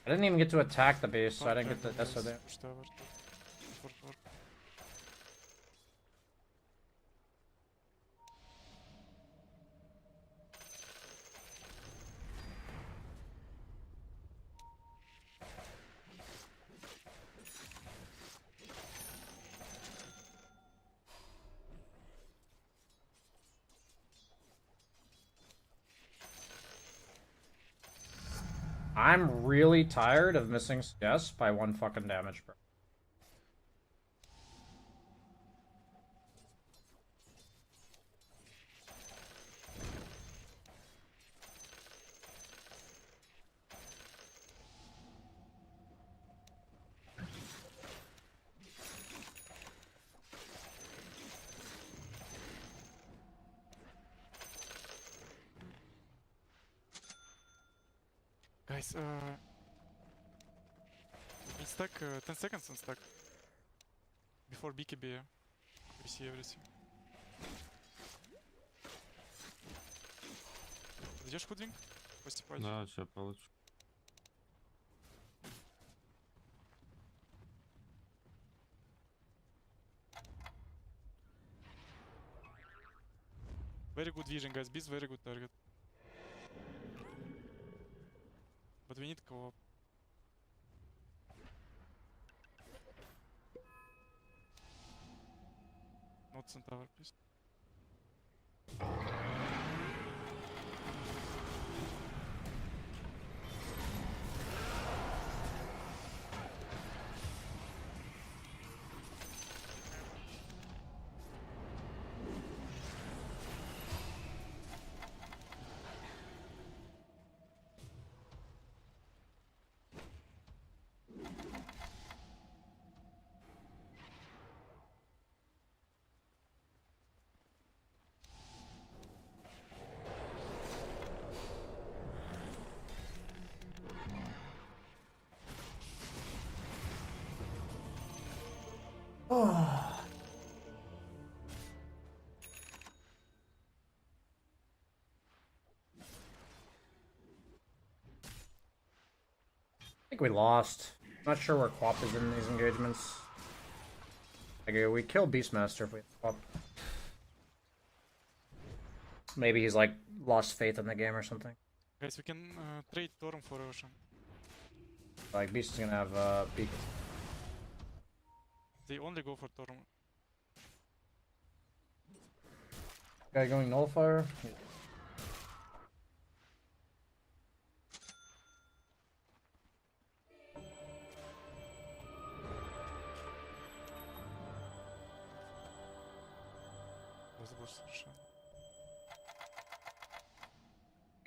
I didn't even get to attack the base, so I didn't get the Deso there. I'm really tired of missing CS by 1 fucking damage, bro. Guys, we stack 10 seconds and stack. Before BKB, we see everything. Идешь худвинг? Постепать. Да, сейчас получу. Very good vision, guys. Beast very good target. But we need co-op. Not Centaur, please. think we lost. Not sure where Quap is in these engagements. Okay, we kill Beastmaster if we Quap. Maybe he's like lost faith in the game or something. Guys, we can trade Torm for Ocean. Like Beast is gonna have beak. They only go for Torm. Guy going Nullifier.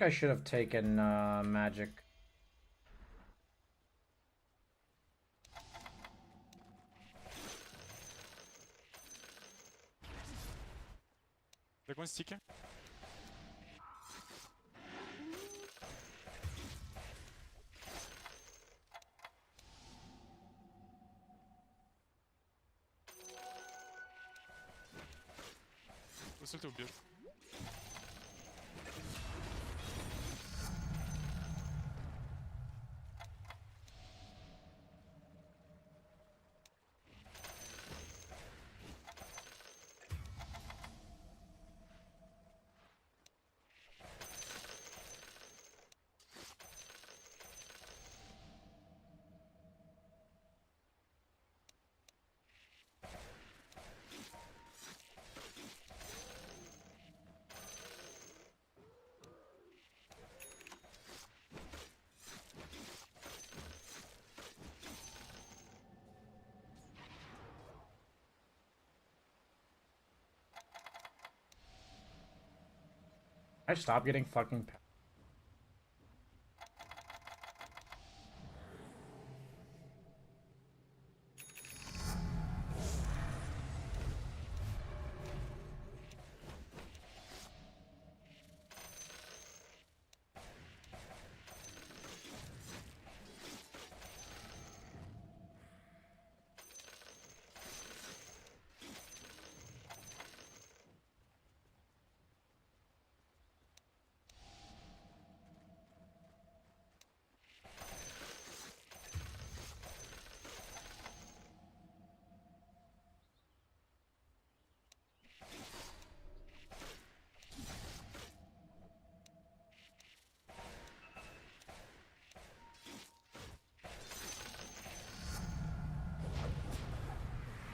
I should have taken magic. They're going sticky. Если ты убьешь. I stop getting fucking.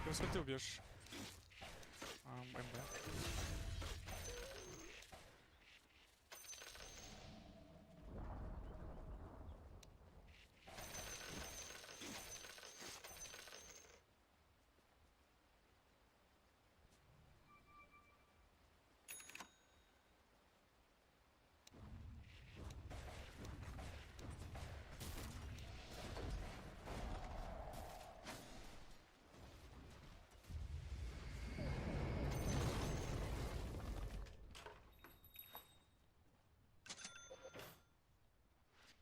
Если ты убьешь. МБ.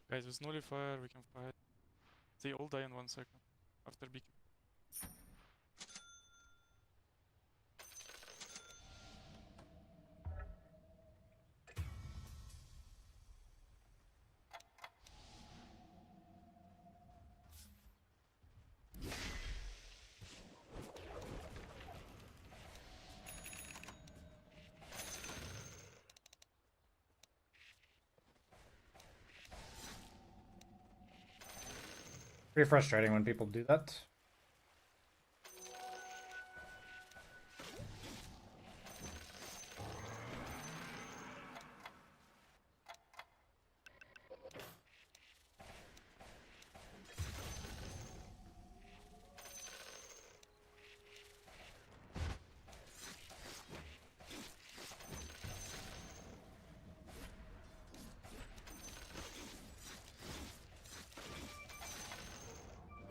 Guys, with Nullifier we can fight. They all die in 1 second after beacon. Pretty frustrating when people do that.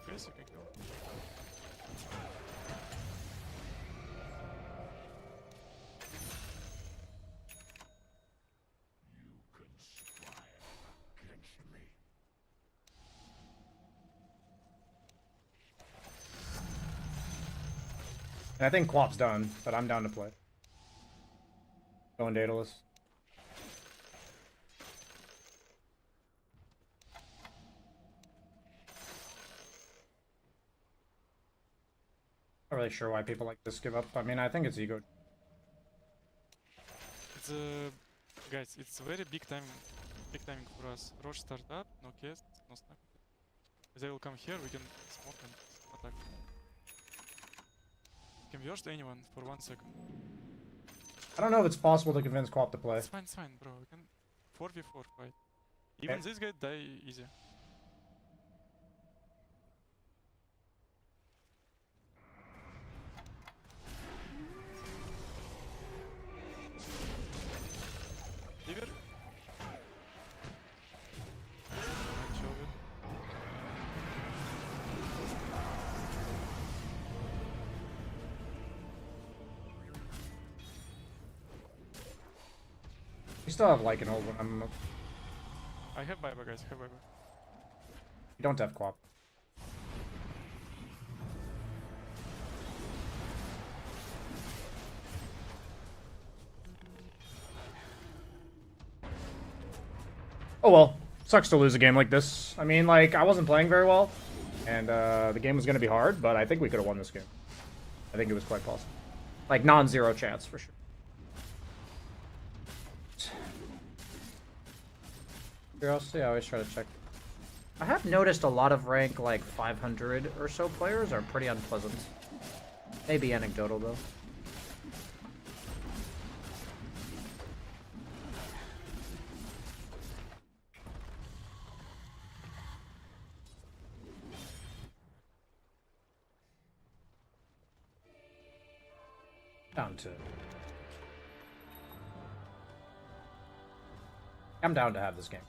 Yes, you can kill. I think Quap's done, but I'm down to play. Going Daedalus. Not really sure why people like this give up. I mean, I think it's ego. It's guys, it's very big timing for us. Roche start up, no cast, no snap. They will come here, we can smoke and attack. Can we burst anyone for 1 second? I don't know if it's possible to convince Co-op to play. It's fine, bro. We can 4v4 fight. Even this guy die easy. River. We still have like an old one. I have buyback, guys. I have buyback. You don't have Co-op. Oh well, sucks to lose a game like this. I mean, like, I wasn't playing very well, and the game was going to be hard, but I think we could have won this game. I think it was quite possible. Like, non-zero chance, for sure. Curiosity, I always try to check. I have noticed a lot of rank, like, 500 or so players are pretty unpleasant. Maybe anecdotal, though. I'm down to have this game.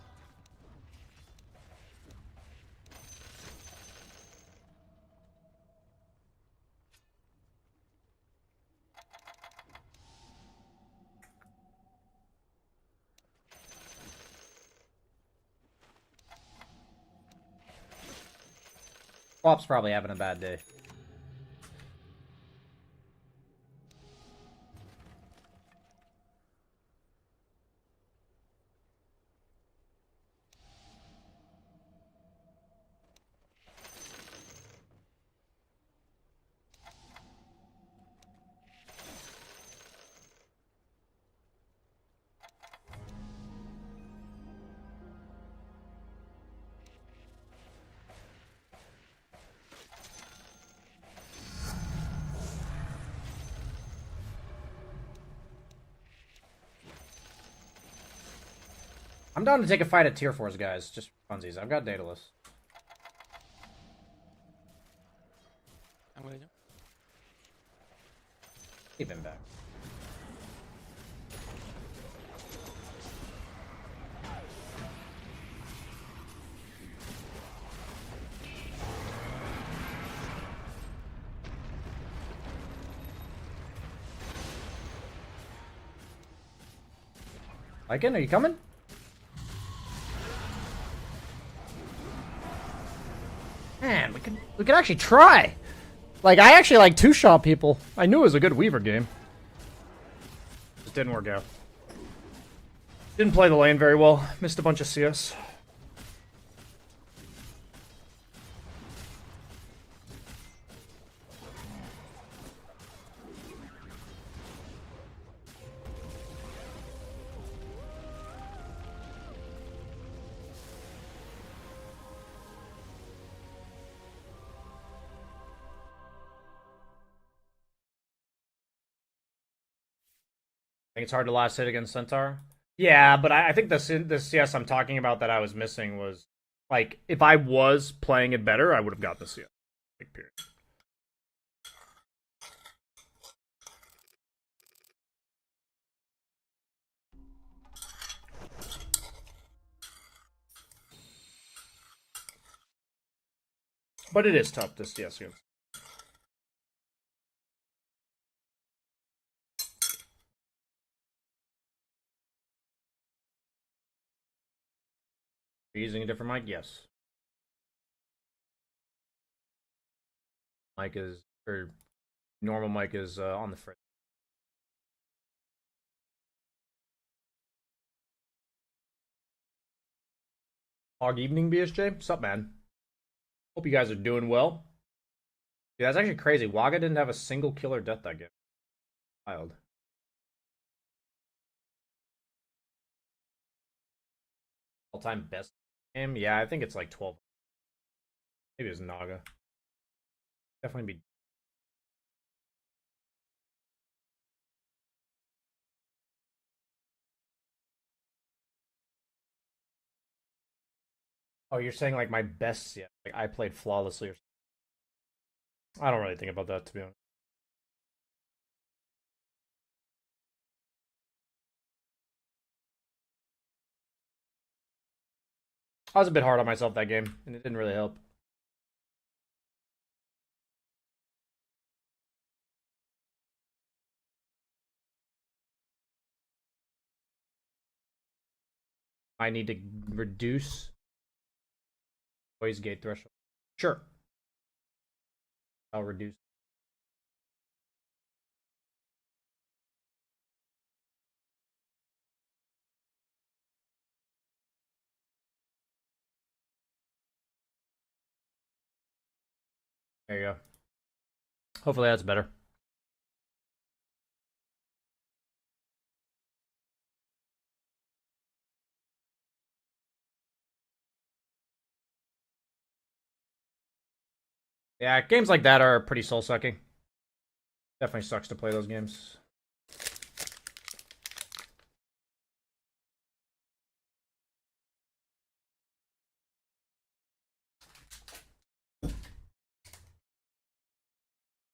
Co-op's probably having a bad day. I'm down to take a fight at tier 4s, guys. Just funsies. I've got Daedalus. I'm ready. Keep him back. Lycan, are you coming? Man, we could actually try. Like, I actually like two-shot people. I knew it was a good Weaver game. Just didn't work out. Didn't play the lane very well. Missed a bunch of CS. I think it's hard to last hit against Centaur. Yeah, but I think the CS I'm talking about that I was missing was, like, if I was playing it better, I would have got the CS. Big period. But it is tough, this CS game. Are you using a different mic? Yes. Mic is, or normal mic is on the fridge. Hog evening, BSJ. What's up, man? Hope you guys are doing well. Yeah, that's actually crazy. Waga didn't have a single killer death that game. Wild. All-time best game? Yeah, I think it's like 12. Maybe it's Naga. Definitely be. Oh, you're saying like my best? Yeah, like I played flawlessly. I don't really think about that, to be honest. I was a bit hard on myself that game, and it didn't really help. I need to reduce noise gate threshold. Sure. I'll reduce. There you go. Hopefully that's better. Yeah, games like that are pretty soul-sucking. Definitely sucks to play those games.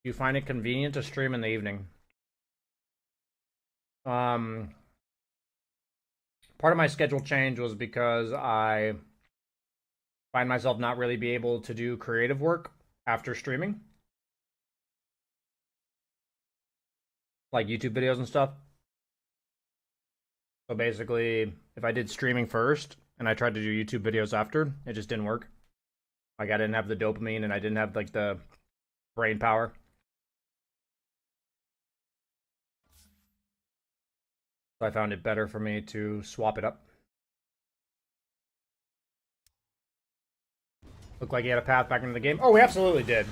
You find it convenient to stream in the evening? Part of my schedule change was because I find myself not really be able to do creative work after streaming. Like YouTube videos and stuff. So basically, if I did streaming first and I tried to do YouTube videos after, it just didn't work. Like I didn't have the dopamine and I didn't have like the brain power. So I found it better for me to swap it up. Looked like he had a path back into the game. Oh, we absolutely did.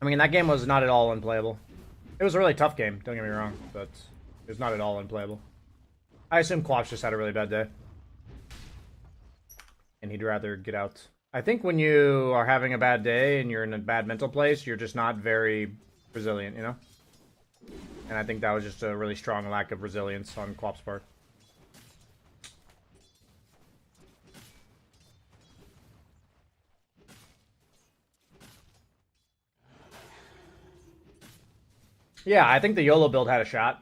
I mean, that game was not at all unplayable. It was a really tough game, don't get me wrong, but it was not at all unplayable. I assume Quaps just had a really bad day. And he'd rather get out. I think when you are having a bad day and you're in a bad mental place, you're just not very resilient, you know? And I think that was just a really strong lack of resilience on Quap's part. Yeah, I think the YOLO build had a shot.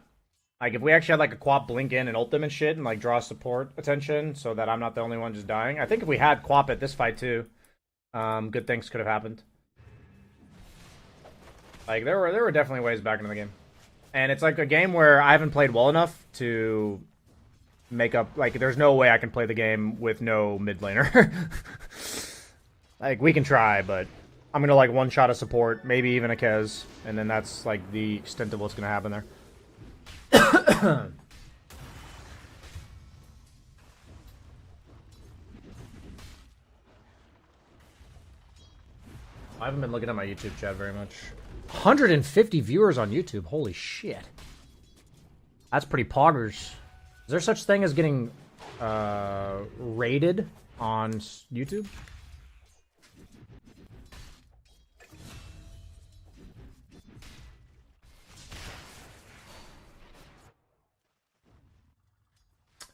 Like, if we actually had, like, a Quap blink in and ult them and shit and, like, draw support attention so that I'm not the only one just dying. I think if we had Quap at this fight, too, good things could have happened. Like, there were definitely ways back into the game. And it's, like, a game where I haven't played well enough to make up... Like, there's no way I can play the game with no mid laner. Like, we can try, but... I'm gonna, like, one-shot a support, maybe even a Kez, and then that's, like, the extent of what's gonna happen there. I haven't been looking at my YouTube chat very much. 150 viewers on YouTube, holy shit. That's pretty poggers. Is there such thing as getting rated on YouTube?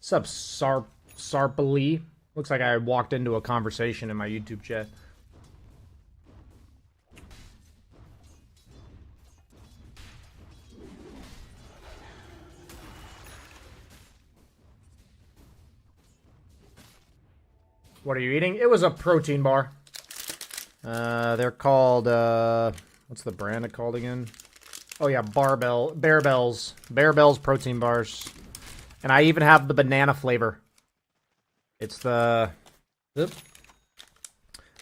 Sup, Sarpali? Looks like I walked into a conversation in my YouTube chat. What are you eating? It was a protein bar. They're called, what's the brand called again? Oh yeah, Bear Bells. Bear Bells protein bars. And I even have the banana flavor. It's the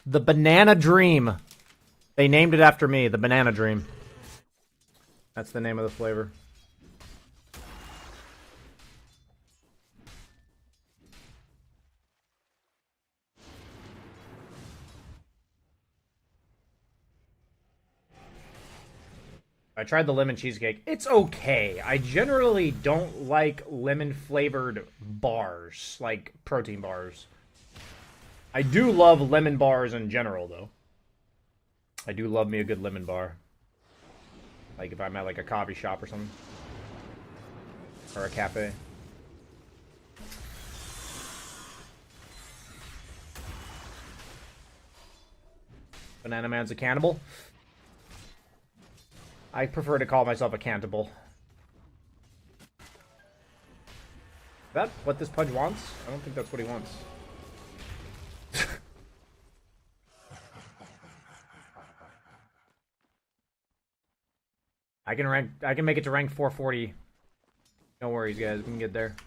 Banana Dream. They named it after me, the Banana Dream. That's the name of the flavor. I tried the lemon cheesecake. It's okay. I generally don't like lemon flavored bars, like protein bars. I do love lemon bars in general, though. I do love me a good lemon bar. Like if I'm at like a coffee shop or something. Or a cafe. Banana Man's a cannibal. I prefer to call myself a cannibal. Is that what this Pudge wants? I don't think that's what he wants. I can make it to rank 440. No worries, guys. We can get there.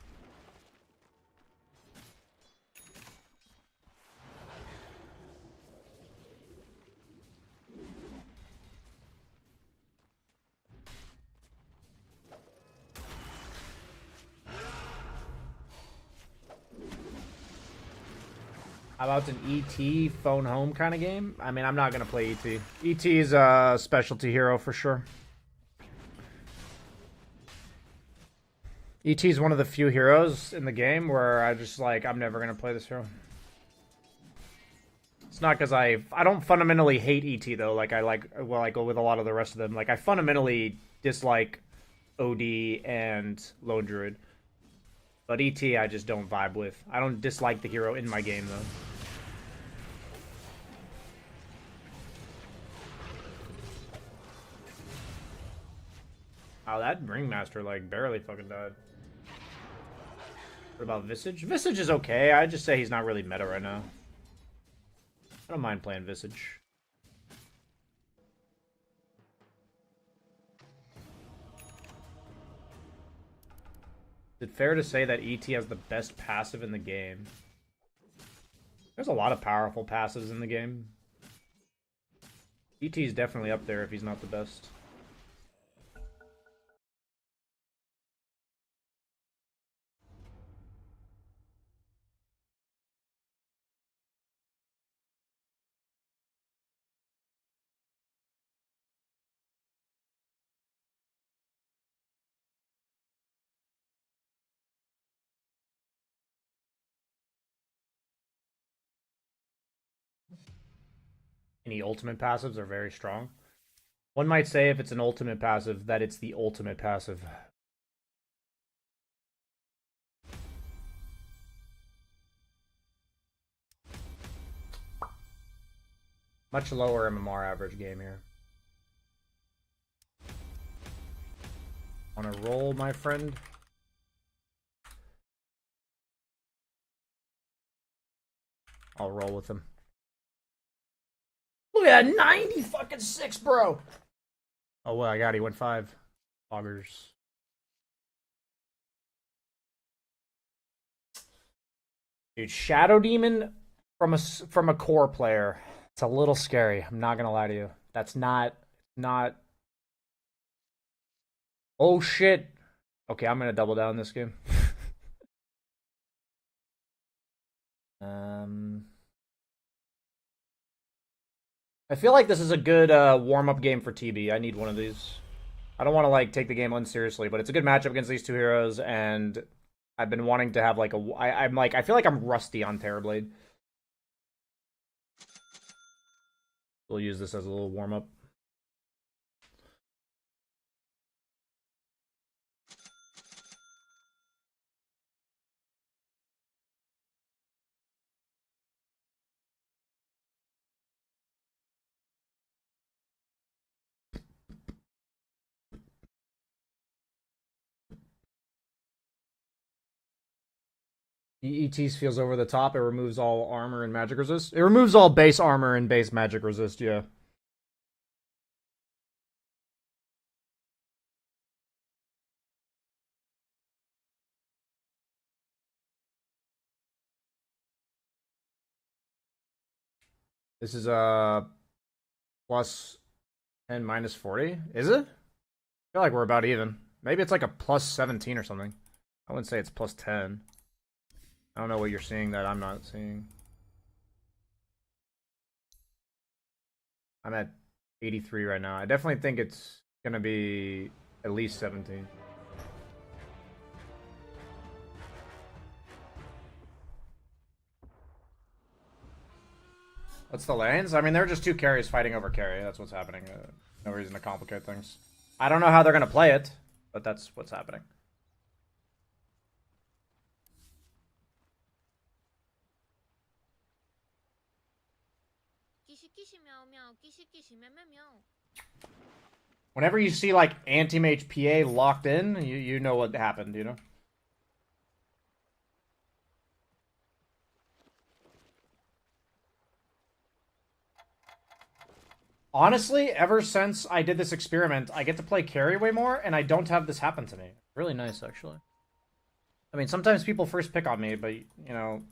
How about an ET phone home kind of game? I mean, I'm not going to play ET. ET is a specialty hero for sure. ET is one of the few heroes in the game where I just like, I'm never going to play this hero. It's not because I don't fundamentally hate ET though, like I like, well, I go with a lot of the rest of them. Like I fundamentally dislike OD and Lone Druid. But ET I just don't vibe with. I don't dislike the hero in my game though. Oh, that Ringmaster like barely fucking died. What about Visage? Visage is okay. I just say he's not really meta right now. I don't mind playing Visage. Is it fair to say that ET has the best passive in the game? There's a lot of powerful passives in the game. ET is definitely up there if he's not the best. Any ultimate passives are very strong. One might say if it's an ultimate passive, that it's the ultimate passive. Much lower MMR average game here. On a roll, my friend. I'll roll with him. Look at that, 90 fucking 6, bro. Oh well, I got it. He went 5. Augers. Dude, Shadow Demon from a core player. It's a little scary. I'm not gonna lie to you. That's not. Oh shit. Okay, I'm gonna double down this game. I feel like this is a good warm-up game for TB. I need one of these. I don't want to like take the game unseriously, but it's a good matchup against these two heroes, and I've been wanting to have like a. I feel like I'm rusty on Terrorblade. We'll use this as a little warm-up. ETs feels over the top. It removes all armor and magic resist. It removes all base armor and base magic resist, yeah. This is plus 10 minus 40. Is it? I feel like we're about even. Maybe it's like a plus 17 or something. I wouldn't say it's plus 10. I don't know what you're seeing that I'm not seeing. I'm at 83 right now. I definitely think it's gonna be at least 17. What's the lanes? I mean, they're just two carries fighting over carry. That's what's happening. No reason to complicate things. I don't know how they're gonna play it, but that's what's happening. Whenever you see like anti-mage PA locked in, you know what happened, you know? Honestly, ever since I did this experiment, I get to play carry way more, and I don't have this happen to me. Really nice, actually. I mean, sometimes people first pick on me, but, you know,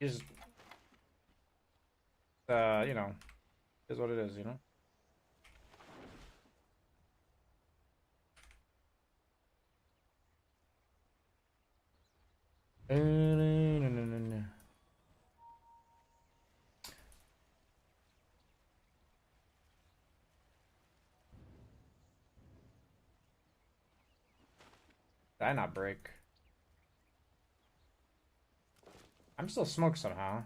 just... you know, is what it is, you know? Did I not break? I'm still smoked somehow.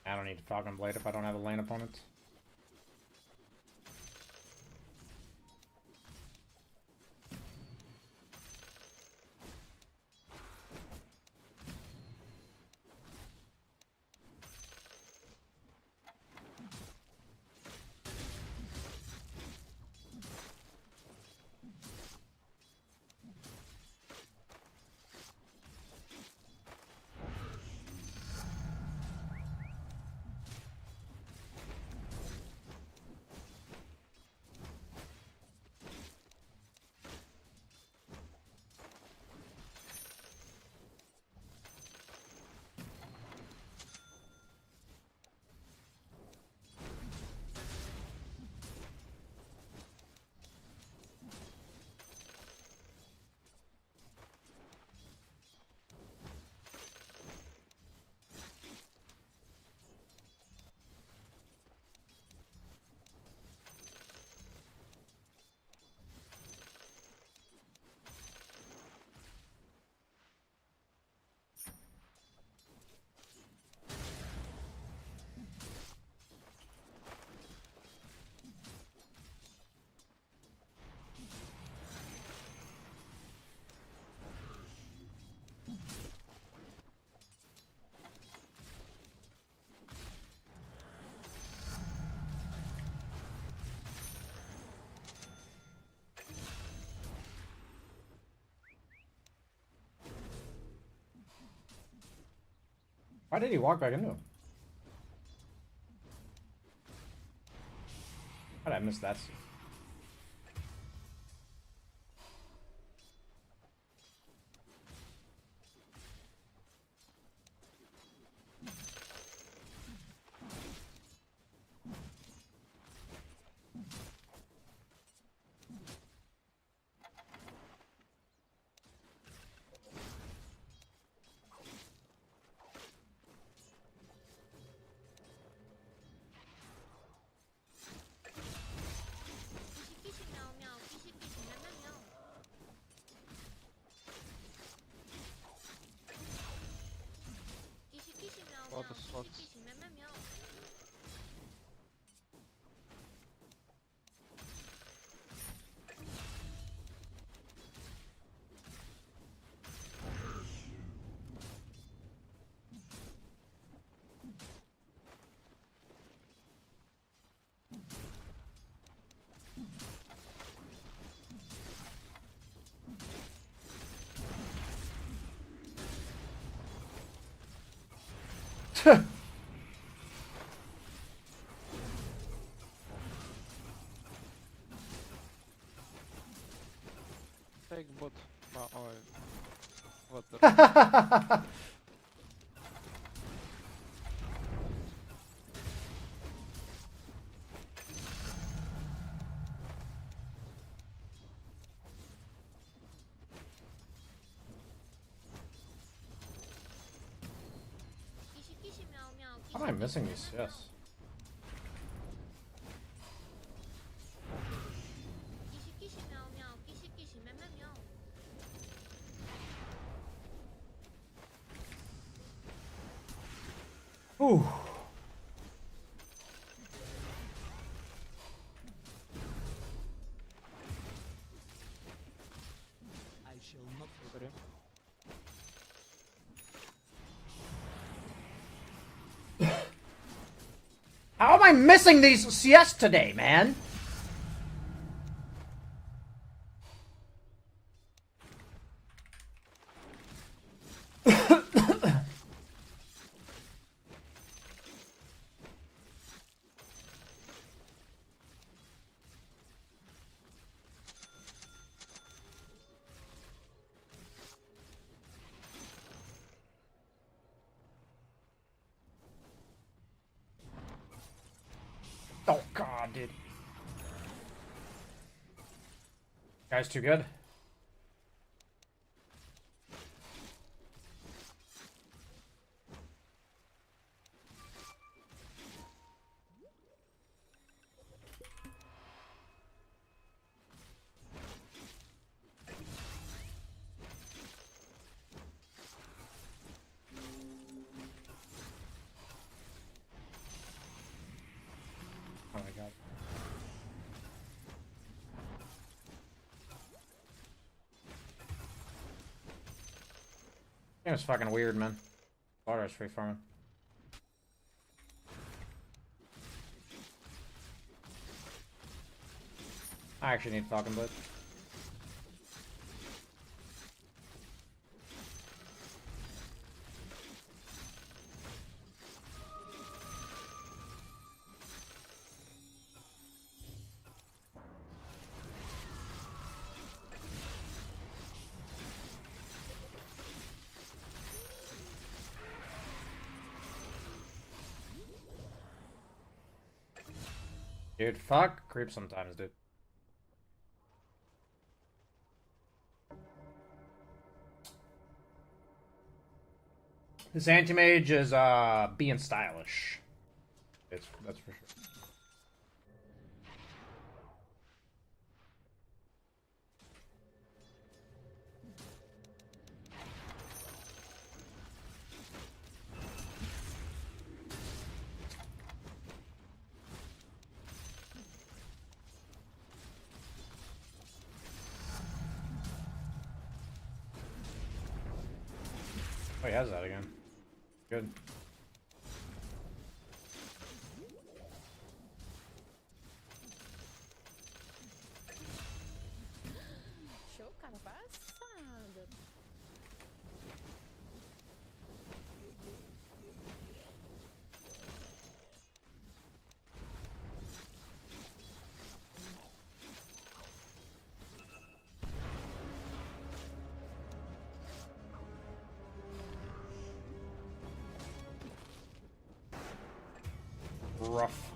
I don't need Falcon Blade if I don't have a lane opponent. Why did he walk back into him? How did I miss that? What the fuck? Take bot. Oh, what the? How am I missing these? Yes. Ooh. How am I missing these CS today, man? Oh god, dude. Guy's too good. Oh my god. It was fucking weird, man. Water is free farming. I actually need Falcon Blitz. Dude, fuck creep sometimes, dude. This anti-mage is being stylish. That's for sure. Oh, he has that again. Good. Show, cara, passada. Rough.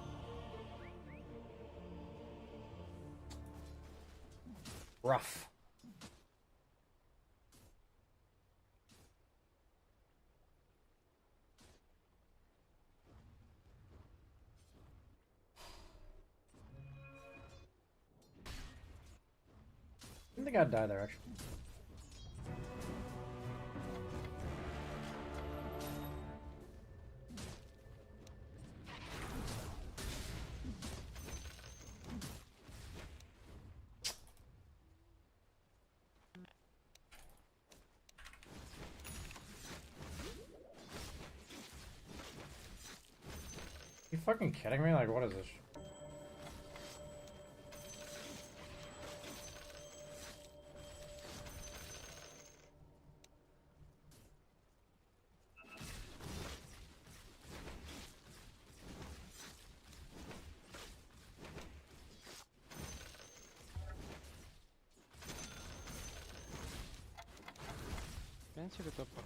Rough. I think I'd die there, actually. You fucking kidding me? Like, what is this? Зафансили топор?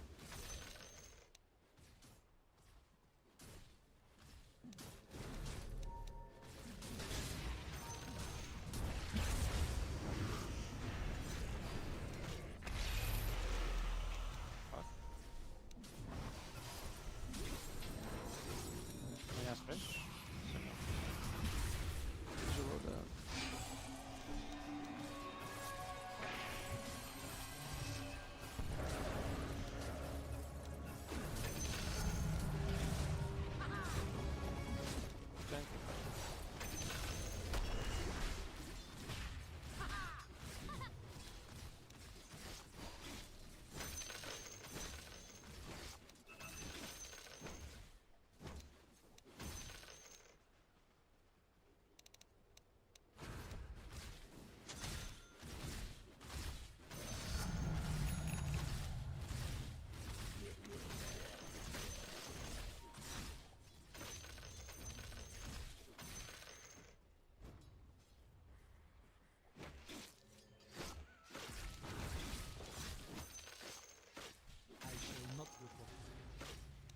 Меня спрячь? Тяжело, да.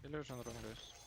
Illusion rune, guys.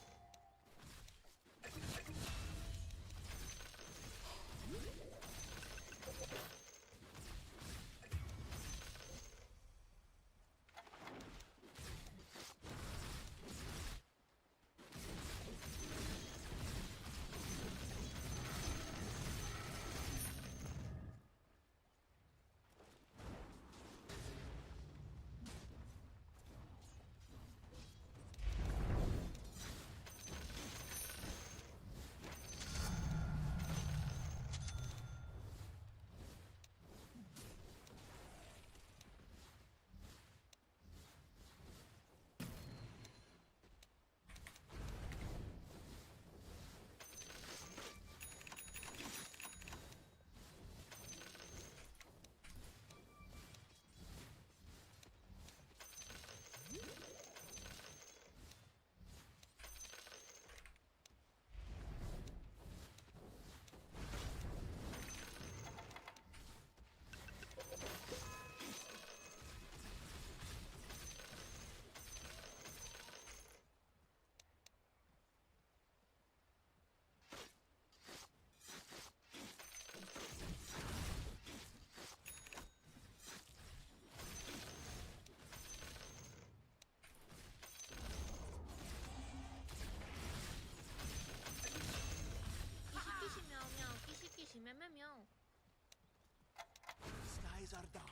Skies are dark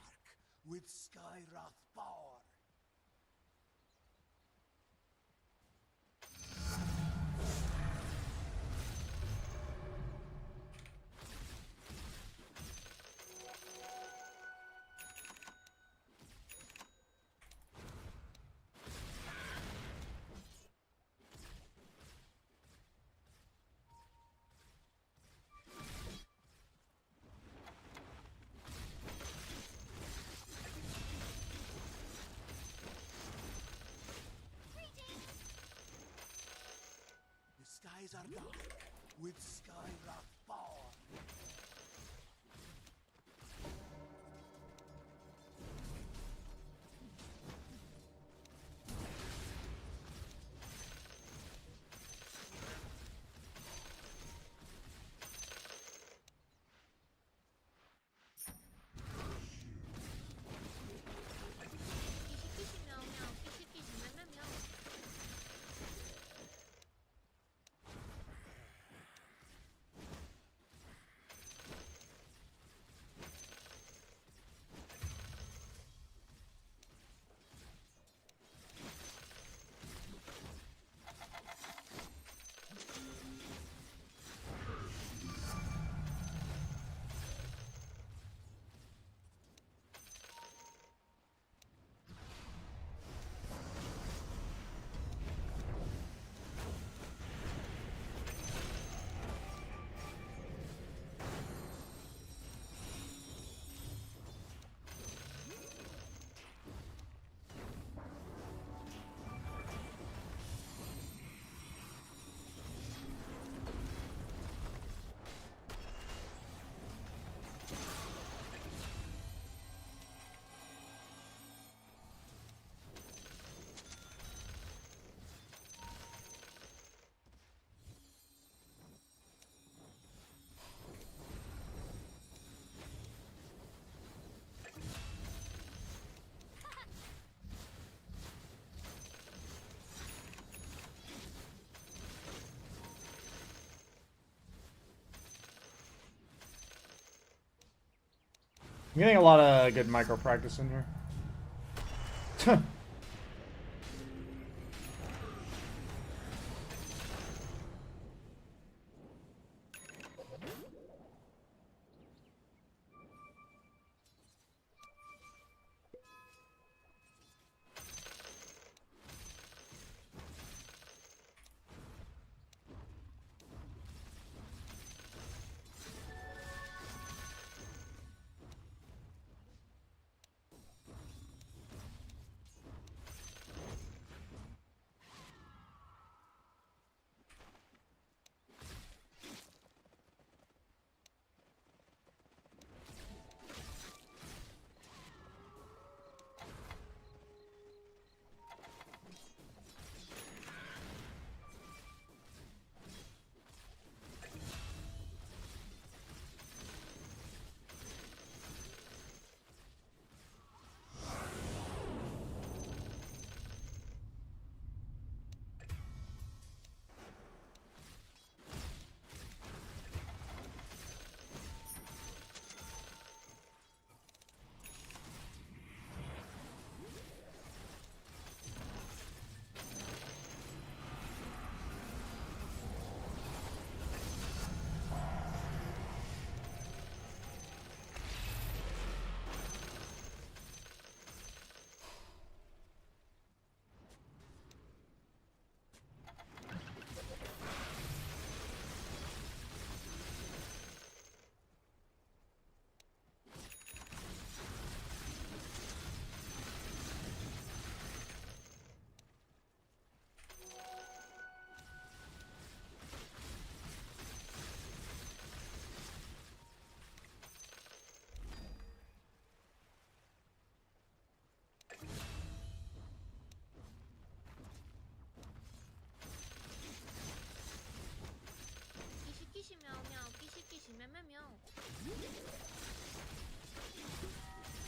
with sky wrath power. I'm getting a lot of good micro practice in here.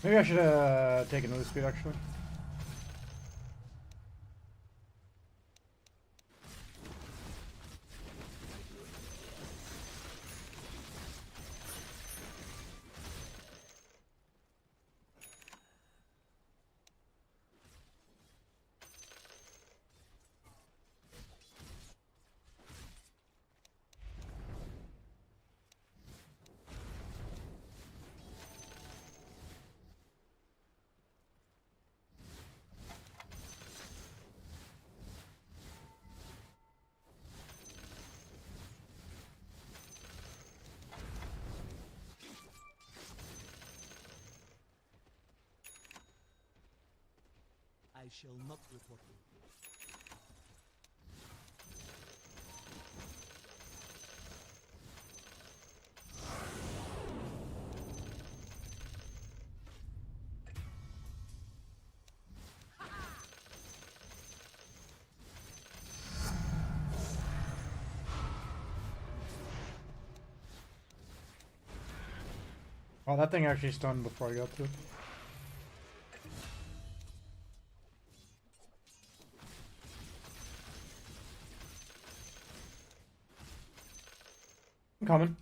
Maybe I should take another speed actually. I shall not report you. Oh, that thing actually stunned before I got to it. I'm coming.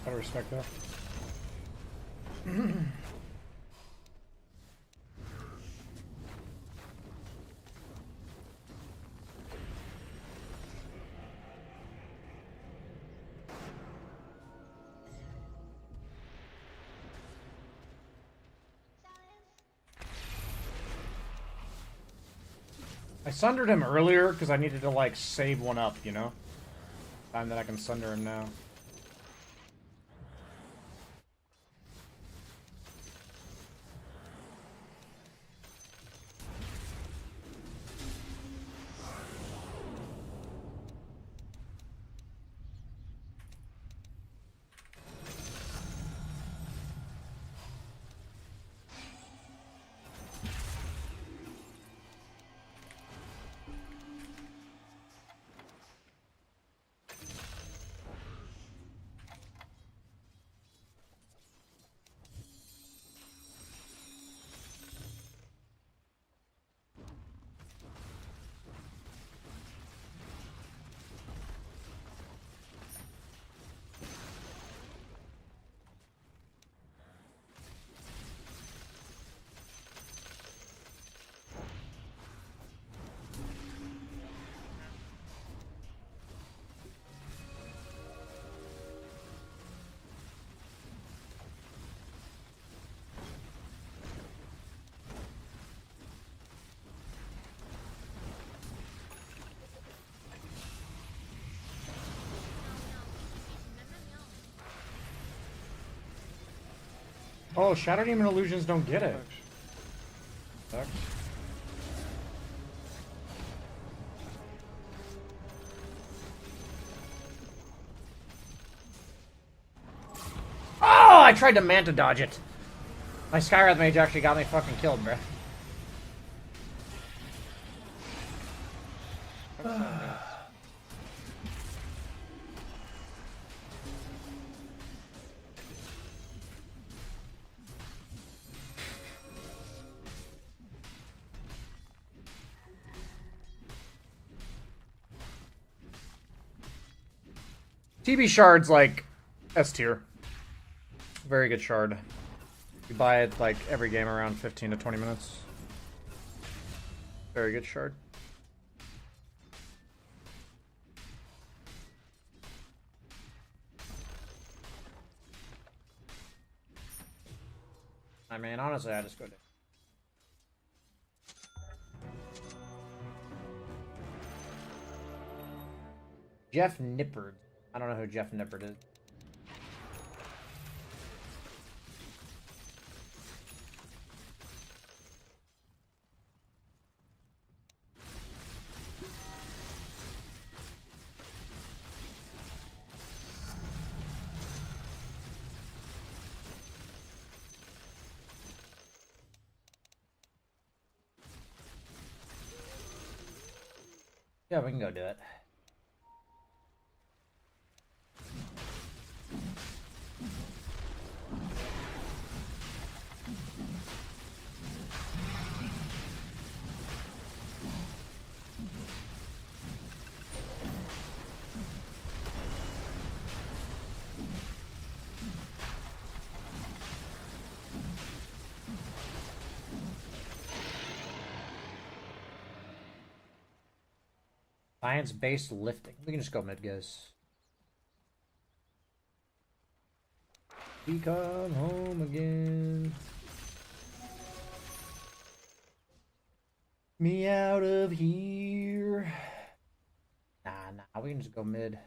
I respect that. I sundered him earlier because I needed to like save one up, you know? Time that I can sunder him now. Oh, Shadow Demon Illusions don't get it. Sucks. Oh, I tried to Manta dodge it. My Skywrath Mage actually got me fucking killed, bruh. TB Shard's like S tier. Very good shard. You buy it like every game around 15 to 20 minutes. Very good shard. I mean, honestly, I just go to Jeff Nippard. I don't know who Jeff Nippard is. Yeah, we can go do it. Science-based lifting. We can just go mid, guys. We come home again. Me out of here. Nah, we can just go mid.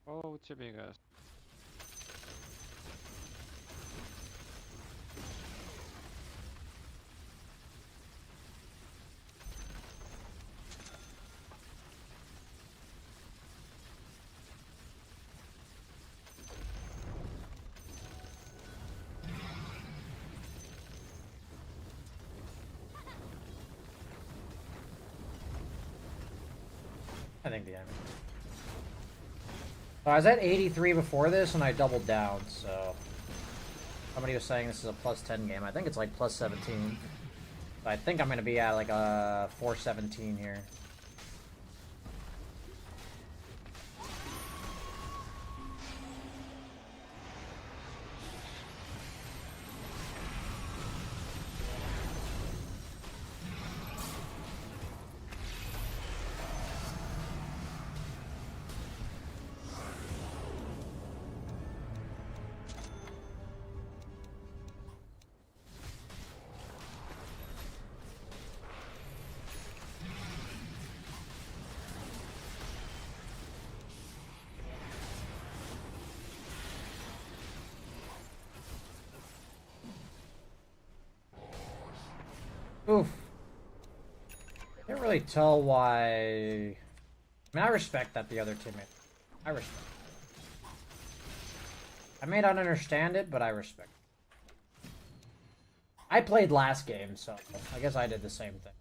Oh, тебе, guys. I think the enemy. So I was at 83 before this, and I doubled down, so... Somebody was saying this is a plus 10 game. I think it's like plus 17. So I think I'm going to be at like a 417 here. Oof. Can't really tell why... I mean, I respect that the other teammate. I respect it. I may not understand it, but I respect it. I played last game, so I guess I did the same thing.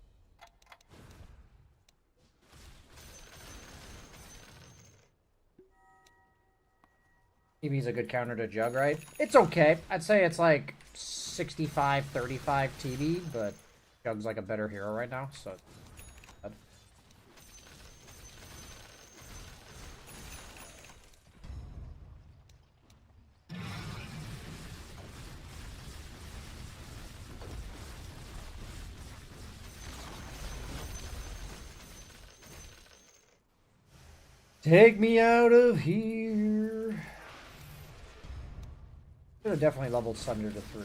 TB's a good counter to Jug, right? It's okay. I'd say it's like 65-35 TB, but Jug's like a better hero right now, so... Take me out of here. Should have definitely leveled Sunder to 3.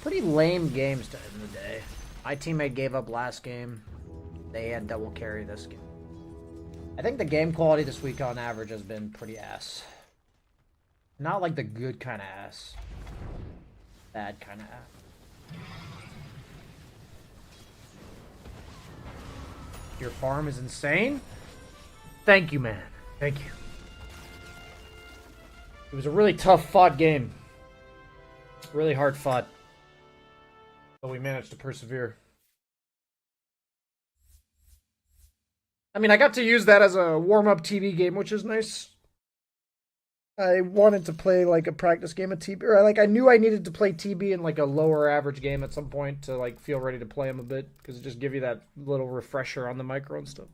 Pretty lame games to end the day. My teammate gave up last game. They had double carry this game. I think the game quality this week on average has been pretty ass. Not like the good kind of ass. Bad kind of ass. Your farm is insane? Thank you, man. Thank you. It was a really tough fought game. Really hard fought. But we managed to persevere. I mean, I got to use that as a warm-up TV game, which is nice. I wanted to play like a practice game of TB, or I knew I needed to play TB in like a lower average game at some point to like feel ready to play him a bit, because it just give you that little refresher on the micro and stuff.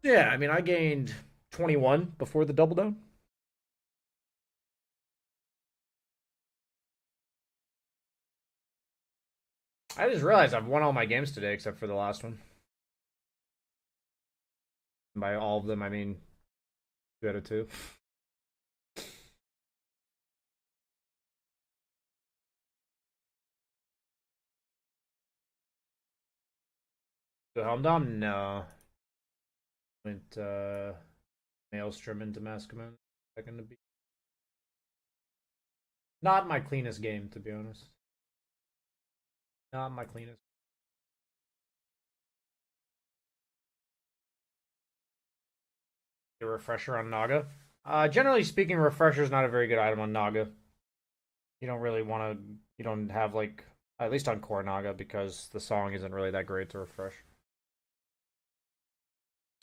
Yeah, I mean, I gained 21 before the double down. I just realized I've won all my games today except for the last one. By all of them, I mean 2 out of 2. The Helmdom? No. Went Maelstrom into Masculine. Second to be. Not my cleanest game, to be honest. Not my cleanest. A refresher on Naga. Generally speaking, refresher is not a very good item on Naga. You don't really want to. You don't have like, at least on core Naga, because the song isn't really that great to refresh.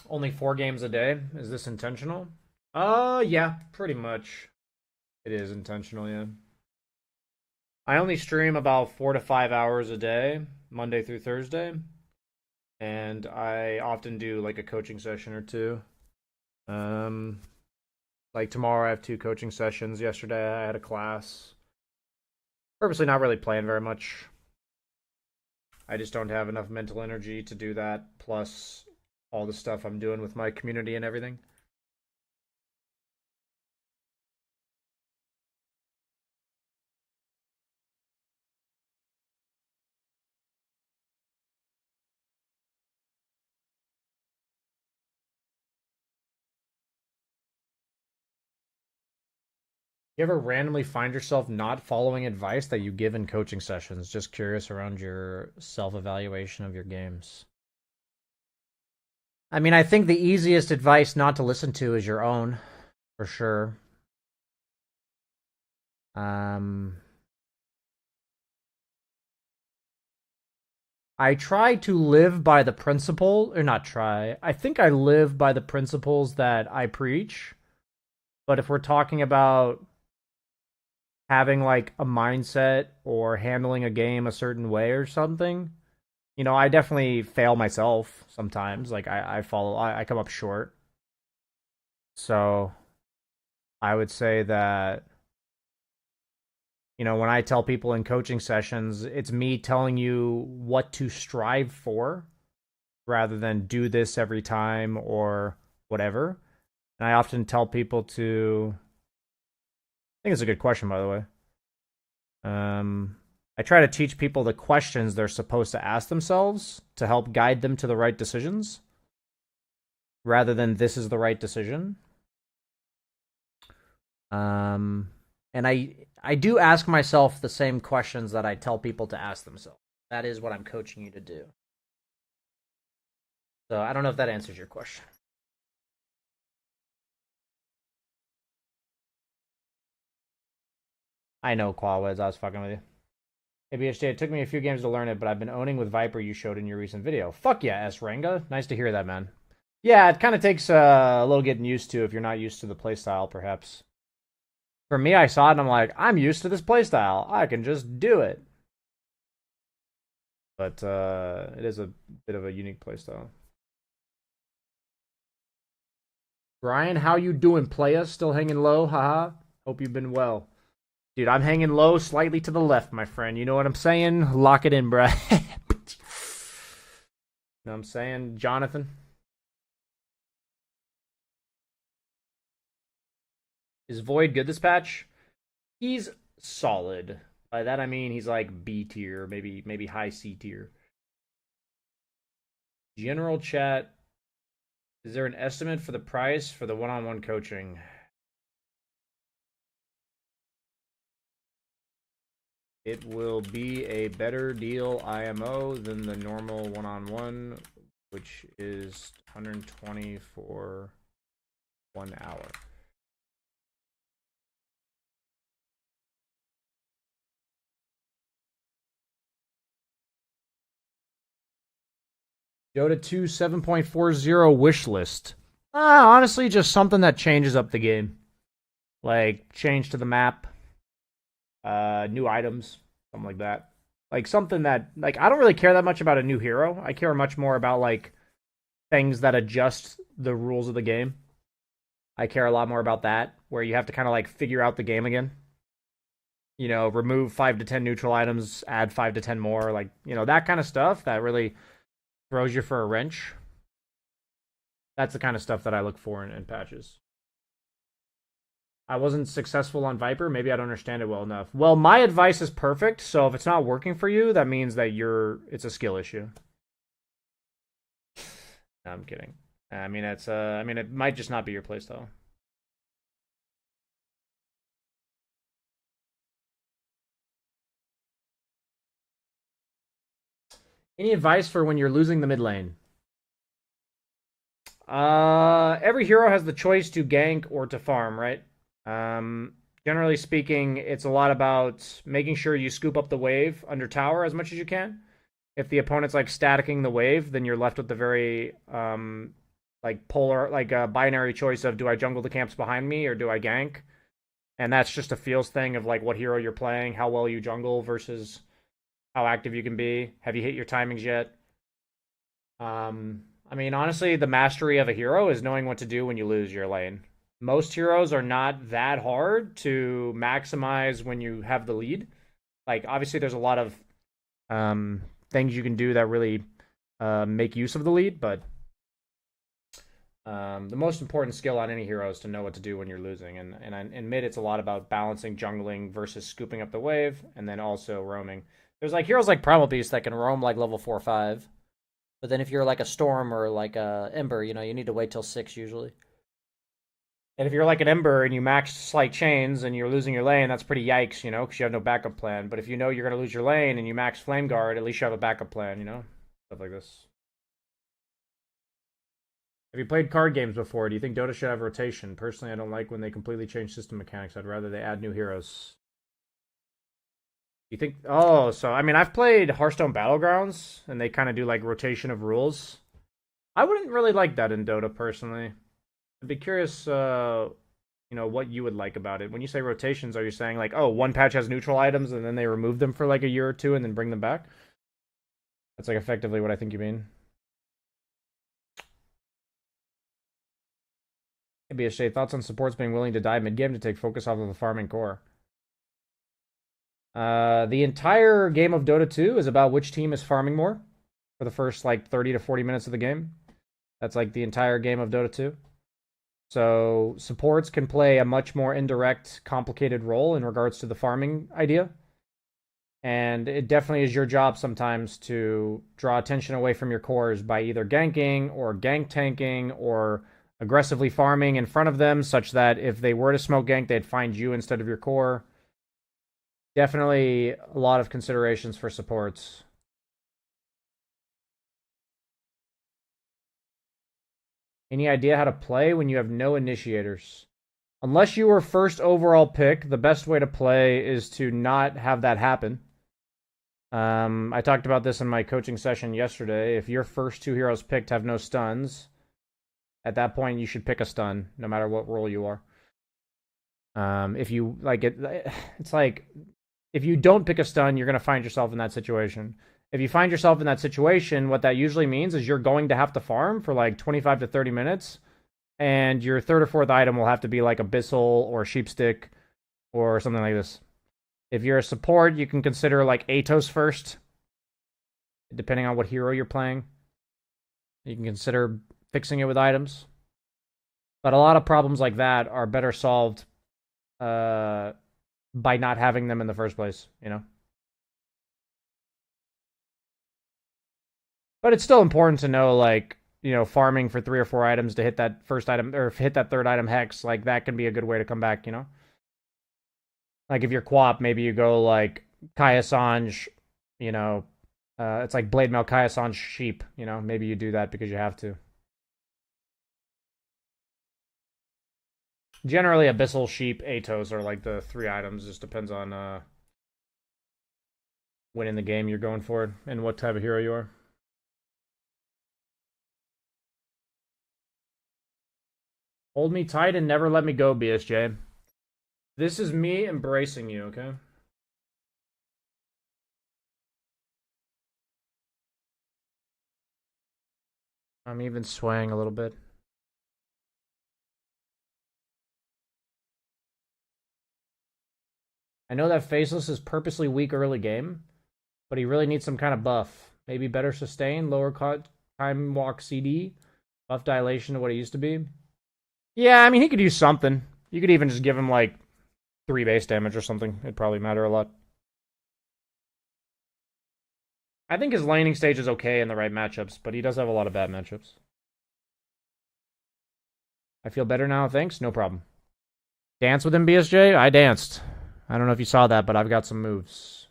Only 4 games a day. Is this intentional? Yeah, pretty much. It is intentional, yeah. I only stream about 4 to 5 hours a day, Monday through Thursday. And I often do like a coaching session or 2. Like tomorrow I have 2 coaching sessions. Yesterday I had a class. Purposely not really playing very much. I just don't have enough mental energy to do that, plus all the stuff I'm doing with my community and everything. You ever randomly find yourself not following advice that you give in coaching sessions? Just curious around your self-evaluation of your games. I mean, I think the easiest advice not to listen to is your own, for sure. I try to live by the principle, or not try. I think I live by the principles that I preach. But if we're talking about having like a mindset or handling a game a certain way or something, you know, I definitely fail myself sometimes. Like I come up short. So I would say that, you know, when I tell people in coaching sessions, it's me telling you what to strive for rather than do this every time or whatever. And I often tell people to, I think it's a good question, by the way. I try to teach people the questions they're supposed to ask themselves to help guide them to the right decisions rather than this is the right decision. And I do ask myself the same questions that I tell people to ask themselves. That is what I'm coaching you to do. So I don't know if that answers your question. I know, Qualwez. I was fucking with you. Hey, BHJ, it took me a few games to learn it, but I've been owning with Viper you showed in your recent video. Fuck yeah, S-Renga. Nice to hear that, man. Yeah, it kind of takes a little getting used to if you're not used to the playstyle, perhaps. For me, I saw it and I'm like, I'm used to this playstyle. I can just do it. But it is a bit of a unique playstyle. Brian, how you doing, playa? Still hanging low? Haha. Hope you've been well. Dude, I'm hanging low, slightly to the left, my friend. You know what I'm saying? Lock it in, bruh. You know what I'm saying, Jonathan? Is Void good this patch? He's solid. By that I mean he's like B tier, maybe high C tier. General chat. Is there an estimate for the price for the one-on-one coaching? It will be a better deal IMO than the normal one-on-one, which is 120 for 1 hour. Dota 2 7.40 wish list. Honestly, just something that changes up the game. Like, change to the map. New items. Something like that. Like, something that... Like, I don't really care that much about a new hero. I care much more about, like, things that adjust the rules of the game. I care a lot more about that, where you have to kind of, like, figure out the game again. You know, remove 5 to 10 neutral items, add 5 to 10 more. Like, you know, that kind of stuff that really... throws you for a wrench. That's the kind of stuff that I look for in patches. I wasn't successful on Viper. Maybe I don't understand it well enough. Well, my advice is perfect, so if it's not working for you, that means that it's a skill issue. No, I'm kidding. I mean, it might just not be your playstyle. Any advice for when you're losing the mid lane? Every hero has the choice to gank or to farm, right? Generally speaking, it's a lot about making sure you scoop up the wave under tower as much as you can. If the opponent's like staticking the wave, then you're left with the very like polar, like a binary choice of do I jungle the camps behind me or do I gank? And that's just a feels thing of like what hero you're playing, how well you jungle versus how active you can be. Have you hit your timings yet? I mean, honestly, the mastery of a hero is knowing what to do when you lose your lane. Most heroes are not that hard to maximize when you have the lead. Like, obviously, there's a lot of things you can do that really make use of the lead, but the most important skill on any hero is to know what to do when you're losing. And in mid, it's a lot about balancing jungling versus scooping up the wave, and then also roaming. There's like heroes like Primal Beast that can roam like level 4 or 5. But then if you're like a Storm or like a Ember, you know, you need to wait till 6 usually. And if you're like an Ember and you max Slight Chains and you're losing your lane, that's pretty yikes, you know, because you have no backup plan. But if you know you're going to lose your lane and you max Flame Guard, at least you have a backup plan, you know? Stuff like this. Have you played card games before? Do you think Dota should have rotation? Personally, I don't like when they completely change system mechanics. I'd rather they add new heroes. You think? Oh, so I mean, I've played Hearthstone Battlegrounds, and they kind of do like rotation of rules. I wouldn't really like that in Dota personally. I'd be curious, what you would like about it. When you say rotations, are you saying like, oh, one patch has neutral items, and then they remove them for like a year or two, and then bring them back? That's like effectively what I think you mean. Hey, BSJ, thoughts on supports being willing to die mid-game to take focus off of the farming core? The entire game of Dota 2 is about which team is farming more for the first like 30 to 40 minutes of the game. That's like the entire game of Dota 2. So supports can play a much more indirect, complicated role in regards to the farming idea. And it definitely is your job sometimes to draw attention away from your cores by either ganking or gank tanking or aggressively farming in front of them, such that if they were to smoke gank, they'd find you instead of your core. Definitely a lot of considerations for supports. Any idea how to play when you have no initiators? Unless you were first overall pick, the best way to play is to not have that happen. I talked about this in my coaching session yesterday. If your first two heroes picked have no stuns, at that point you should pick a stun, no matter what role you are. If you like it, it's like if you don't pick a stun, you're gonna find yourself in that situation. If you find yourself in that situation, what that usually means is you're going to have to farm for like 25 to 30 minutes, and your third or fourth item will have to be like Abyssal or Sheepstick or something like this. If you're a support, you can consider like Atos first, depending on what hero you're playing. You can consider fixing it with items. But a lot of problems like that are better solved by not having them in the first place, you know? But it's still important to know, like, farming for 3 or 4 items to hit that first item, or hit that third item hex, like, that can be a good way to come back, you know? Like, if you're Quap, maybe you go, like, Kaya Sanj, it's like Blade Mail Kaya Sanj Sheep, maybe you do that because you have to. Generally, Abyssal, Sheep, Atos are, like, the 3 items, just depends on, when in the game you're going for it, and what type of hero you are. Hold me tight and never let me go, BSJ. This is me embracing you, okay? I'm even swaying a little bit. I know that Faceless is purposely weak early game, but he really needs some kind of buff. Maybe better sustain, lower time walk CD, buff dilation to what he used to be. Yeah, I mean, he could use something. You could even just give him, like, 3 base damage or something. It'd probably matter a lot. I think his laning stage is okay in the right matchups, but he does have a lot of bad matchups. I feel better now, thanks. No problem. Dance with him, BSJ? I danced. I don't know if you saw that, but I've got some moves.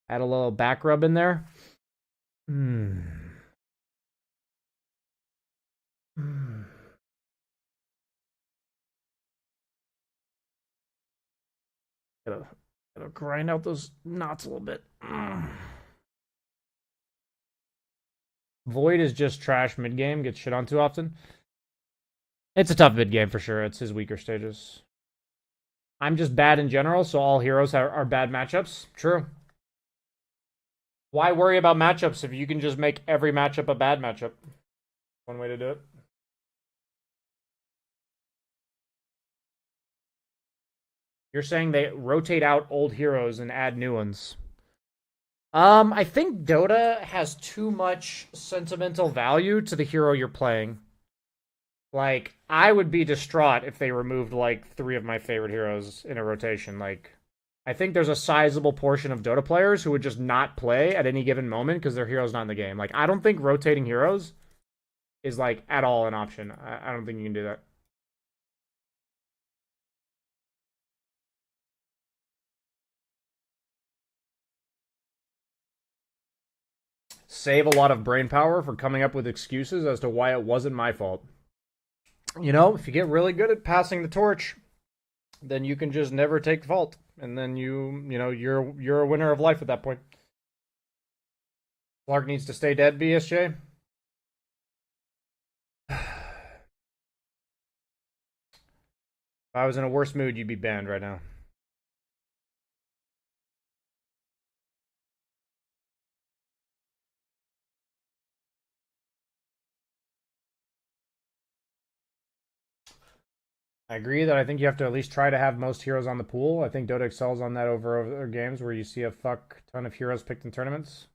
Add a little back rub in there. Gotta grind out those knots a little bit. Void is just trash mid-game, gets shit on too often. It's a tough mid-game for sure. It's his weaker stages. I'm just bad in general, so all heroes are bad matchups. True. Why worry about matchups if you can just make every matchup a bad matchup? One way to do it. You're saying they rotate out old heroes and add new ones. I think Dota has too much sentimental value to the hero you're playing. Like, I would be distraught if they removed, like, 3 of my favorite heroes in a rotation. Like, I think there's a sizable portion of Dota players who would just not play at any given moment because their hero's not in the game. Like, I don't think rotating heroes is, like, at all an option. I don't think you can do that. Save a lot of brain power for coming up with excuses as to why it wasn't my fault. If you get really good at passing the torch, then you can just never take fault, and then you're a winner of life at that point. Clark needs to stay dead, BSJ. If I was in a worse mood, you'd be banned right now. I agree that I think you have to at least try to have most heroes on the pool. I think Dota excels on that over other games where you see a fuck ton of heroes picked in tournaments.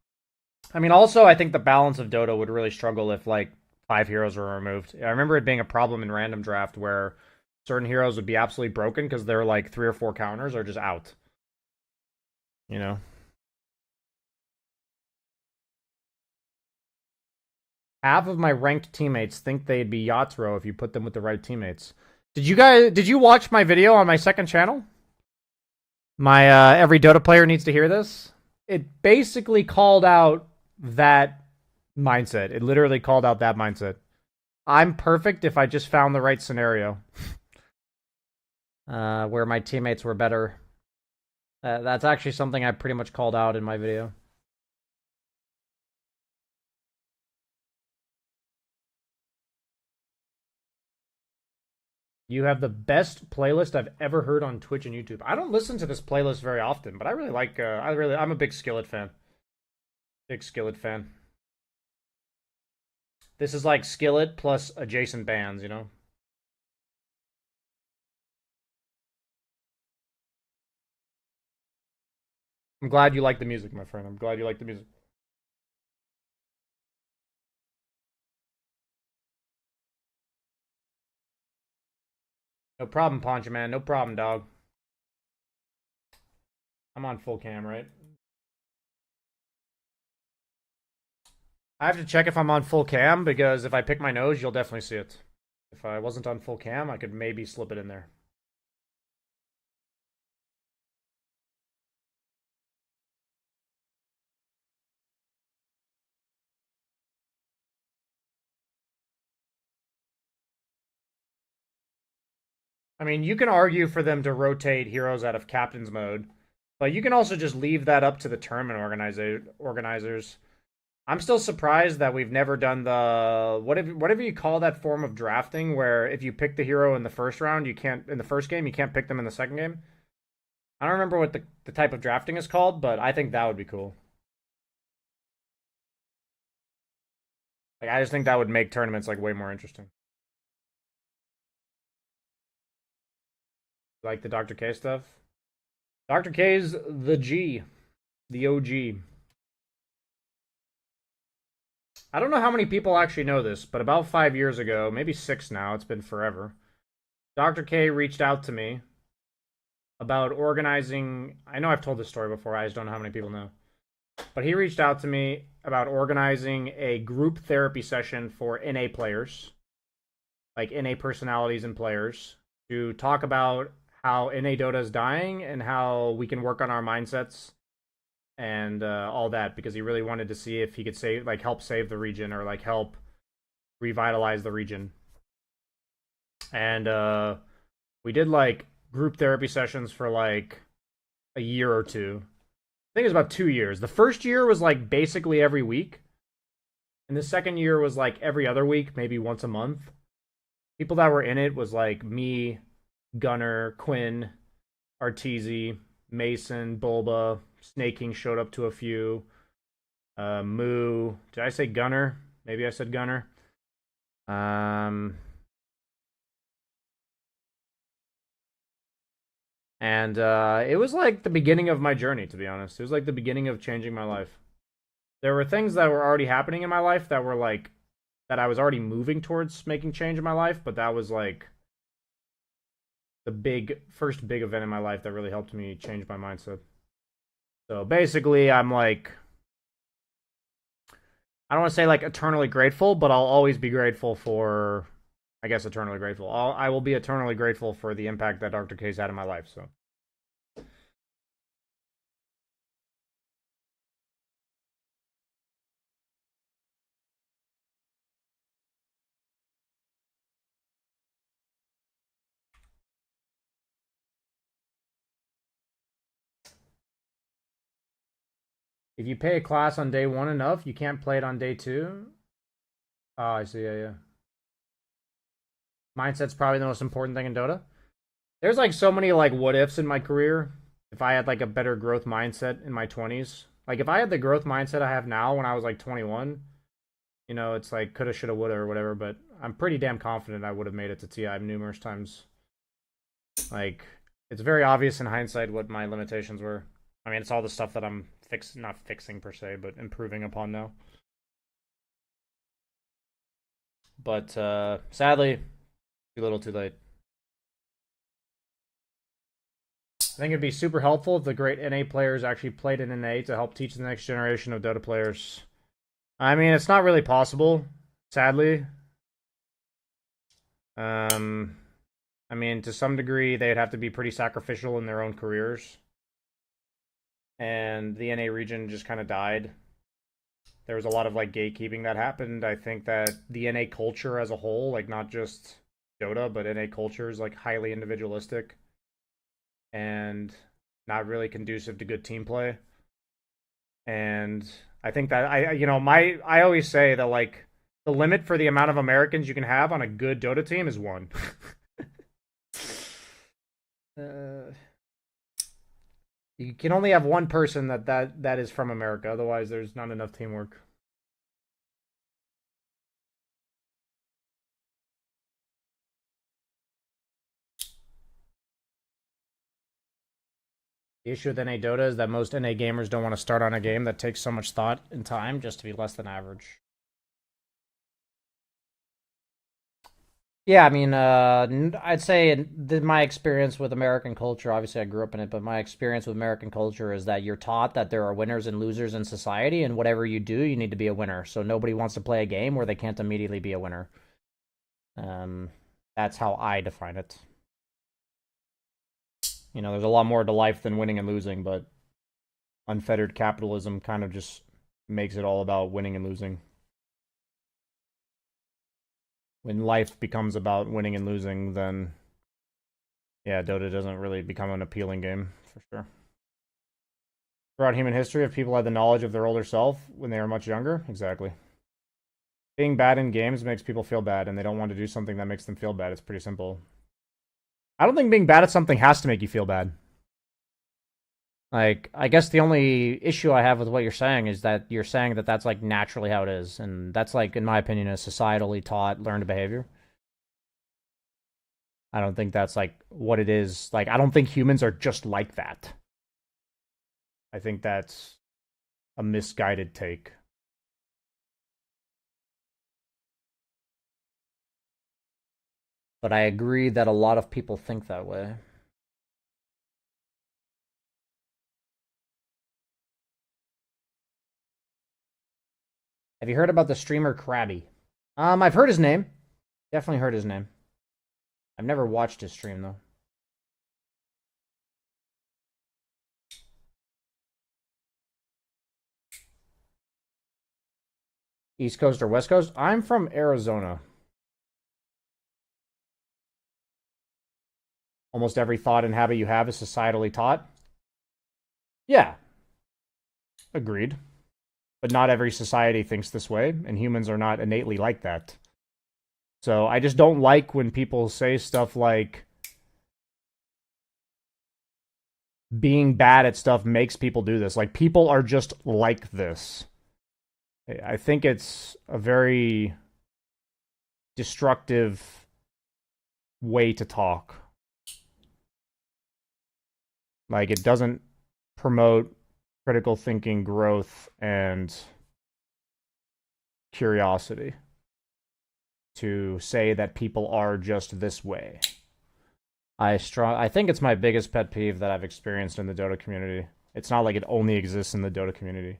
I mean, also, I think the balance of Dota would really struggle if, like, 5 heroes were removed. I remember it being a problem in random draft where certain heroes would be absolutely broken because they're, like, 3 or 4 counters are just out. You know? Half of my ranked teammates think they'd be Yatro if you put them with the right teammates. Did you watch my video on my second channel? My every Dota player needs to hear this. It basically called out that mindset. It literally called out that mindset. I'm perfect if I just found the right scenario. Where my teammates were better. That's actually something I pretty much called out in my video. You have the best playlist I've ever heard on Twitch and YouTube. I don't listen to this playlist very often, but I really like. I'm a big Skillet fan. Big Skillet fan. This is like Skillet plus adjacent bands, you know. I'm glad you like the music, my friend. I'm glad you like the music. No problem, Poncho Man. No problem, dog. I'm on full cam, right? I have to check if I'm on full cam, because if I pick my nose, you'll definitely see it. If I wasn't on full cam, I could maybe slip it in there. I mean, you can argue for them to rotate heroes out of captain's mode, but you can also just leave that up to the tournament organizers. I'm still surprised that we've never done the whatever you call that form of drafting, where if you pick the hero in the first round, you can't in the first game, you can't pick them in the second game. I don't remember what the type of drafting is called, but I think that would be cool. Like, I just think that would make tournaments like way more interesting. Like the Dr. K stuff. Dr. K's the G. The OG. I don't know how many people actually know this, but about 5 years ago, maybe 6 now, it's been forever, Dr. K reached out to me about organizing... I know I've told this story before, I just don't know how many people know. But he reached out to me about organizing a group therapy session for NA players, like NA personalities and players, to talk about how NA Dota is dying and how we can work on our mindsets and all that, because he really wanted to see if he could save, like, help save the region, or like help revitalize the region. And we did like group therapy sessions for like a year or two. I think it was about 2 years. The first year was like basically every week, and the second year was like every other week, maybe once a month. People that were in it was like me, Gunner, Quinn, Arteezy, Mason, Bulba, Snake King showed up to a few. Moo. Did I say Gunner? Maybe I said Gunner. And it was like the beginning of my journey, to be honest. It was like the beginning of changing my life. There were things that were already happening in my life that were like, that I was already moving towards making change in my life, but that was like the first big event in my life that really helped me change my mindset. So basically, I'm like, I don't want to say like eternally grateful, but I'll always be grateful for, I guess, eternally grateful. I will be eternally grateful for the impact that Dr. K's had in my life. So If you pay a class on day 1 enough, you can't play it on day 2. Oh, I see. Yeah. Mindset's probably the most important thing in Dota. There's like so many like what ifs in my career. If I had like a better growth mindset in my 20s, like if I had the growth mindset I have now when I was like 21, you know, it's like coulda, shoulda, woulda, or whatever. But I'm pretty damn confident I would have made it to TI numerous times. Like it's very obvious in hindsight what my limitations were. I mean, it's all the stuff that I'm not fixing per se, but improving upon now. But sadly, too little, too late. I think it'd be super helpful if the great NA players actually played in NA to help teach the next generation of Dota players. I mean, it's not really possible, sadly. I mean, to some degree, they'd have to be pretty sacrificial in their own careers. And the NA region just kind of died. There was a lot of like gatekeeping that happened. I think that the NA culture as a whole, like not just Dota, but NA culture is like highly individualistic and not really conducive to good team play. And I think that I always say that like the limit for the amount of Americans you can have on a good Dota team is 1. You can only have 1 person that is from America, otherwise there's not enough teamwork. The issue with NA Dota is that most NA gamers don't want to start on a game that takes so much thought and time just to be less than average. Yeah, I mean, I'd say my experience with American culture, obviously I grew up in it, but my experience with American culture is that you're taught that there are winners and losers in society, and whatever you do, you need to be a winner. So nobody wants to play a game where they can't immediately be a winner. That's how I define it. You know, there's a lot more to life than winning and losing, but unfettered capitalism kind of just makes it all about winning and losing. When life becomes about winning and losing, then yeah, Dota doesn't really become an appealing game, for sure. Throughout human history, if people had the knowledge of their older self when they were much younger, exactly. Being bad in games makes people feel bad, and they don't want to do something that makes them feel bad. It's pretty simple. I don't think being bad at something has to make you feel bad. Like, I guess the only issue I have with what you're saying is that you're saying that that's, like, naturally how it is. And that's, like, in my opinion, a societally taught learned behavior. I don't think that's, like, what it is. Like, I don't think humans are just like that. I think that's a misguided take. But I agree that a lot of people think that way. Have you heard about the streamer Krabby? I've heard his name. Definitely heard his name. I've never watched his stream, though. East Coast or West Coast? I'm from Arizona. Almost every thought and habit you have is societally taught. Yeah. Agreed. But not every society thinks this way, and humans are not innately like that. So I just don't like when people say stuff like being bad at stuff makes people do this. Like, people are just like this. I think it's a very destructive way to talk. Like, it doesn't promote critical thinking, growth, and curiosity to say that people are just this way. I think it's my biggest pet peeve that I've experienced in the Dota community. It's not like it only exists in the Dota community.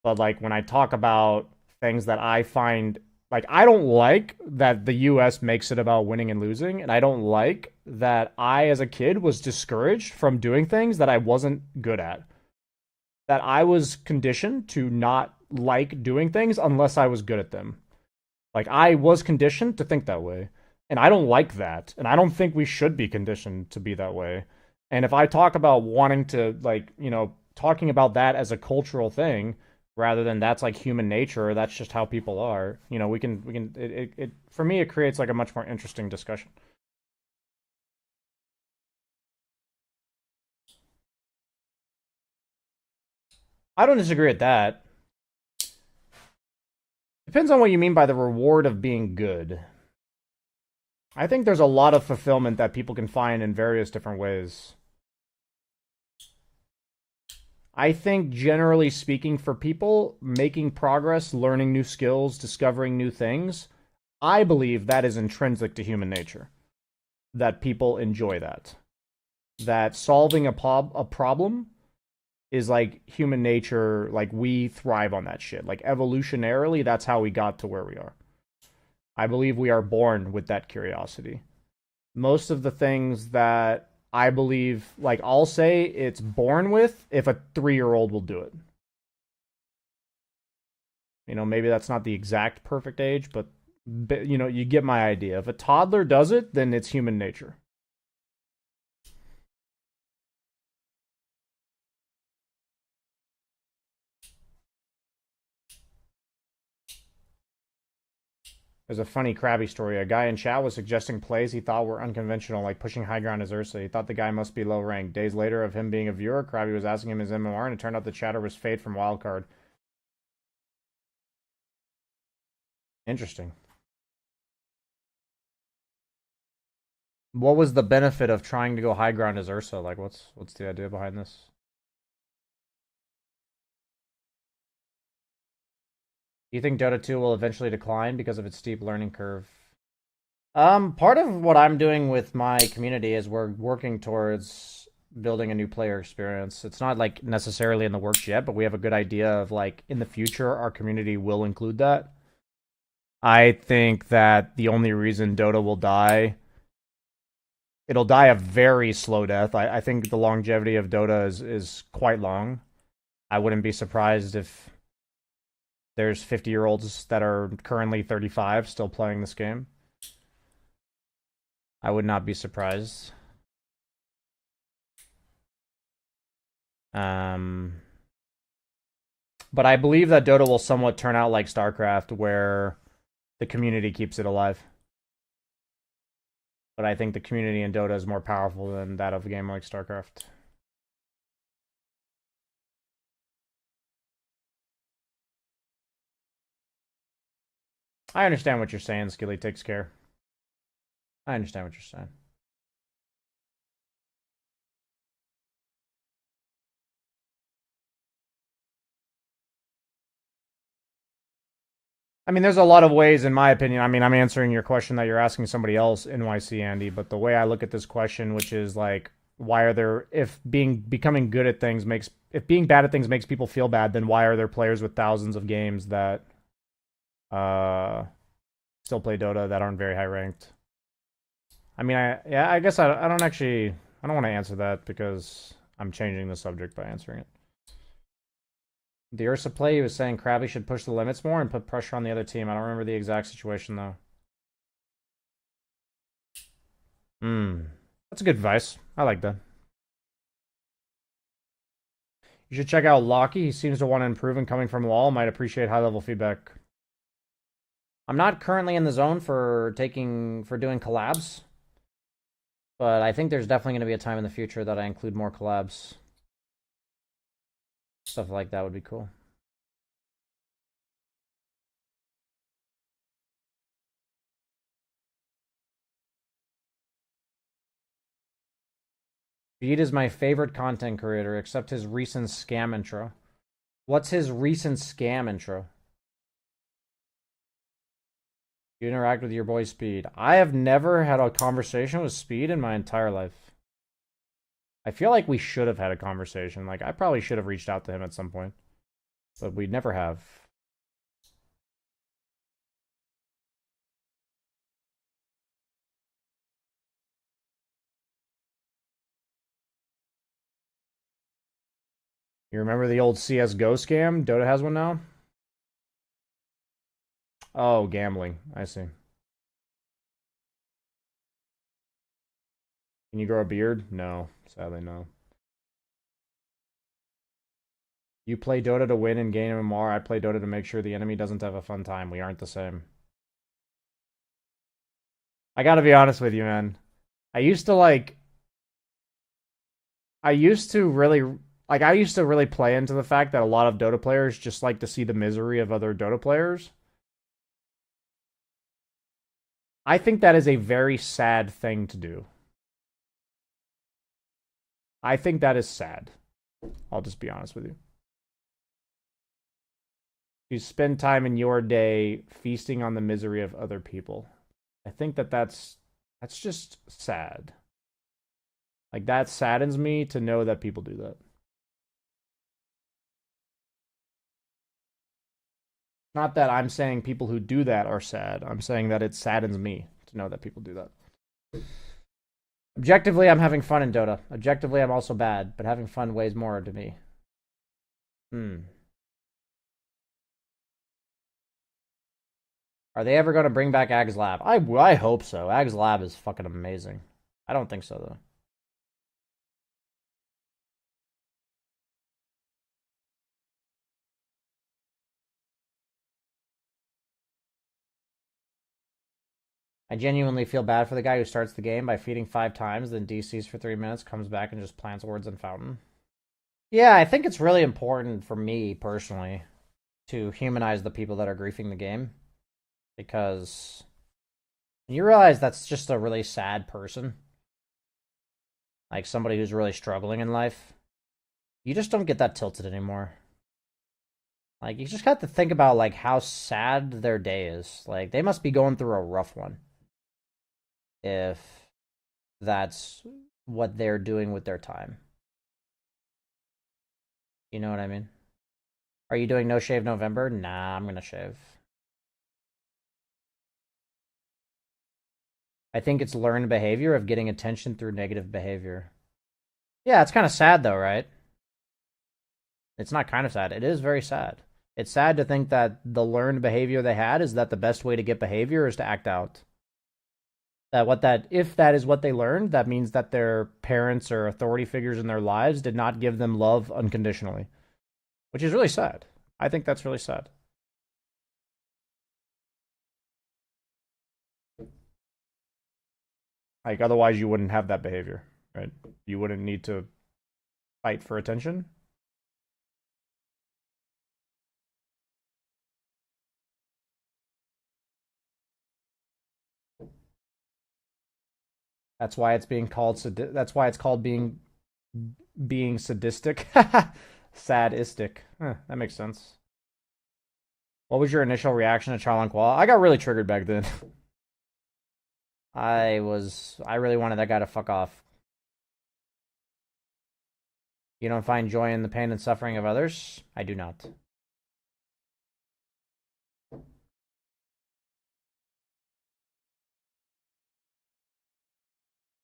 But like when I talk about things that I find, like, I don't like that the US makes it about winning and losing, and I don't like that I as a kid was discouraged from doing things that I wasn't good at. That I was conditioned to not like doing things unless I was good at them. Like, I was conditioned to think that way. And I don't like that. And I don't think we should be conditioned to be that way. And if I talk about wanting to, like, you know, talking about that as a cultural thing rather than that's like human nature or that's just how people are. You know, we can it for me it creates like a much more interesting discussion. I don't disagree with that. Depends on what you mean by the reward of being good. I think there's a lot of fulfillment that people can find in various different ways. I think, generally speaking, for people making progress, learning new skills, discovering new things, I believe that is intrinsic to human nature. That people enjoy that. That solving a problem is like human nature, like we thrive on that shit. Like evolutionarily, that's how we got to where we are. I believe we are born with that curiosity. Most of the things that I believe, like, I'll say it's born with if a 3-year-old will do it. You know, maybe that's not the exact perfect age, but, you know, you get my idea. If a toddler does it, then it's human nature. There's a funny Krabby story. A guy in chat was suggesting plays he thought were unconventional, like pushing high ground as Ursa. He thought the guy must be low ranked. Days later, of him being a viewer, Krabby was asking him his MMR, and it turned out the chatter was Fade from Wildcard. Interesting. What was the benefit of trying to go high ground as Ursa? Like, what's the idea behind this? Do you think Dota 2 will eventually decline because of its steep learning curve? Part of what I'm doing with my community is we're working towards building a new player experience. It's not like necessarily in the works yet, but we have a good idea of like in the future our community will include that. I think that the only reason Dota will die, it'll die a very slow death. I think the longevity of Dota is quite long. I wouldn't be surprised if there's 50-year-olds that are currently 35 still playing this game. I would not be surprised. But I believe that Dota will somewhat turn out like StarCraft, where the community keeps it alive. But I think the community in Dota is more powerful than that of a game like StarCraft. I understand what you're saying, Skilly takes care. I understand what you're saying. I mean, there's a lot of ways, in my opinion. I mean, I'm answering your question that you're asking somebody else, NYC Andy, but the way I look at this question, which is like, why are there, if becoming good at things makes, if being bad at things makes people feel bad, then why are there players with thousands of games that still play Dota that aren't very high ranked? I mean, I guess I don't want to answer that because I'm changing the subject by answering it. The Ursa play, he was saying Krabby should push the limits more and put pressure on the other team. I don't remember the exact situation, though. That's a good advice. I like that. You should check out Locky. He seems to want to improve, and coming from LoL, might appreciate high-level feedback. I'm not currently in the zone for doing collabs, but I think there's definitely going to be a time in the future that I include more collabs. Stuff like that would be cool. Beat is my favorite content creator, except his recent scam intro. What's his recent scam intro? You interact with your boy Speed. I have never had a conversation with Speed in my entire life. I feel like we should have had a conversation. Like, I probably should have reached out to him at some point. But we never have. You remember the old CSGO scam? Dota has one now? Oh, gambling. I see. Can you grow a beard? No. Sadly, no. You play Dota to win and gain MMR. I play Dota to make sure the enemy doesn't have a fun time. We aren't the same. I gotta be honest with you, man. I used to really play into the fact that a lot of Dota players just like to see the misery of other Dota players. I think that is a very sad thing to do. I think that is sad. I'll just be honest with you. You spend time in your day feasting on the misery of other people. I think that's just sad. Like, that saddens me to know that people do that. Not that I'm saying people who do that are sad. I'm saying that it saddens me to know that people do that. Objectively, I'm having fun in Dota. Objectively, I'm also bad, but having fun weighs more to me. Are they ever going to bring back Ag's Lab? I hope so. Ag's Lab is fucking amazing. I don't think so, though. I genuinely feel bad for the guy who starts the game by feeding 5 times, then DCs for 3 minutes, comes back and just plants words in Fountain. Yeah, I think it's really important for me, personally, to humanize the people that are griefing the game. Because you realize that's just a really sad person. Like, somebody who's really struggling in life. You just don't get that tilted anymore. Like, you just have to think about, like, how sad their day is. Like, they must be going through a rough one. If that's what they're doing with their time. You know what I mean? Are you doing no shave November? Nah, I'm gonna shave. I think it's learned behavior of getting attention through negative behavior. Yeah, it's kind of sad though, right? It's not kind of sad. It is very sad. It's sad to think that the learned behavior they had is that the best way to get behavior is to act out. If that is what they learned, that means that their parents or authority figures in their lives did not give them love unconditionally, which is really sad. I think that's really sad. Like, otherwise you wouldn't have that behavior, right? You wouldn't need to fight for attention. That's why it's being called that's why it's called being sadistic. Sadistic. That makes sense. What was your initial reaction to Charlon Qual? I got really triggered back then. I really wanted that guy to fuck off. You don't find joy in the pain and suffering of others? I do not.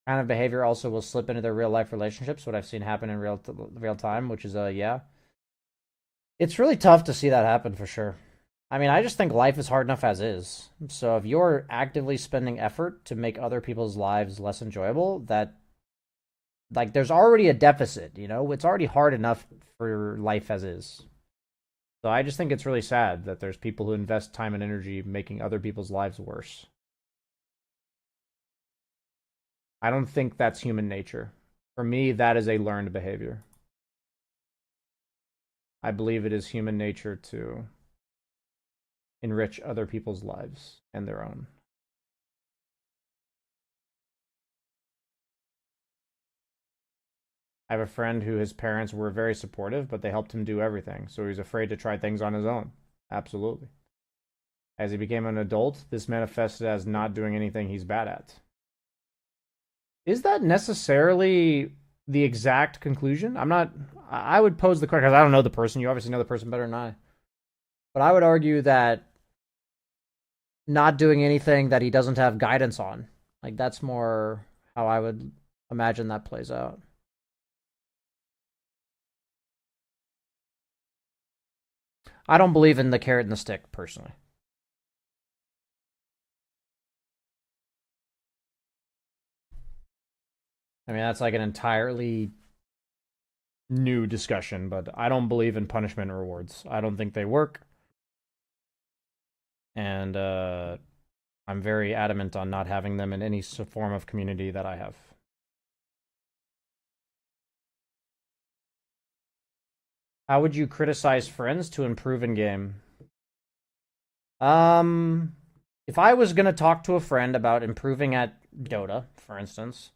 Kind of behavior also will slip into their real life relationships, what I've seen happen in real time, which is yeah. It's really tough to see that happen for sure. I mean, I just think life is hard enough as is. So if you're actively spending effort to make other people's lives less enjoyable, that, like, there's already a deficit, you know? It's already hard enough for life as is. So I just think it's really sad that there's people who invest time and energy making other people's lives worse. I don't think that's human nature. For me, that is a learned behavior. I believe it is human nature to enrich other people's lives and their own. I have a friend who his parents were very supportive, but they helped him do everything, so he was afraid to try things on his own. Absolutely. As he became an adult, this manifested as not doing anything he's bad at. Is that necessarily the exact conclusion? I would pose the question, because I don't know the person. You obviously know the person better than I. But I would argue that not doing anything that he doesn't have guidance on, like, that's more how I would imagine that plays out. I don't believe in the carrot and the stick, personally. I mean, that's like an entirely new discussion, but I don't believe in punishment and rewards. I don't think they work. And I'm very adamant on not having them in any form of community that I have. How would you criticize friends to improve in game? If I was going to talk to a friend about improving at Dota, for instance,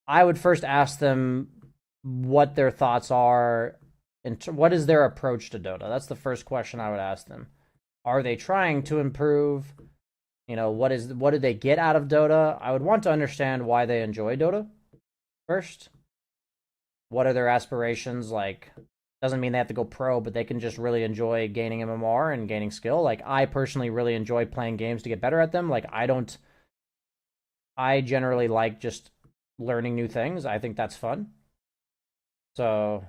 I would first ask them what their thoughts are and what is their approach to Dota. That's the first question I would ask them. Are they trying to improve? You know, what do they get out of Dota? I would want to understand why they enjoy Dota first. What are their aspirations? Like, doesn't mean they have to go pro, but they can just really enjoy gaining MMR and gaining skill. Like, I personally really enjoy playing games to get better at them. Like, I generally like just learning new things. I think that's fun. So,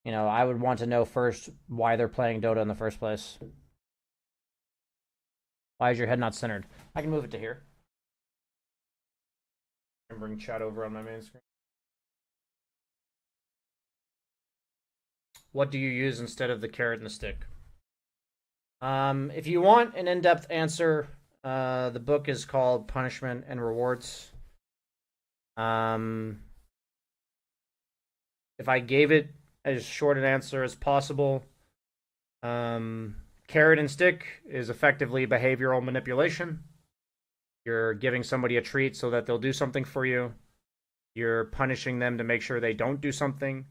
you know, I would want to know first why they're playing Dota in the first place. Why is your head not centered? I can move it to here. And bring chat over on my main screen. What do you use instead of the carrot and the stick? If you want an in-depth answer, the book is called Punishment and Rewards. If I gave it as short an answer as possible, carrot and stick is effectively behavioral manipulation. You're giving somebody a treat so that they'll do something for you. You're punishing them to make sure they don't do something.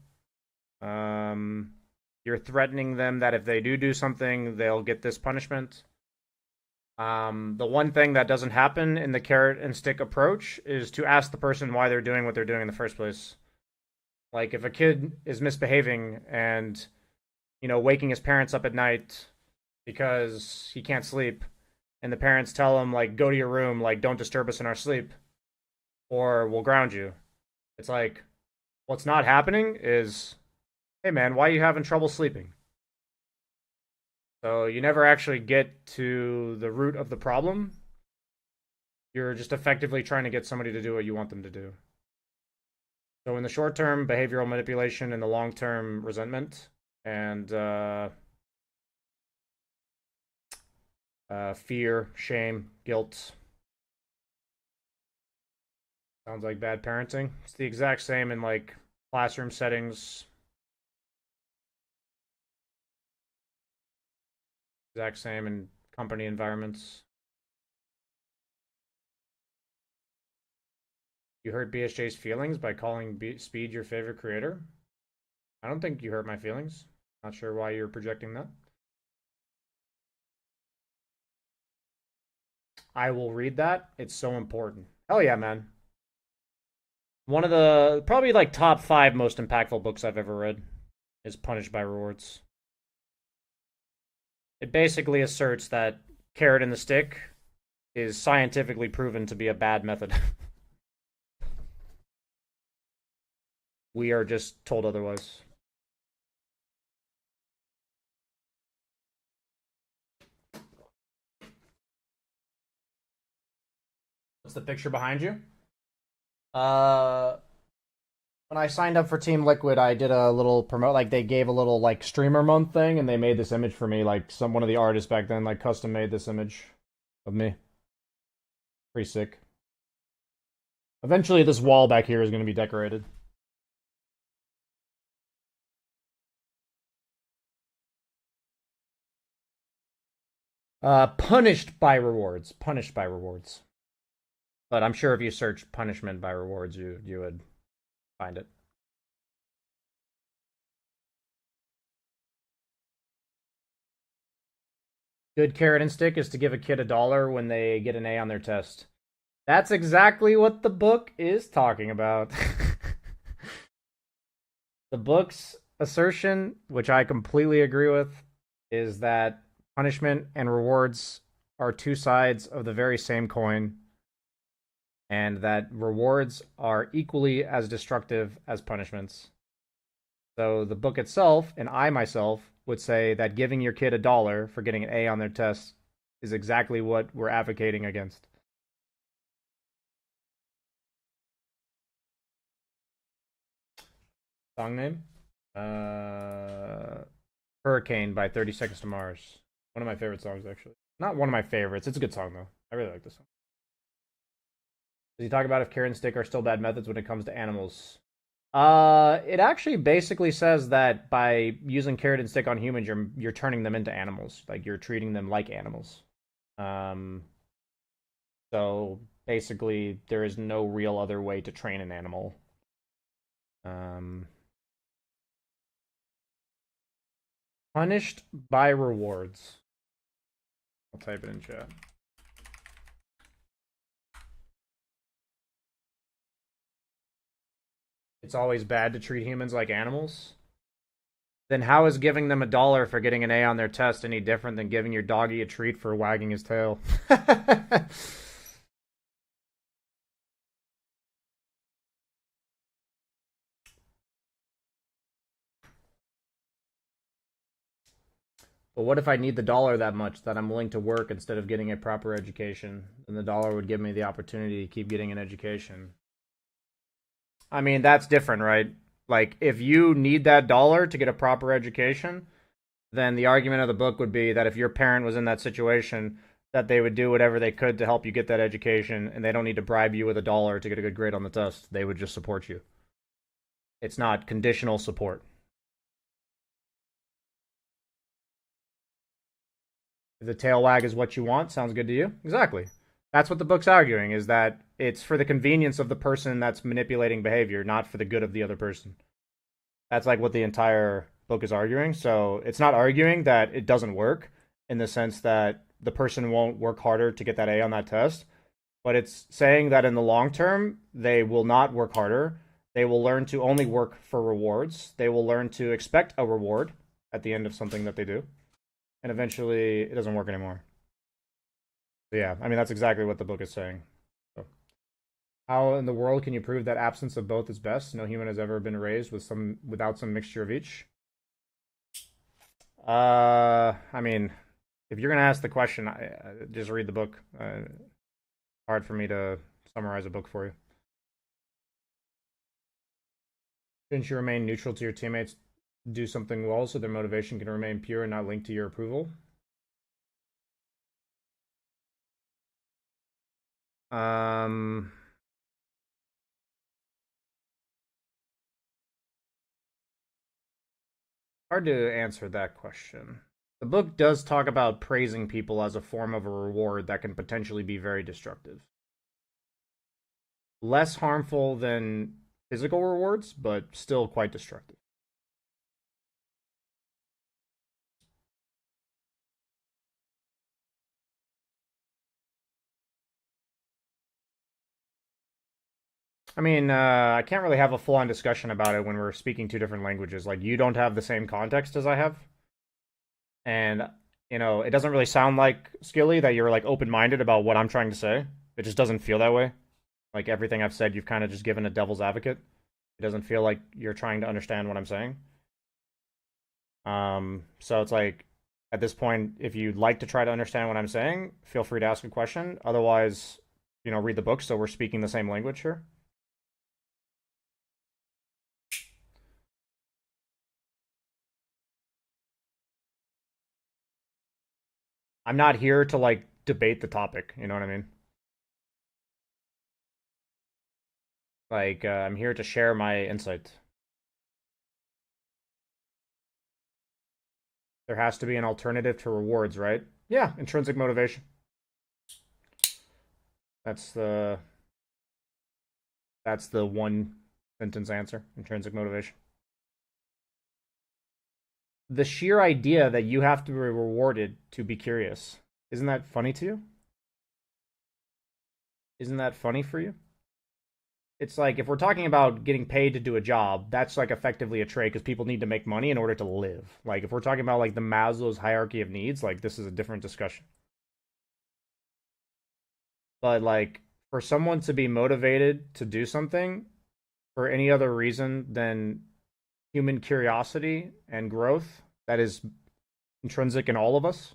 You're threatening them that if they do something, they'll get this punishment. The one thing that doesn't happen in the carrot and stick approach is to ask the person why they're doing what they're doing in the first place. Like, if a kid is misbehaving and, you know, waking his parents up at night because he can't sleep, and the parents tell him, like, go to your room, like, don't disturb us in our sleep, or we'll ground you. It's like, what's not happening is, hey man, why are you having trouble sleeping? So you never actually get to the root of the problem. You're just effectively trying to get somebody to do what you want them to do. So in the short term, behavioral manipulation. In the long term, resentment. And fear, shame, guilt. Sounds like bad parenting. It's the exact same in, like, classroom settings. Exact same in company environments. You hurt BSJ's feelings by calling Speed your favorite creator? I don't think you hurt my feelings. Not sure why you're projecting that. I will read that. It's so important. Hell yeah, man. One of the probably like top 5 most impactful books I've ever read is Punished by Rewards. It basically asserts that carrot and the stick is scientifically proven to be a bad method. We are just told otherwise. What's the picture behind you? When I signed up for Team Liquid, I did a little promote, like they gave a little like streamer month thing, and they made this image for me. Like one of the artists back then, like custom made this image of me. Pretty sick. Eventually, this wall back here is going to be decorated. Punished by Rewards. Punished by Rewards. But I'm sure if you search Punishment by Rewards, you would find it. Good carrot and stick is to give a kid $1 when they get an A on their test. That's exactly what the book is talking about. The book's assertion, which I completely agree with, is that punishment and rewards are two sides of the very same coin, and that rewards are equally as destructive as punishments. So the book itself, and I myself, would say that giving your kid $1 for getting an A on their test is exactly what we're advocating against. Song name? Hurricane by 30 Seconds to Mars. One of my favorite songs, actually. Not one of my favorites. It's a good song, though. I really like this song. Does he talk about if carrot and stick are still bad methods when it comes to animals? It actually basically says that by using carrot and stick on humans, you're turning them into animals. Like, you're treating them like animals. So basically, there is no real other way to train an animal. Punished by rewards. I'll type it in chat. It's always bad to treat humans like animals. Then how is giving them $1 for getting an A on their test any different than giving your doggy a treat for wagging his tail? But what if I need the dollar that much that I'm willing to work instead of getting a proper education? Then the dollar would give me the opportunity to keep getting an education. I mean, that's different, right? Like, if you need that dollar to get a proper education, then the argument of the book would be that if your parent was in that situation, that they would do whatever they could to help you get that education, and they don't need to bribe you with $1 to get a good grade on the test. They would just support you. It's not conditional support. If the tail wag is what you want, sounds good to you? Exactly. That's what the book's arguing, is that it's for the convenience of the person that's manipulating behavior, not for the good of the other person. That's like what the entire book is arguing. So it's not arguing that it doesn't work in the sense that the person won't work harder to get that A on that test, but it's saying that in the long term, they will not work harder. They will learn to only work for rewards. They will learn to expect a reward at the end of something that they do. And eventually, it doesn't work anymore. So yeah, I mean, that's exactly what the book is saying. So, how in the world can you prove that absence of both is best? No human has ever been raised without some mixture of each. I mean, if you're gonna ask the question, I just read the book. Hard for me to summarize a book for you. Shouldn't you remain neutral to your teammates? Do something well so their motivation can remain pure and not linked to your approval? Hard to answer that question. The book does talk about praising people as a form of a reward that can potentially be very destructive. Less harmful than physical rewards, but still quite destructive. I mean, I can't really have a full-on discussion about it when we're speaking two different languages. Like, you don't have the same context as I have. And, you know, it doesn't really sound like, Skilly, that you're, like, open-minded about what I'm trying to say. It just doesn't feel that way. Like, everything I've said, you've kind of just given a devil's advocate. It doesn't feel like you're trying to understand what I'm saying. So it's like, at this point, if you'd like to try to understand what I'm saying, feel free to ask a question. Otherwise, you know, read the book so we're speaking the same language here. I'm not here to, like, debate the topic, you know what I mean? Like, I'm here to share my insight. There has to be an alternative to rewards, right? Yeah, intrinsic motivation. That's the one sentence answer, intrinsic motivation. The sheer idea that you have to be rewarded to be curious. Isn't that funny to you? Isn't that funny for you? It's like, if we're talking about getting paid to do a job, that's like effectively a trade because people need to make money in order to live. Like, if we're talking about like the Maslow's hierarchy of needs, like, this is a different discussion. But like, for someone to be motivated to do something for any other reason than human curiosity and growth that is intrinsic in all of us,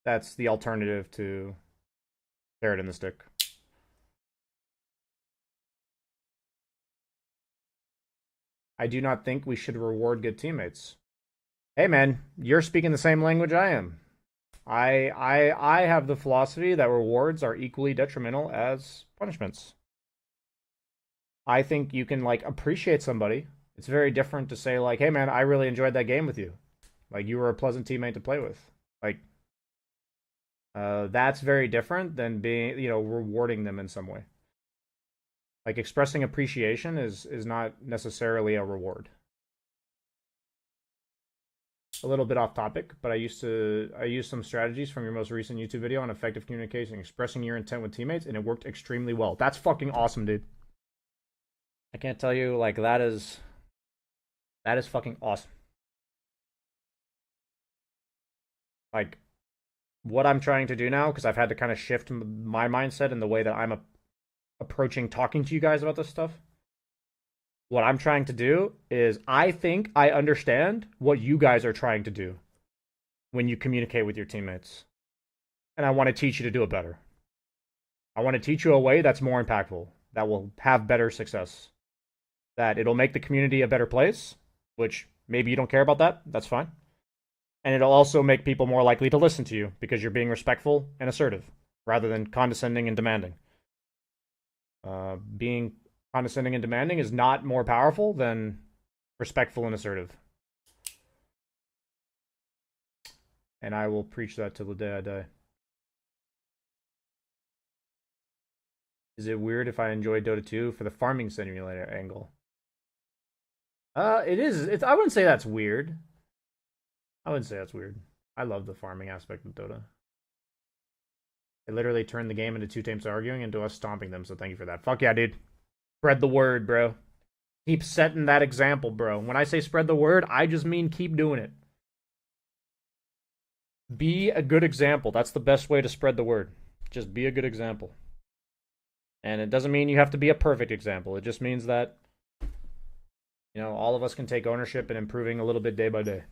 that's the alternative to carrot and the stick. I do not think we should reward good teammates. Hey man, you're speaking the same language I am. I have the philosophy that rewards are equally detrimental as punishments. I think you can like appreciate somebody. It's very different to say like, hey man, I really enjoyed that game with you. Like you were a pleasant teammate to play with. Like that's very different than being, rewarding them in some way. Like expressing appreciation is not necessarily a reward. A little bit off topic, but I used some strategies from your most recent YouTube video on effective communication, expressing your intent with teammates, and it worked extremely well. That's fucking awesome, dude. I can't tell you, like, that is fucking awesome. Like, what I'm trying to do now, because I've had to kind of shift my mindset and the way that I'm approaching talking to you guys about this stuff. What I'm trying to do is I think I understand what you guys are trying to do when you communicate with your teammates. And I want to teach you to do it better. I want to teach you a way that's more impactful, that will have better success, that it'll make the community a better place, which maybe you don't care about that. That's fine. And it'll also make people more likely to listen to you because you're being respectful and assertive rather than condescending and demanding. Being condescending and demanding is not more powerful than respectful and assertive. And I will preach that till the day I die. Is it weird if I enjoy Dota 2 for the farming simulator angle? It is. I wouldn't say that's weird. I wouldn't say that's weird. I love the farming aspect of Dota. It literally turned the game into two teams arguing into us stomping them, so thank you for that. Fuck yeah, dude. Spread the word, bro. Keep setting that example, bro. When I say spread the word, I just mean keep doing it. Be a good example. That's the best way to spread the word. Just be a good example. And it doesn't mean you have to be a perfect example. It just means that, all of us can take ownership in improving a little bit day by day.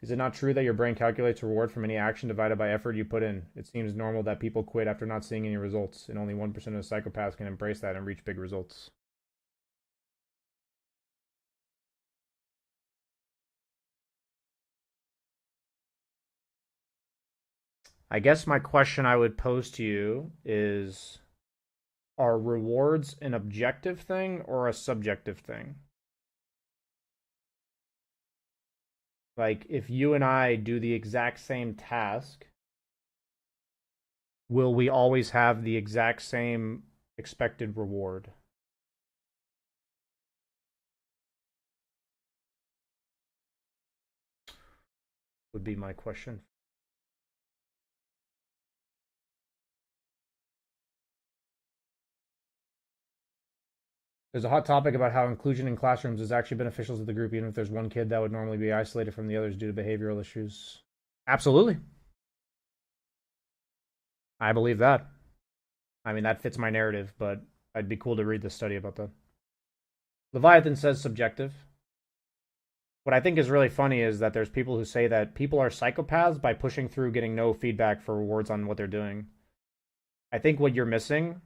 Is it not true that your brain calculates reward from any action divided by effort you put in? It seems normal that people quit after not seeing any results, and only 1% of psychopaths can embrace that and reach big results. I guess my question I would pose to you is, are rewards an objective thing or a subjective thing? Like, if you and I do the exact same task, will we always have the exact same expected reward? Would be my question. There's a hot topic about how inclusion in classrooms is actually beneficial to the group, even if there's one kid that would normally be isolated from the others due to behavioral issues. Absolutely. I believe that. I mean, that fits my narrative, but it'd be cool to read this study about that. Leviathan says subjective. What I think is really funny is that there's people who say that people are psychopaths by pushing through getting no feedback for rewards on what they're doing. I think what you're missing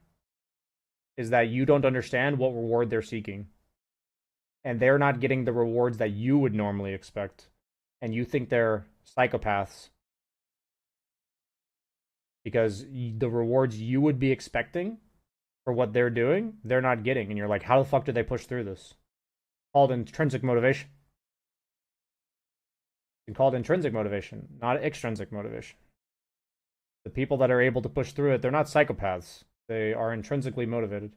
is that you don't understand what reward they're seeking. And they're not getting the rewards that you would normally expect. And you think they're psychopaths because the rewards you would be expecting for what they're doing, they're not getting. And you're like, how the fuck did they push through this? Called intrinsic motivation. It's called intrinsic motivation, not extrinsic motivation. The people that are able to push through it, they're not psychopaths. They are intrinsically motivated.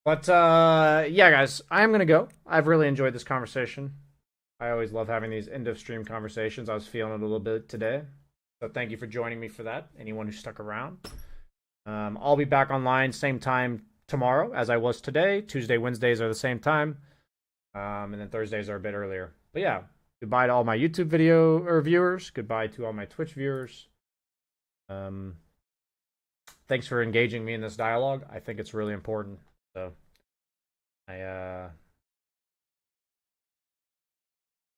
But, yeah, guys, I'm going to go. I've really enjoyed this conversation. I always love having these end-of-stream conversations. I was feeling it a little bit today. So thank you for joining me for that, anyone who stuck around. I'll be back online same time tomorrow as I was today. Tuesday, Wednesdays are the same time. And then Thursdays are a bit earlier. But, yeah. Goodbye to all my YouTube video viewers. Goodbye to all my Twitch viewers. Thanks for engaging me in this dialogue. I think it's really important. So I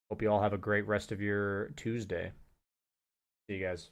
hope you all have a great rest of your Tuesday. See you guys.